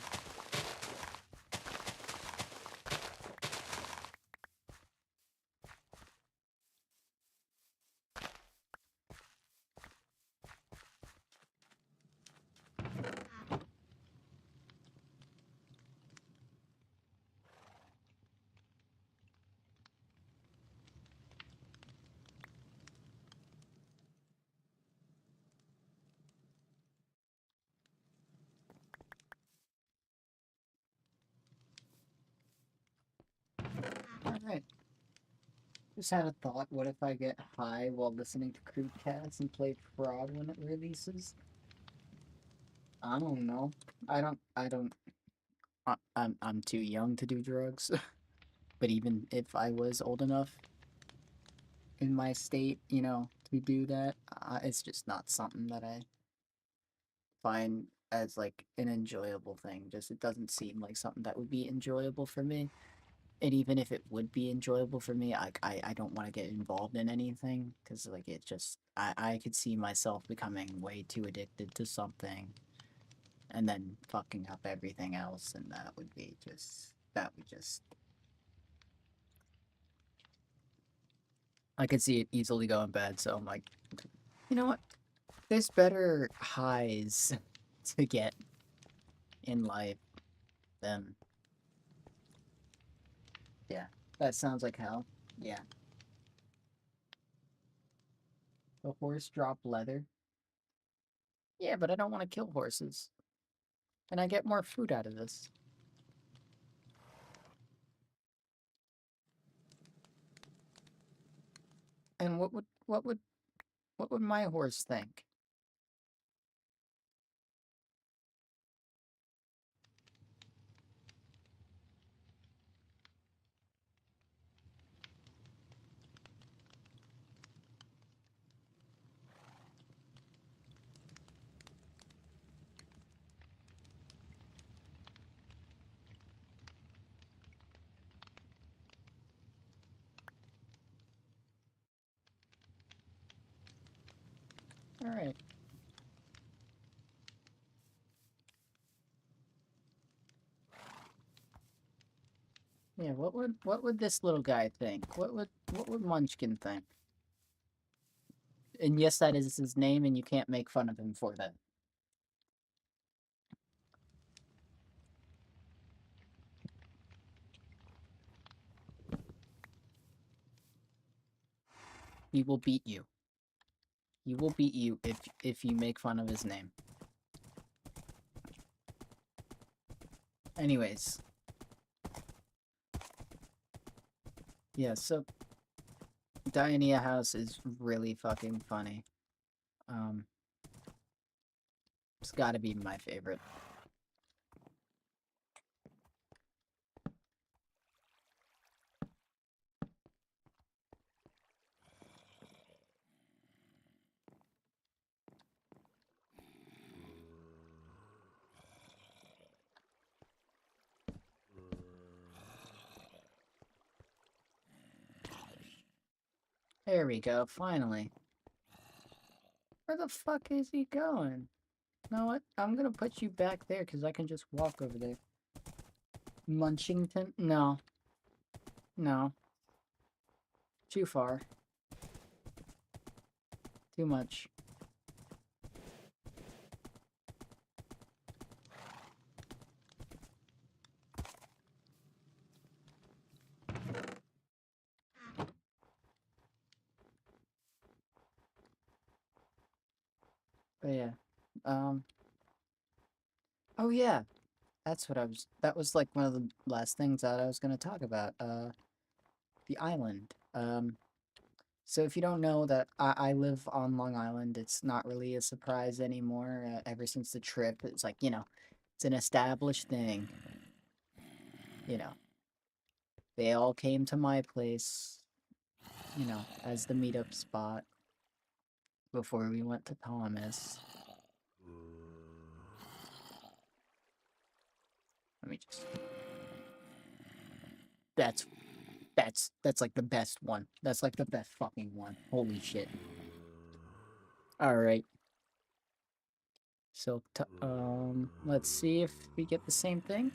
A: Alright. Just had a thought. What if I get high while listening to Creepcast and play Fraud when it releases? I don't know. I'm too young to do drugs. But even if I was old enough in my state, to do that, it's just not something that I find as, like, an enjoyable thing. Just, it doesn't seem like something that would be enjoyable for me. And even if it would be enjoyable for me, I don't want to get involved in anything, because, like, it just, I could see myself becoming way too addicted to something and then fucking up everything else, and that would just I could see it easily going bad, so I'm like, you know what? There's better highs to get in life than... Yeah, that sounds like hell. Yeah. The horse drop leather? Yeah, but I don't want to kill horses. And I get more food out of this. And what would my horse think? Alright. Yeah, what would this little guy think? What would Munchkin think? And yes, that is his name, and you can't make fun of him for that. He will beat you. He will beat you if you make fun of his name. Anyways. Yeah, so Diania House is really fucking funny. It's gotta be my favorite. There we go, finally. Where the fuck is he going? You know what? I'm gonna put you back there because I can just walk over there. Munchington? No. No. Too far. Too much. But yeah. Oh yeah. That was like one of the last things that I was gonna talk about. The island. So if you don't know that I live on Long Island, it's not really a surprise anymore. Ever since the trip, it's like, it's an established thing. They all came to my place, as the meetup spot before we went to Thomas. Let me just... That's like the best one. That's like the best fucking one. Holy shit. Alright. So, let's see if we get the same thing.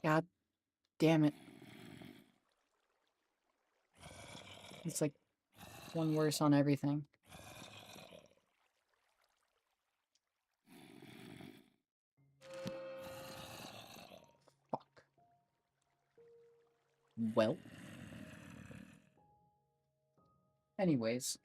A: God damn it. It's like one worse on everything. Fuck. Well. Anyways.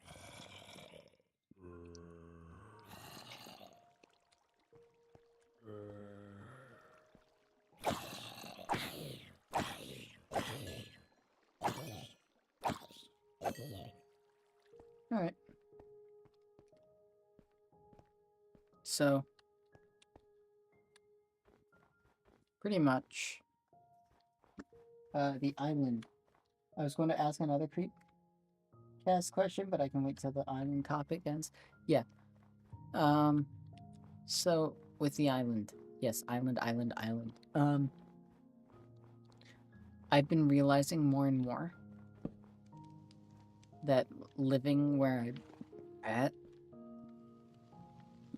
A: Alright. So, pretty much, the island. I was going to ask another Creepcast question, but I can wait till the island topic ends. Yeah. So, with the island. Yes, island. I've been realizing more and more that living where I'm at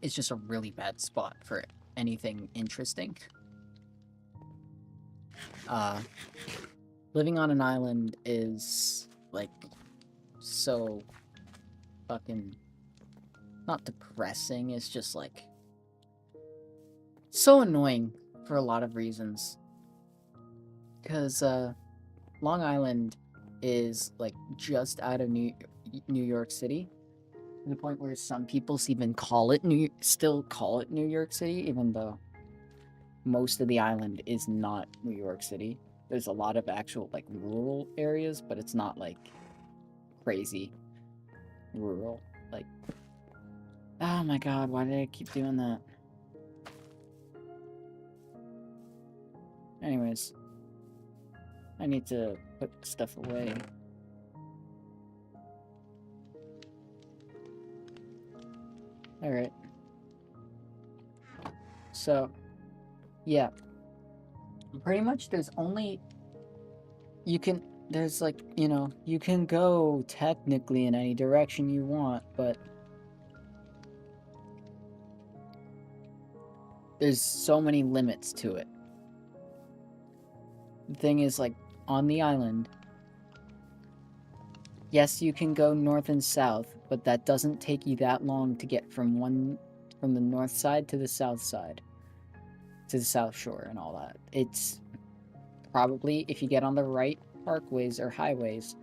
A: It's just a really bad spot for anything interesting. Living on an island is, like, so fucking... not depressing, it's just, like, so annoying for a lot of reasons. Because, Long Island is, like, just out of New York City. To the point where some people even still call it New York City, even though most of the island is not New York City. There's a lot of actual, like, rural areas, but it's not, like, crazy rural. Like, oh my god, why did I keep doing that? Anyways, I need to put stuff away. Alright. So, yeah. Pretty much there's only... there's, like, you know, you can go technically in any direction you want, but there's so many limits to it. The thing is, like, on the island, yes, you can go north and south, but that doesn't take you that long to get from the north side to the south side, to the south shore and all that. It's probably, if you get on the right parkways or highways,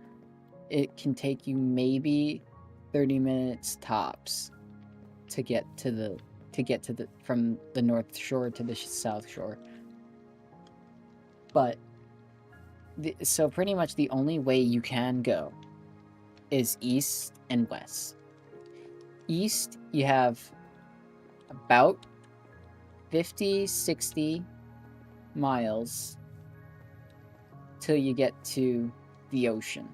A: it can take you maybe 30 minutes tops to get from the north shore to the south shore. But so pretty much the only way you can go is east and west. East, you have about 50, 60 miles till you get to the ocean.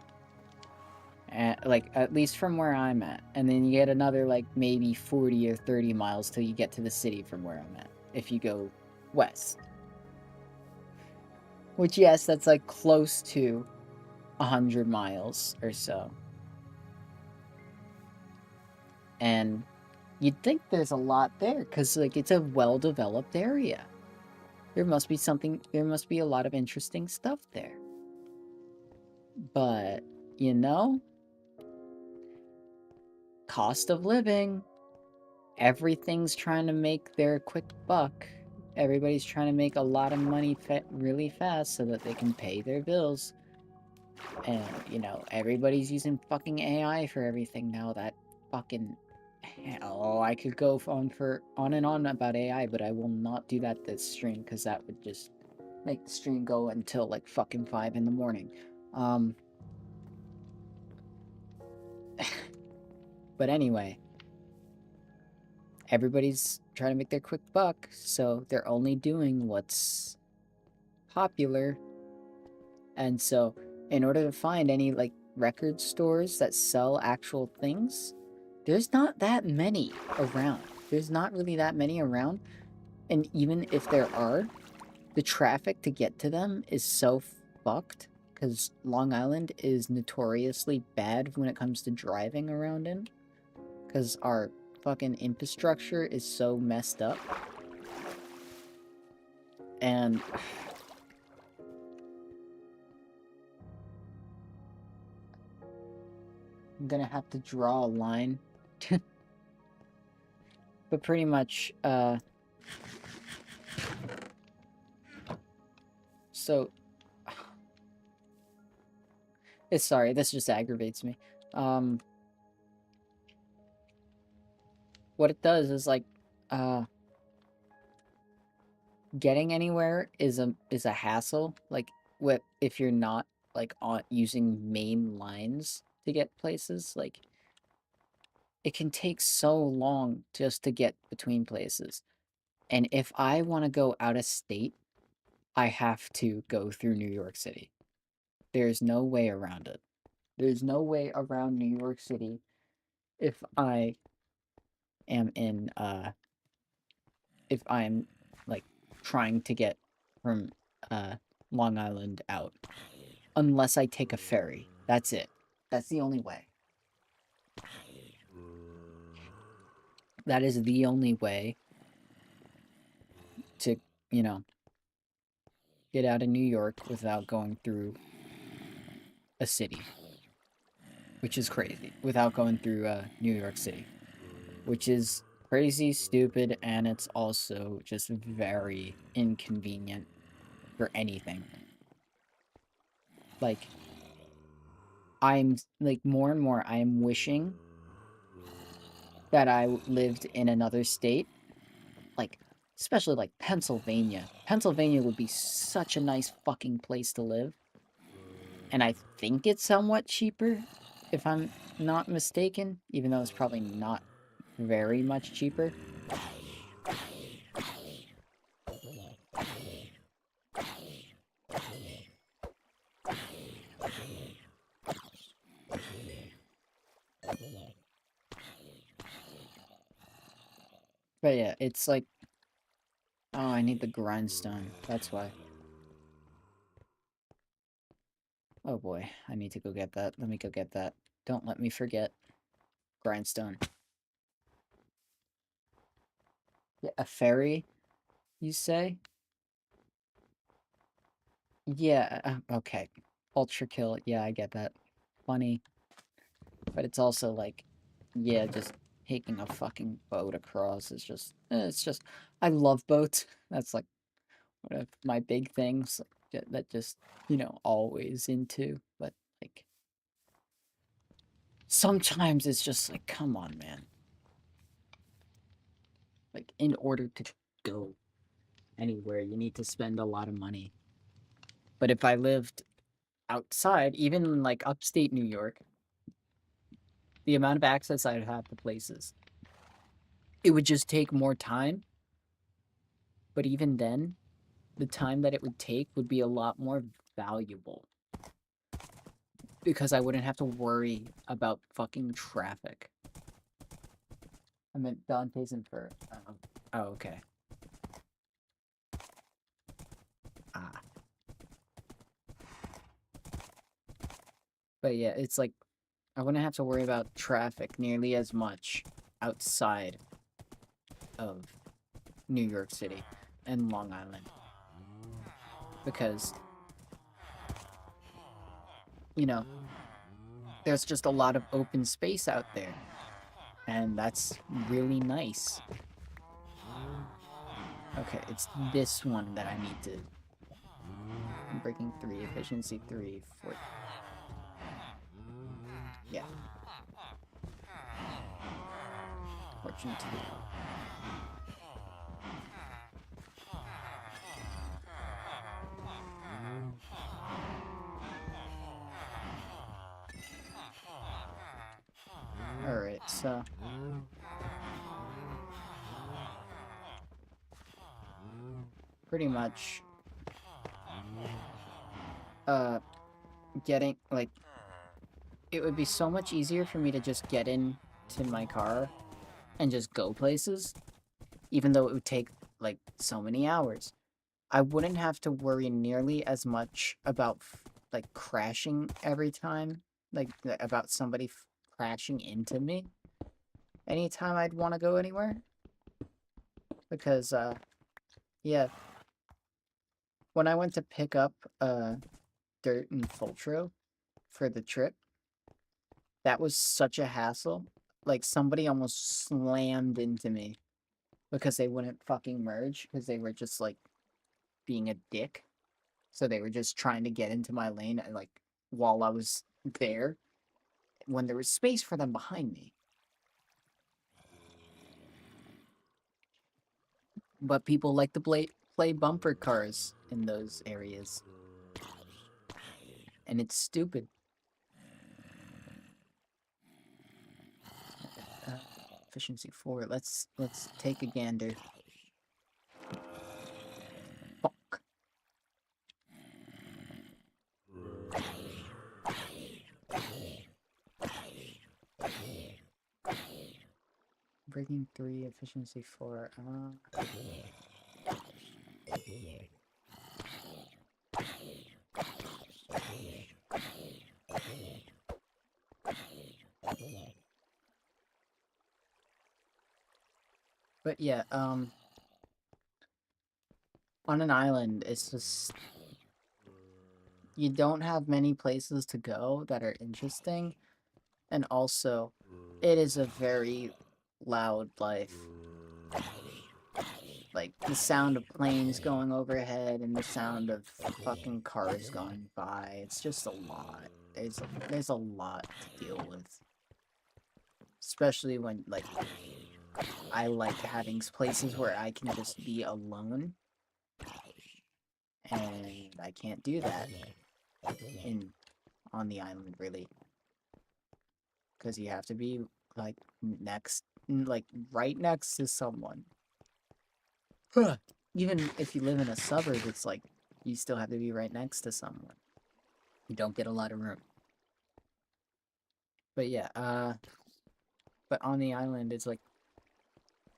A: Like, at least from where I'm at. And then you get another, like, maybe 40 or 30 miles till you get to the city from where I'm at, if you go west. Which, yes, that's, like, close to 100 miles or so. And you'd think there's a lot there, because, like, it's a well-developed area. There must be a lot of interesting stuff there. But, you know, cost of living, everything's trying to make their quick buck. Everybody's trying to make a lot of money really fast so that they can pay their bills. And, you know, everybody's using fucking AI for everything now. That fucking... oh, I could go on and on about AI, but I will not do that this stream, because that would just make the stream go until, like, fucking 5 in the morning. But anyway, everybody's trying to make their quick buck, so they're only doing what's popular. And so, in order to find any, like, record stores that sell actual things, there's not that many around. There's not really that many around. And even if there are, the traffic to get to them is so fucked, because Long Island is notoriously bad when it comes to driving around in, because our fucking infrastructure is so messed up. And I'm gonna have to draw a line. But pretty much, so... sorry, this just aggravates me. What it does is, like, getting anywhere is a hassle. Like, if you're not, like, using main lines to get places, like, it can take so long just to get between places. And if I want to go out of state, I have to go through New York City. There's no way around it. There's no way around New York City if I am if I'm, like, trying to get from, Long Island out. Unless I take a ferry. That's it. That's the only way. That is the only way to, you know, get out of New York without going through a city, which is crazy, without going through New York City, which is crazy, stupid, and it's also just very inconvenient for anything. Like, I'm, like, more and more, I am wishing that I lived in another state, like, especially, like, Pennsylvania. Pennsylvania would be such a nice fucking place to live. And I think it's somewhat cheaper, if I'm not mistaken, even though it's probably not very much cheaper. But yeah, it's like, oh, I need the grindstone. That's why. Oh boy, I need to go get that. Let me go get that. Don't let me forget. Grindstone. Yeah, a ferry, you say? Yeah, okay. Ultra kill, yeah, I get that. Funny. But it's also like, yeah, just taking a fucking boat across is just, it's just, I love boats. That's like one of my big things that just, you know, always into. But like, sometimes it's just like, come on, man. Like, in order to go anywhere, you need to spend a lot of money. But if I lived outside, even like upstate New York, the amount of access I'd have to places, it would just take more time. But even then, the time that it would take would be a lot more valuable because I wouldn't have to worry about fucking traffic. I meant Dante's Inferno. Oh, okay. Ah. But yeah, it's like, I wouldn't have to worry about traffic nearly as much outside of New York City and Long Island. Because, you know, there's just a lot of open space out there. And that's really nice. Okay, it's this one that I need to... Breaking 3, efficiency 3, 4... Yeah. Fortune 2. Alright, so... pretty much... getting, like... It would be so much easier for me to just get into my car and just go places, even though it would take, like, so many hours. I wouldn't have to worry nearly as much about, like, crashing every time, like, about somebody crashing into me anytime I'd want to go anywhere. Because, yeah, when I went to pick up, Dirt and Fultro for the trip, that was such a hassle. Like, somebody almost slammed into me because they wouldn't fucking merge because they were just, like, being a dick. So they were just trying to get into my lane, and, like, while I was there, when there was space for them behind me. But people like to play bumper cars in those areas. And it's stupid. Efficiency 4. Let's take a gander. Fuck. Breaking 3, efficiency 4. But yeah, on an island, it's just you don't have many places to go that are interesting, and also, it is a very loud life. Like the sound of planes going overhead and the sound of fucking cars going by. It's just a lot. There's a lot to deal with. Especially when like I like having places where I can just be alone, and I can't do that in on the island really, because you have to be like like right next to someone. Even if you live in a suburb, it's like you still have to be right next to someone. You don't get a lot of room. But yeah, but on the island, it's like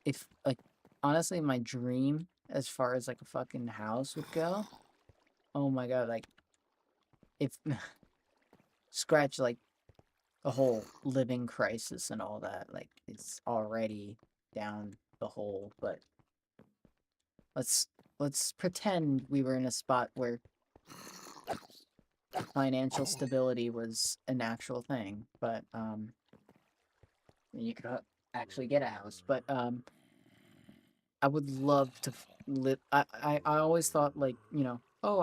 A: if like honestly, my dream as far as like a fucking house would go. Oh my god, like if scratch like the whole living crisis and all that, like it's already down the hole. But let's let's pretend we were in a spot where financial stability was an actual thing. But you could actually get a house. But I would love to live. I always thought like oh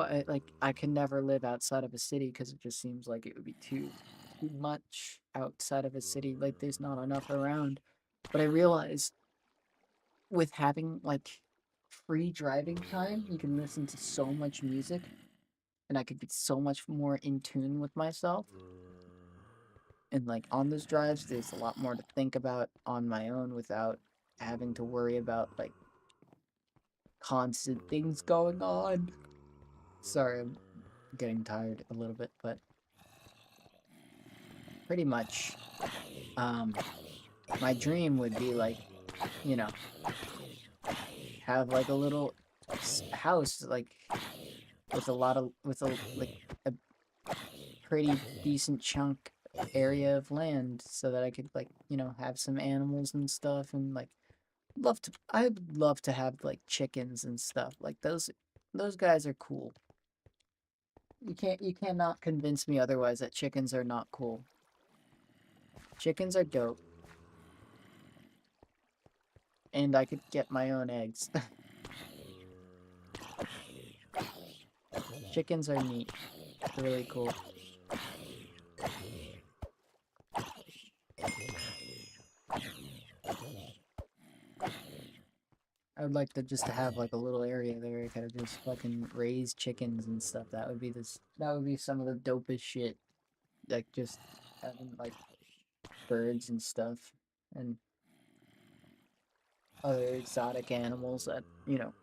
A: I can never live outside of a city because it just seems like it would be too much outside of a city. Like there's not enough around. But I realized with having like free driving time, you can listen to so much music, and I could be so much more in tune with myself. And like on those drives, there's a lot more to think about on my own without having to worry about like constant things going on. Sorry, I'm getting tired a little bit, but pretty much, um, my dream would be like, you know, have like a little house, like with a like a pretty decent chunk area of land, so that I could like have some animals and stuff, and like I'd love to have like chickens and stuff. Like those guys are cool. You cannot convince me otherwise that chickens are not cool. Chickens are dope, and I could get my own eggs. Chickens are neat. They're really cool. I would like to just to have like a little area there I could just fucking raise chickens and stuff. That would be some of the dopest shit. Like just having like birds and stuff and other exotic animals that,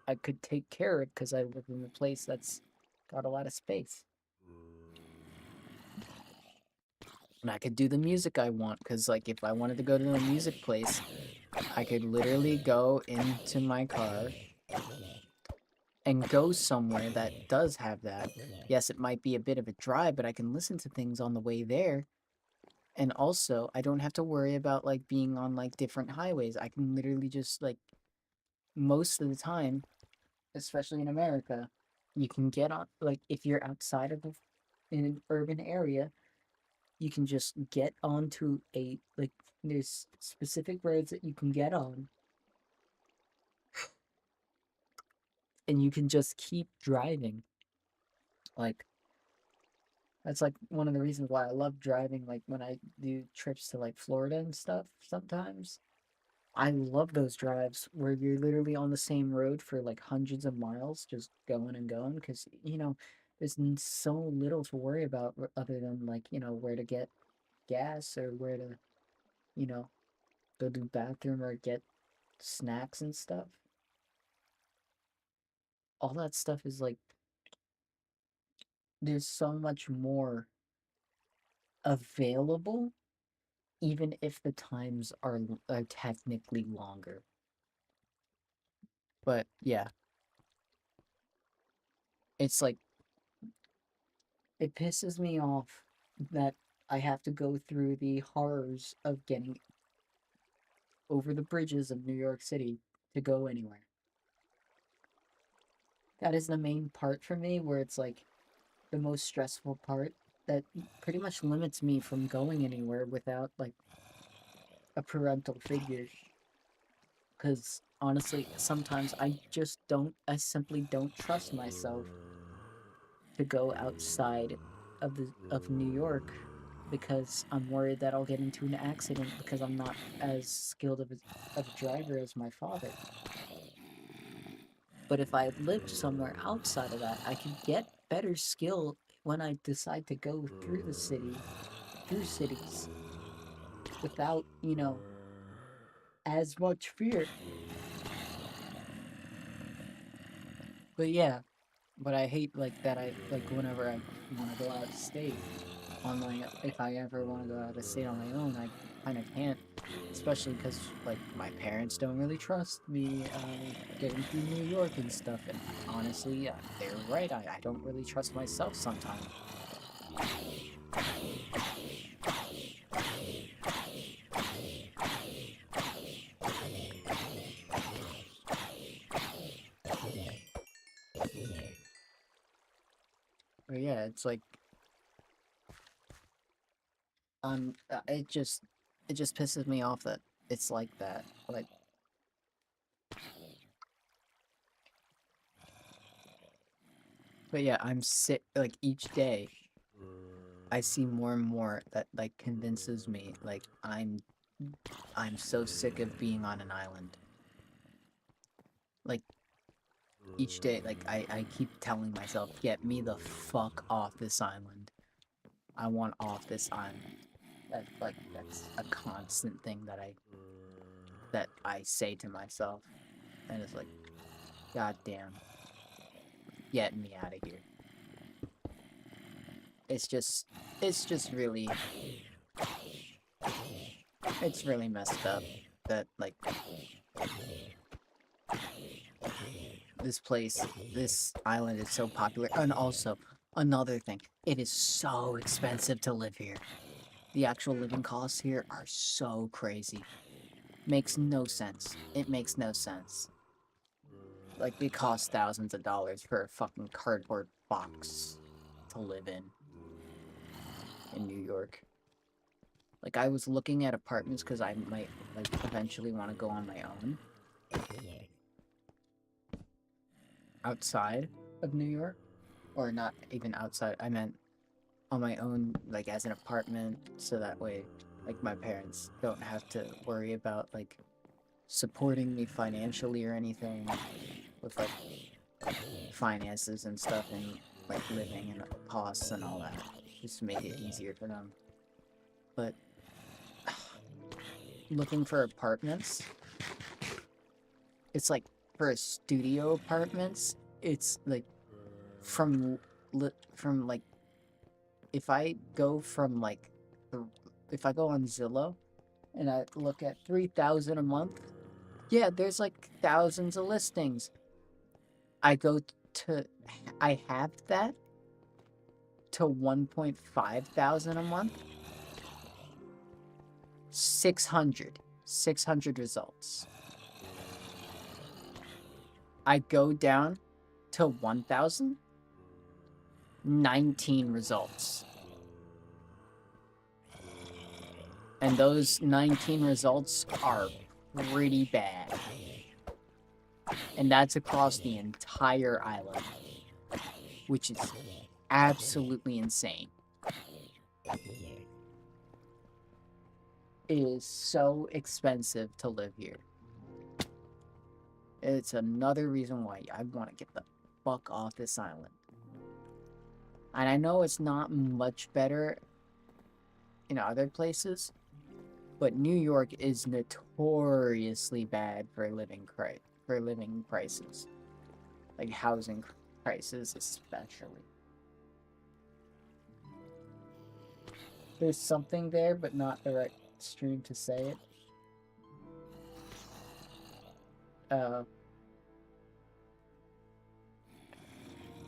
A: I could take care of because I live in a place that's got a lot of space. And I could do the music I want because, like, if I wanted to go to a music place, I could literally go into my car and go somewhere that does have that. Yes, it might be a bit of a drive, but I can listen to things on the way there. And also, I don't have to worry about like being on like different highways. I can literally just like most of the time, especially in America, you can get on like if you're outside of in an urban area, you can just get onto a like there's specific roads that you can get on, and you can just keep driving. Like that's like one of the reasons why I love driving like when I do trips to like Florida and stuff sometimes. I love those drives where you're literally on the same road for like hundreds of miles just going and going because there's so little to worry about other than like where to get gas or where to you know go to the bathroom or get snacks and stuff. All that stuff is like there's so much more available, even if the times are technically longer. But yeah, it's like it pisses me off that I have to go through the horrors of getting over the bridges of New York City to go anywhere. That is the main part for me, where it's like the most stressful part that pretty much limits me from going anywhere without like a parental figure. Because honestly, sometimes I simply don't trust myself to go outside of New York because I'm worried that I'll get into an accident because I'm not as skilled of a driver as my father. But if I lived somewhere outside of that, I could get better skill when I decide to go through the city, through cities, without, as much fear. But yeah, but I hate like that whenever I want to go out of state on my if I ever want to go out of state on my own, I kind of can't, especially because like my parents don't really trust me getting through New York and stuff. And honestly, they're right. I don't really trust myself sometimes. But yeah, it's like it just pisses me off that it's like that. Like, but yeah, I'm sick. Like each day, I see more and more that like convinces me like I'm so sick of being on an island. Like each day, like I keep telling myself, get me the fuck off this island. I want off this island. That's a constant thing that I say to myself, and it's like, God damn, get me out of here. It's just it's just really it's really messed up that like this island is so popular. And also, another thing, it is so expensive to live here. The actual living costs here are so crazy. Makes no sense. It makes no sense. Like, it costs thousands of dollars for a fucking cardboard box to live in New York. Like, I was looking at apartments because I might, like, eventually want to go on my own. Outside of New York. Or not even outside, I meant on my own, like, as an apartment, so that way, like, my parents don't have to worry about, like, supporting me financially or anything with, like, finances and stuff and, like, living and costs and all that. Just to make it easier for them. But looking for apartments, it's like for studio apartments, it's like from like if I go from like if I go on Zillow and I look at 3,000 a month, yeah, there's like thousands of listings. I go to I have that to 1.5 thousand a month. 600 results. I go down to 1,000, 19 results. And those 19 results are pretty bad. And that's across the entire island, which is absolutely insane. It is so expensive to live here. It's another reason why I want to get the fuck off this island. And I know it's not much better in other places, but New York is notoriously bad for living prices, like housing prices especially. There's something there, but not the right stream to say it.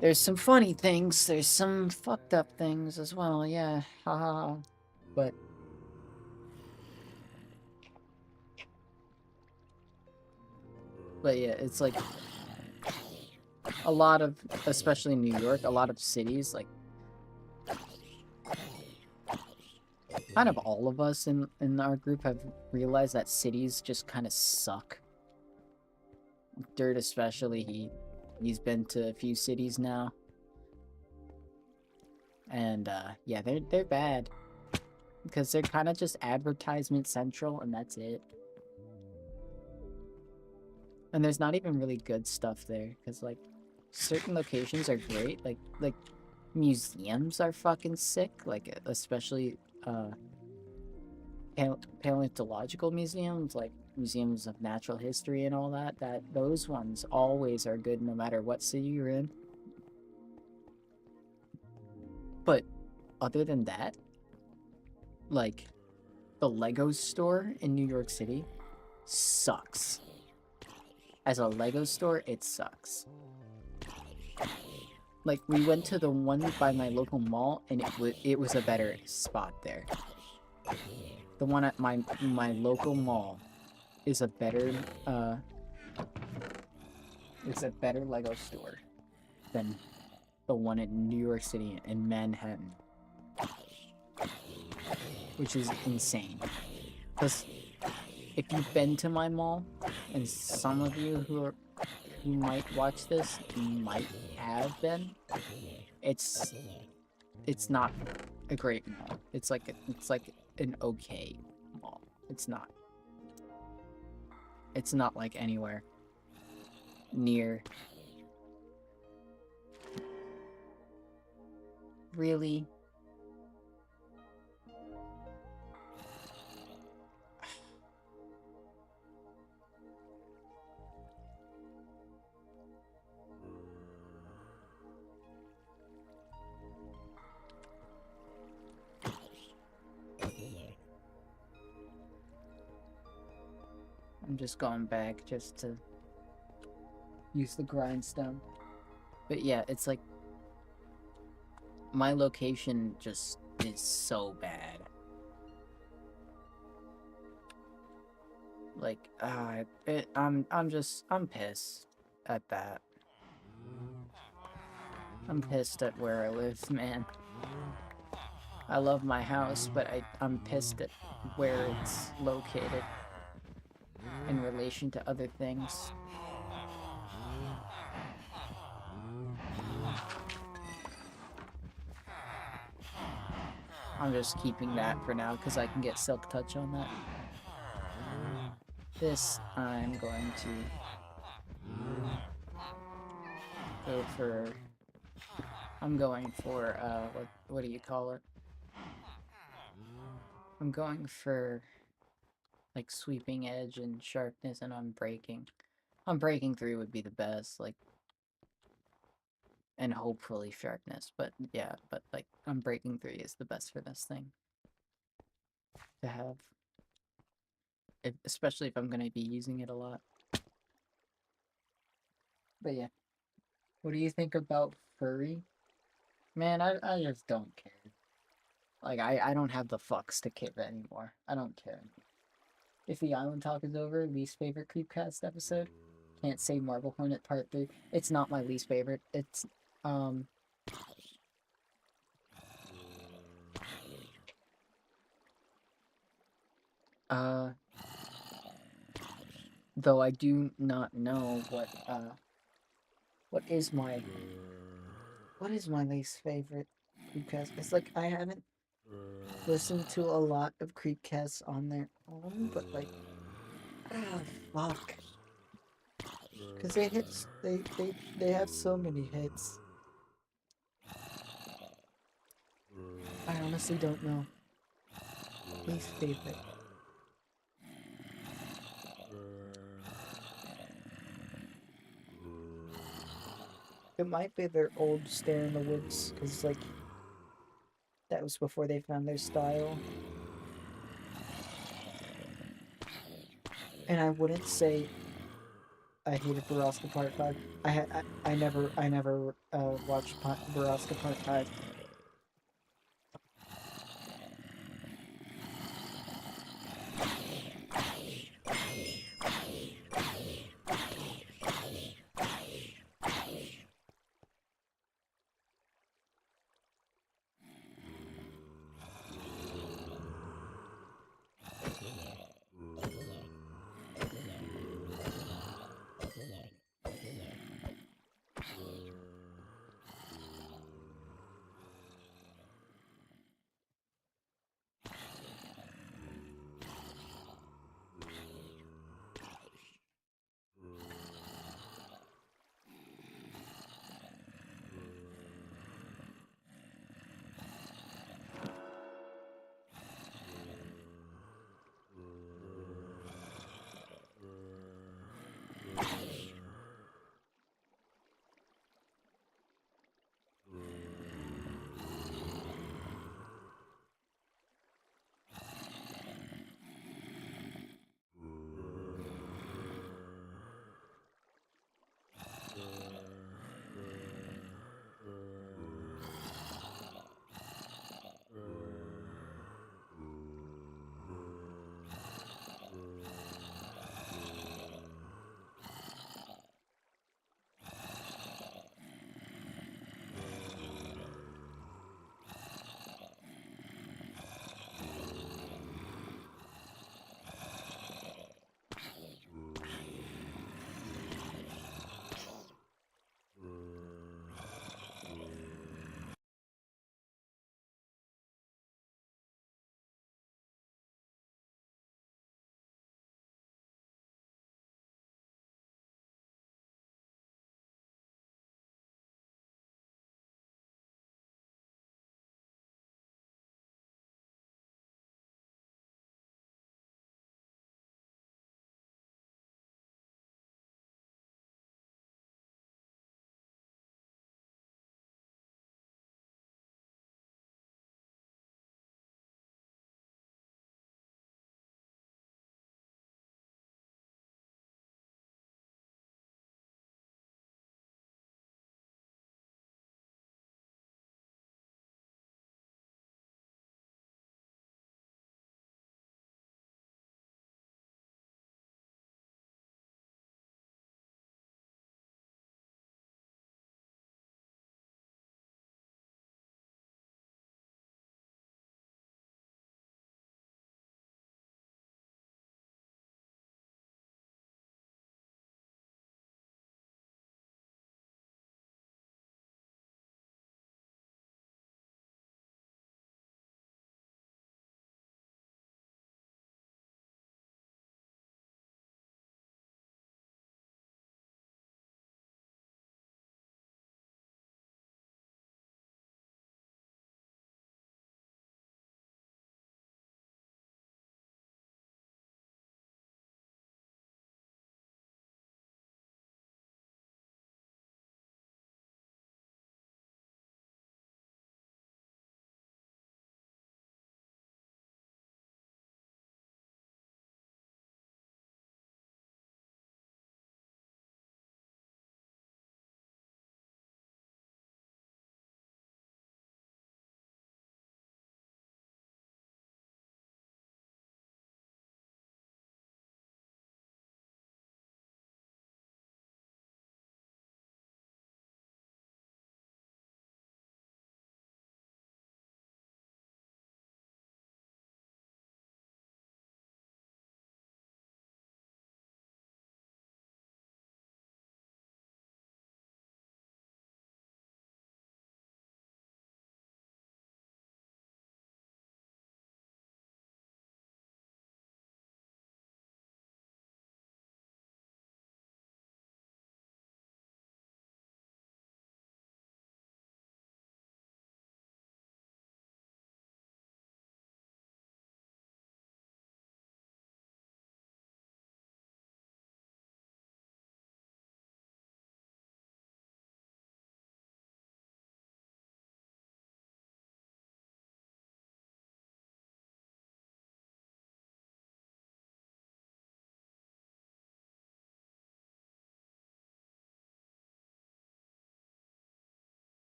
A: There's some funny things. There's some fucked up things as well. Yeah, haha. But But yeah, it's like a lot of, especially in New York, a lot of cities, like kind of all of us in our group have realized that cities just kind of suck. Dirt especially, he's been to a few cities now. And yeah, they're bad. Because they're kind of just advertisement central and that's it. And there's not even really good stuff there. Because like certain locations are great. Like museums are fucking sick. Like especially paleontological museums, like museums of natural history and all that. Those ones always are good no matter what city you're in. But other than that, like the Lego store in New York City sucks. As a Lego store, it sucks. Like we went to the one by my local mall and it was a better spot there. The one at my local mall is a better it's a better Lego store than the one in New York City in Manhattan. Which is insane. Because if you've been to my mall, and some of you who might watch this might have been, it's not a great mall. It's like an okay mall. It's not like anywhere near. Really? I'm just going back just to use the grindstone. But yeah, it's like my location just is so bad. Like, I'm pissed at that. I'm pissed at where I live, man. I love my house, but I'm pissed at where it's located in relation to other things. I'm just keeping that for now because I can get Silk Touch on that. This, I'm going to go for... I'm going for, what do you call it? I'm going for, like, Sweeping Edge and Sharpness and Unbreaking. Unbreaking 3 would be the best, like, and hopefully Sharpness, but yeah, but, like, Unbreaking 3 is the best for this thing to have. Especially if I'm going to be using it a lot. But yeah. What do you think about Furry? Man, I just don't care. Like, I don't have the fucks to care anymore. I don't care. If the Island Talk is over, least favorite Creepcast episode? Can't say Marble Hornet Part 3. It's not my least favorite. It's, though I do not know what is my least favorite Creepcast. It's like, I haven't listened to a lot of Creepcasts on their own, but like, fuck. Because they have so many hits. I honestly don't know. Least favorite. It might be their old Stare in the Woods, because like, that was before they found their style. And I wouldn't say I hated Borrasca Part 5. I never watched Borrasca Part 5.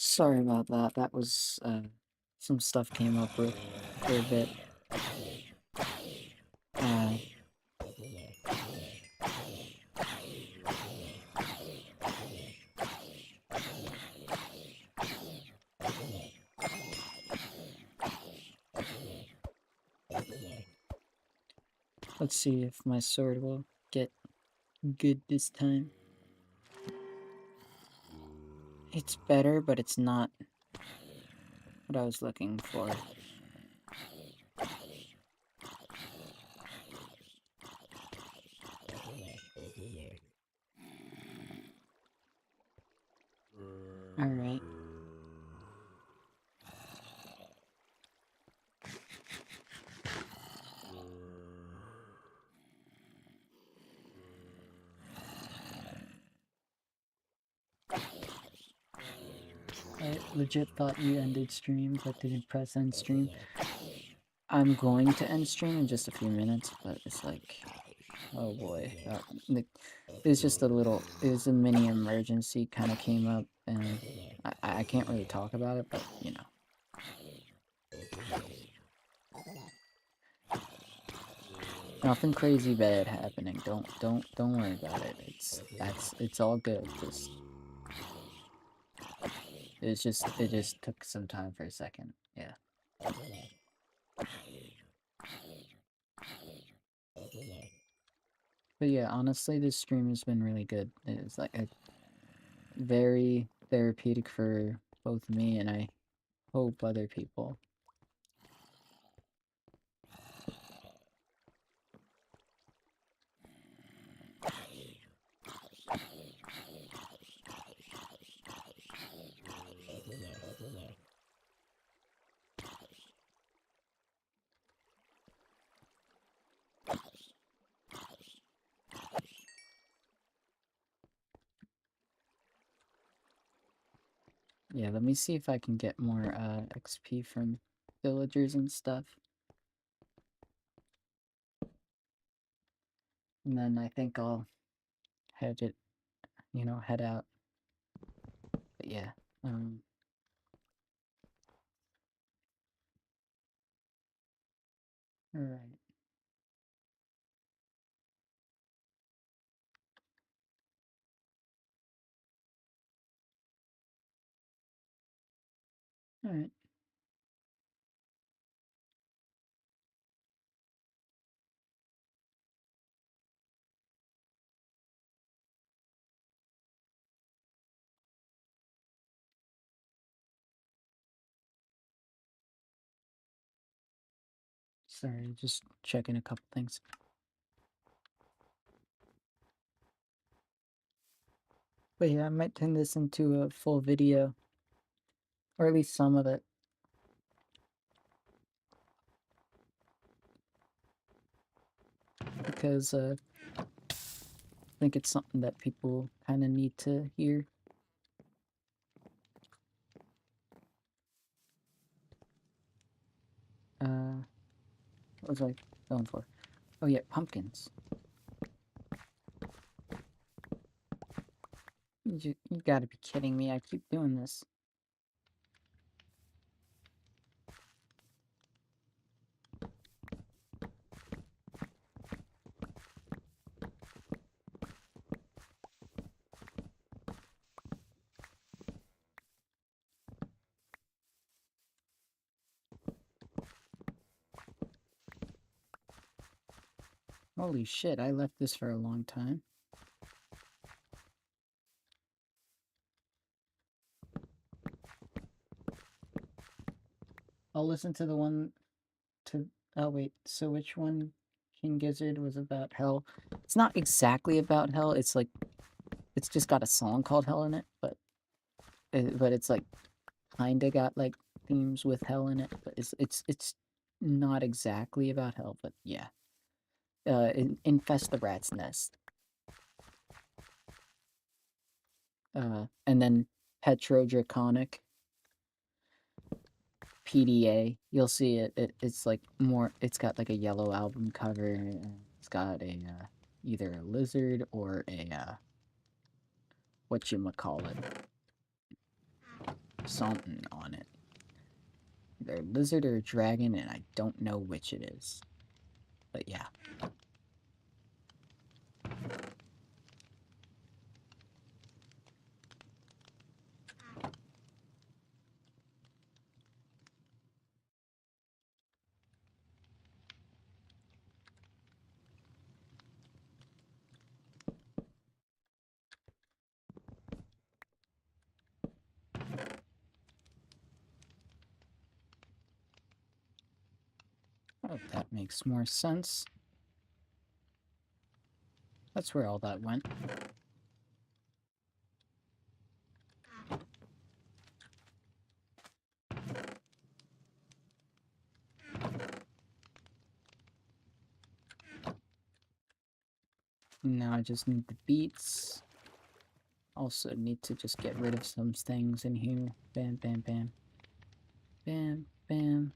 A: Sorry about that. That was, some stuff came up for a bit. Uh, let's see if my sword will get good this time. It's better, but it's not what I was looking for. Alright. I legit thought you ended stream, but didn't press end stream. I'm going to end stream in just a few minutes, but it's like, oh boy. It was just it was a mini emergency kind of came up, and I can't really talk about it, but you know. Nothing crazy bad happening. Don't worry about it. It's all good. It just took some time for a second. Yeah. But yeah, honestly, this stream has been really good. It's like a very therapeutic for both me and I hope other people. Yeah, let me see if I can get more XP from villagers and stuff. And then I think I'll head out. But yeah. Alright. Alright. Sorry, just checking a couple things. But yeah, I might turn this into a full video. Or at least some of it. Because I think it's something that people kind of need to hear. What was I going for? Oh yeah, pumpkins. You gotta be kidding me, I keep doing this. Holy shit, I left this for a long time. I'll listen to the one oh wait, so which one, King Gizzard, was about hell? It's not exactly about hell, it's like, it's just got a song called Hell in it, but it's like, kinda got like themes with hell in it, but it's not exactly about hell, but yeah. Infest the Rat's Nest. And then Petrodraconic. PDA. You'll see it's like more, it's got like a yellow album cover, and it's got a, either a lizard or a, whatchamacallit. something on it. Either a lizard or a dragon, and I don't know which it is. But yeah. Oh, that makes more sense. That's where all that went. Now I just need the beats. Also need to just get rid of some things in here. Bam, bam, bam. Bam, bam.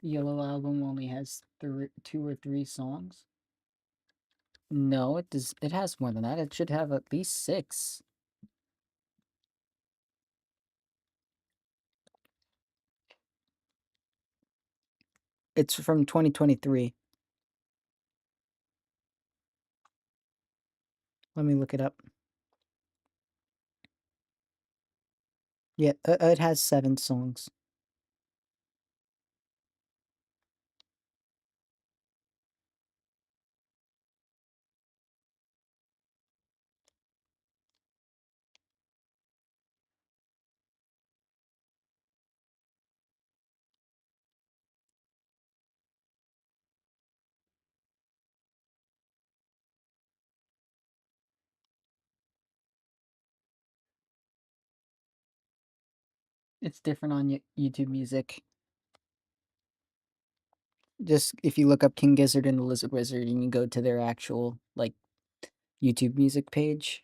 A: The Yellow Album only has 2 or 3 songs. No, it does. It has more than that. It should have at least 6. It's from 2023. Let me look it up. Yeah, it has 7 songs. It's different on YouTube Music. Just if you look up King Gizzard and the Lizard Wizard and you go to their actual like YouTube Music page,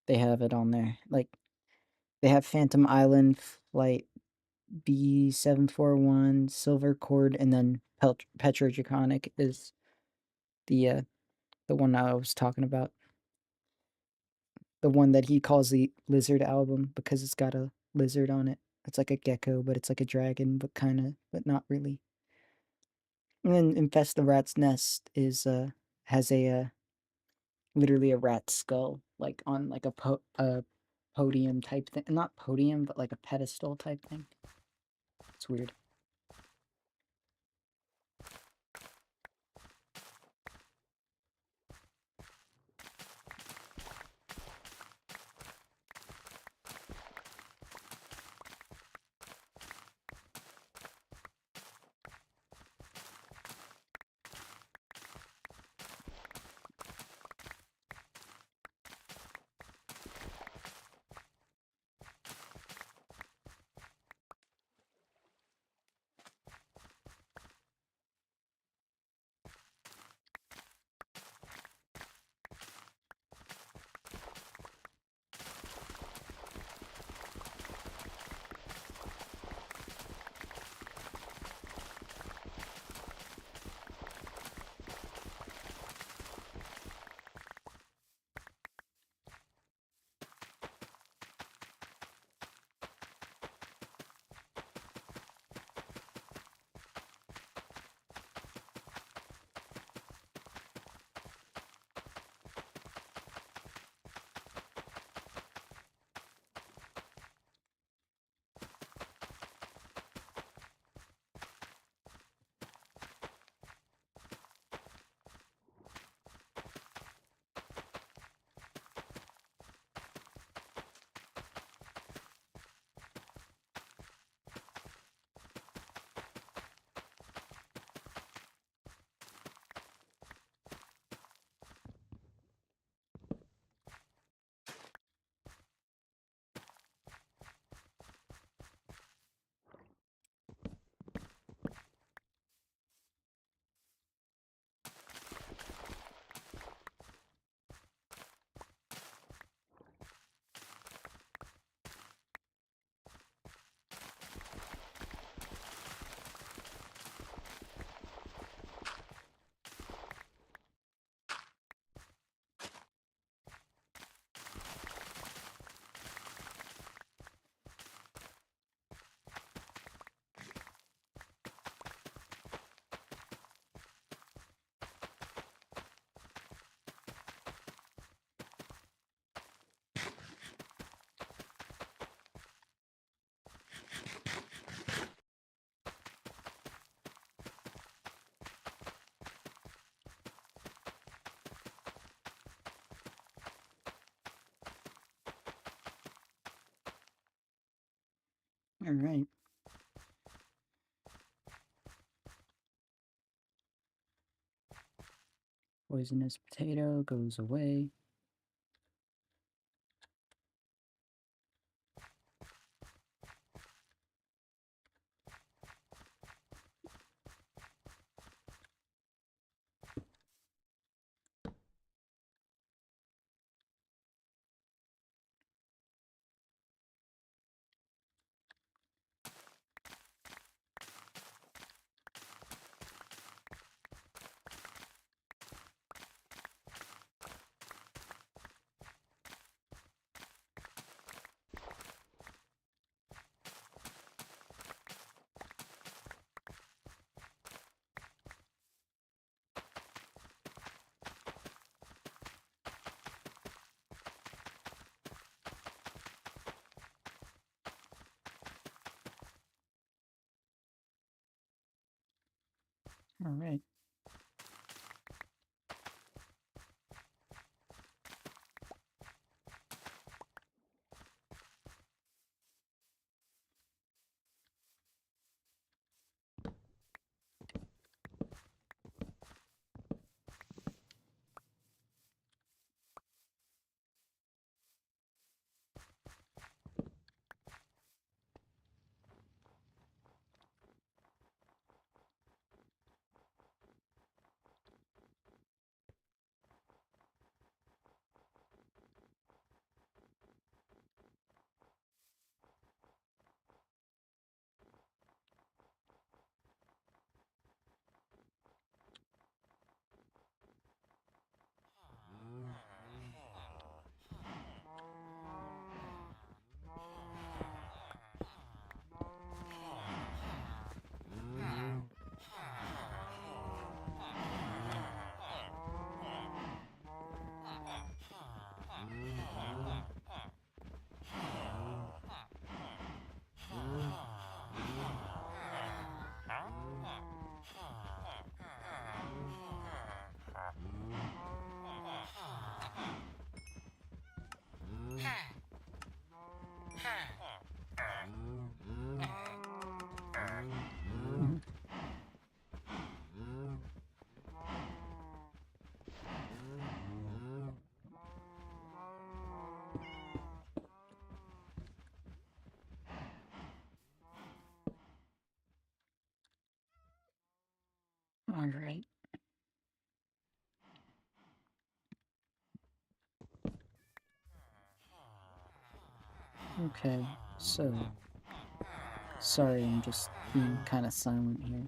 A: they have it on there. Like they have Phantom Island, Flight B741, Silver Cord, and then Petrodraconic is the one I was talking about. The one that he calls the Lizard album because it's got a lizard on it. It's like a gecko, but it's like a dragon, but kind of, but not really. And then Infest the Rat's Nest is has a literally a rat skull like on like a podium type thing, not podium, but like a pedestal type thing. It's weird. Alright. Poisonous potato goes away. Alright. Alright. Okay, so... Sorry, I'm just being kind of silent here.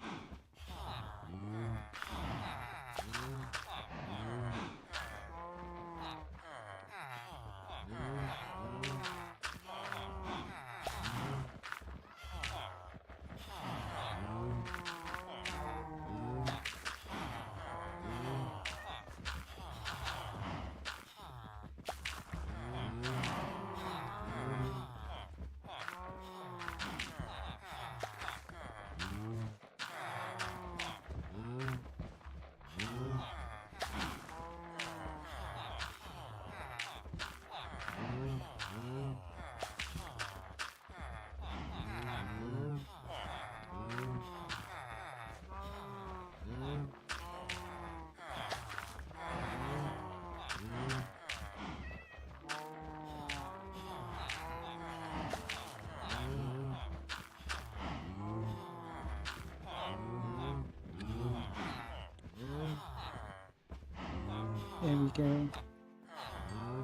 A: There we go.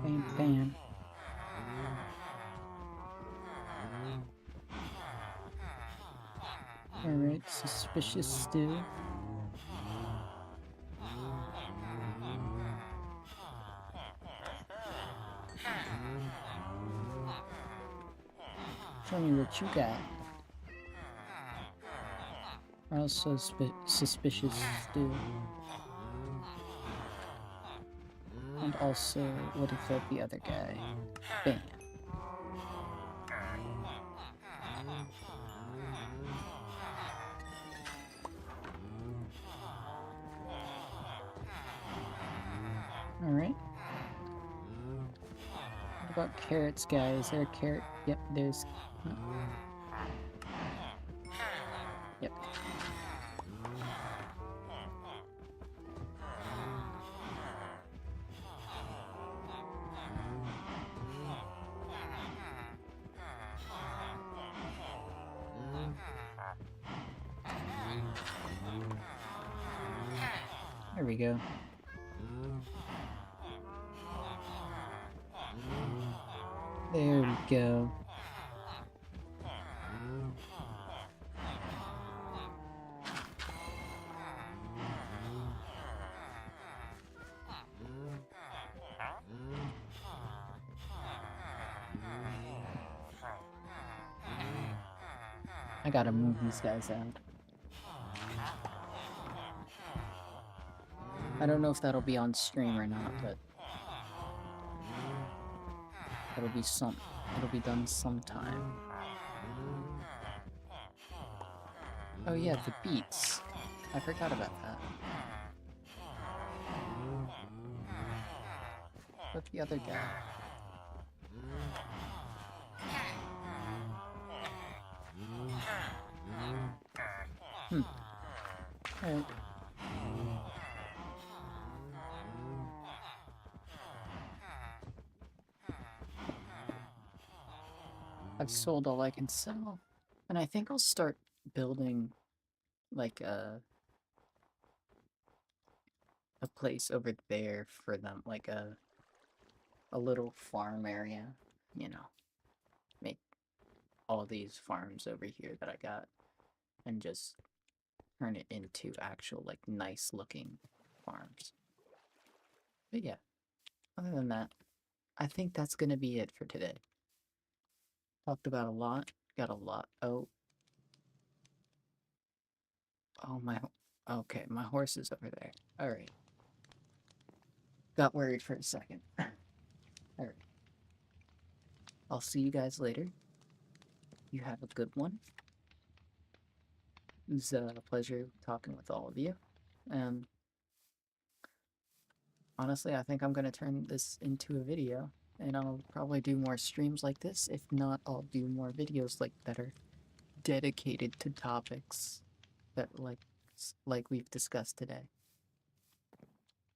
A: Bam, bam. Alright, suspicious stew. Show me what you got. Also suspicious stew. And also, what if that the other guy? Bam. Alright. What about carrots, guys? Is there a carrot? Yep, there's... There we go. There we go. I gotta move these guys out. I don't know if that'll be on stream or not, but it'll be done sometime. Oh yeah, the beats. I forgot about that. What the other guy? Alright. I've sold all I can sell. And I think I'll start building like a place over there for them, like a little farm area, you know. Make all these farms over here that I got and just turn it into actual like nice looking farms. But yeah, other than that, I think that's gonna be it for today. Talked about a lot, got a lot. Oh, my, okay, my horse is over there. All right. Got worried for a second. All right. I'll see you guys later. You have a good one. It was a pleasure talking with all of you. And honestly, I think I'm going to turn this into a video. And I'll probably do more streams like this. If not, I'll do more videos like that are dedicated to topics that like we've discussed today.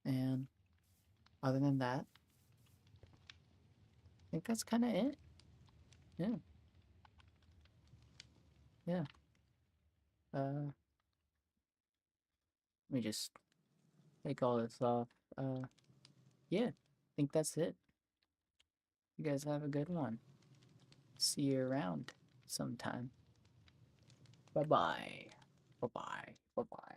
A: And other than that, I think that's kind of it. Yeah. Yeah. Let me just take all this off. Yeah, I think that's it. You guys have a good one. See you around sometime. Bye-bye. Bye-bye. Bye-bye.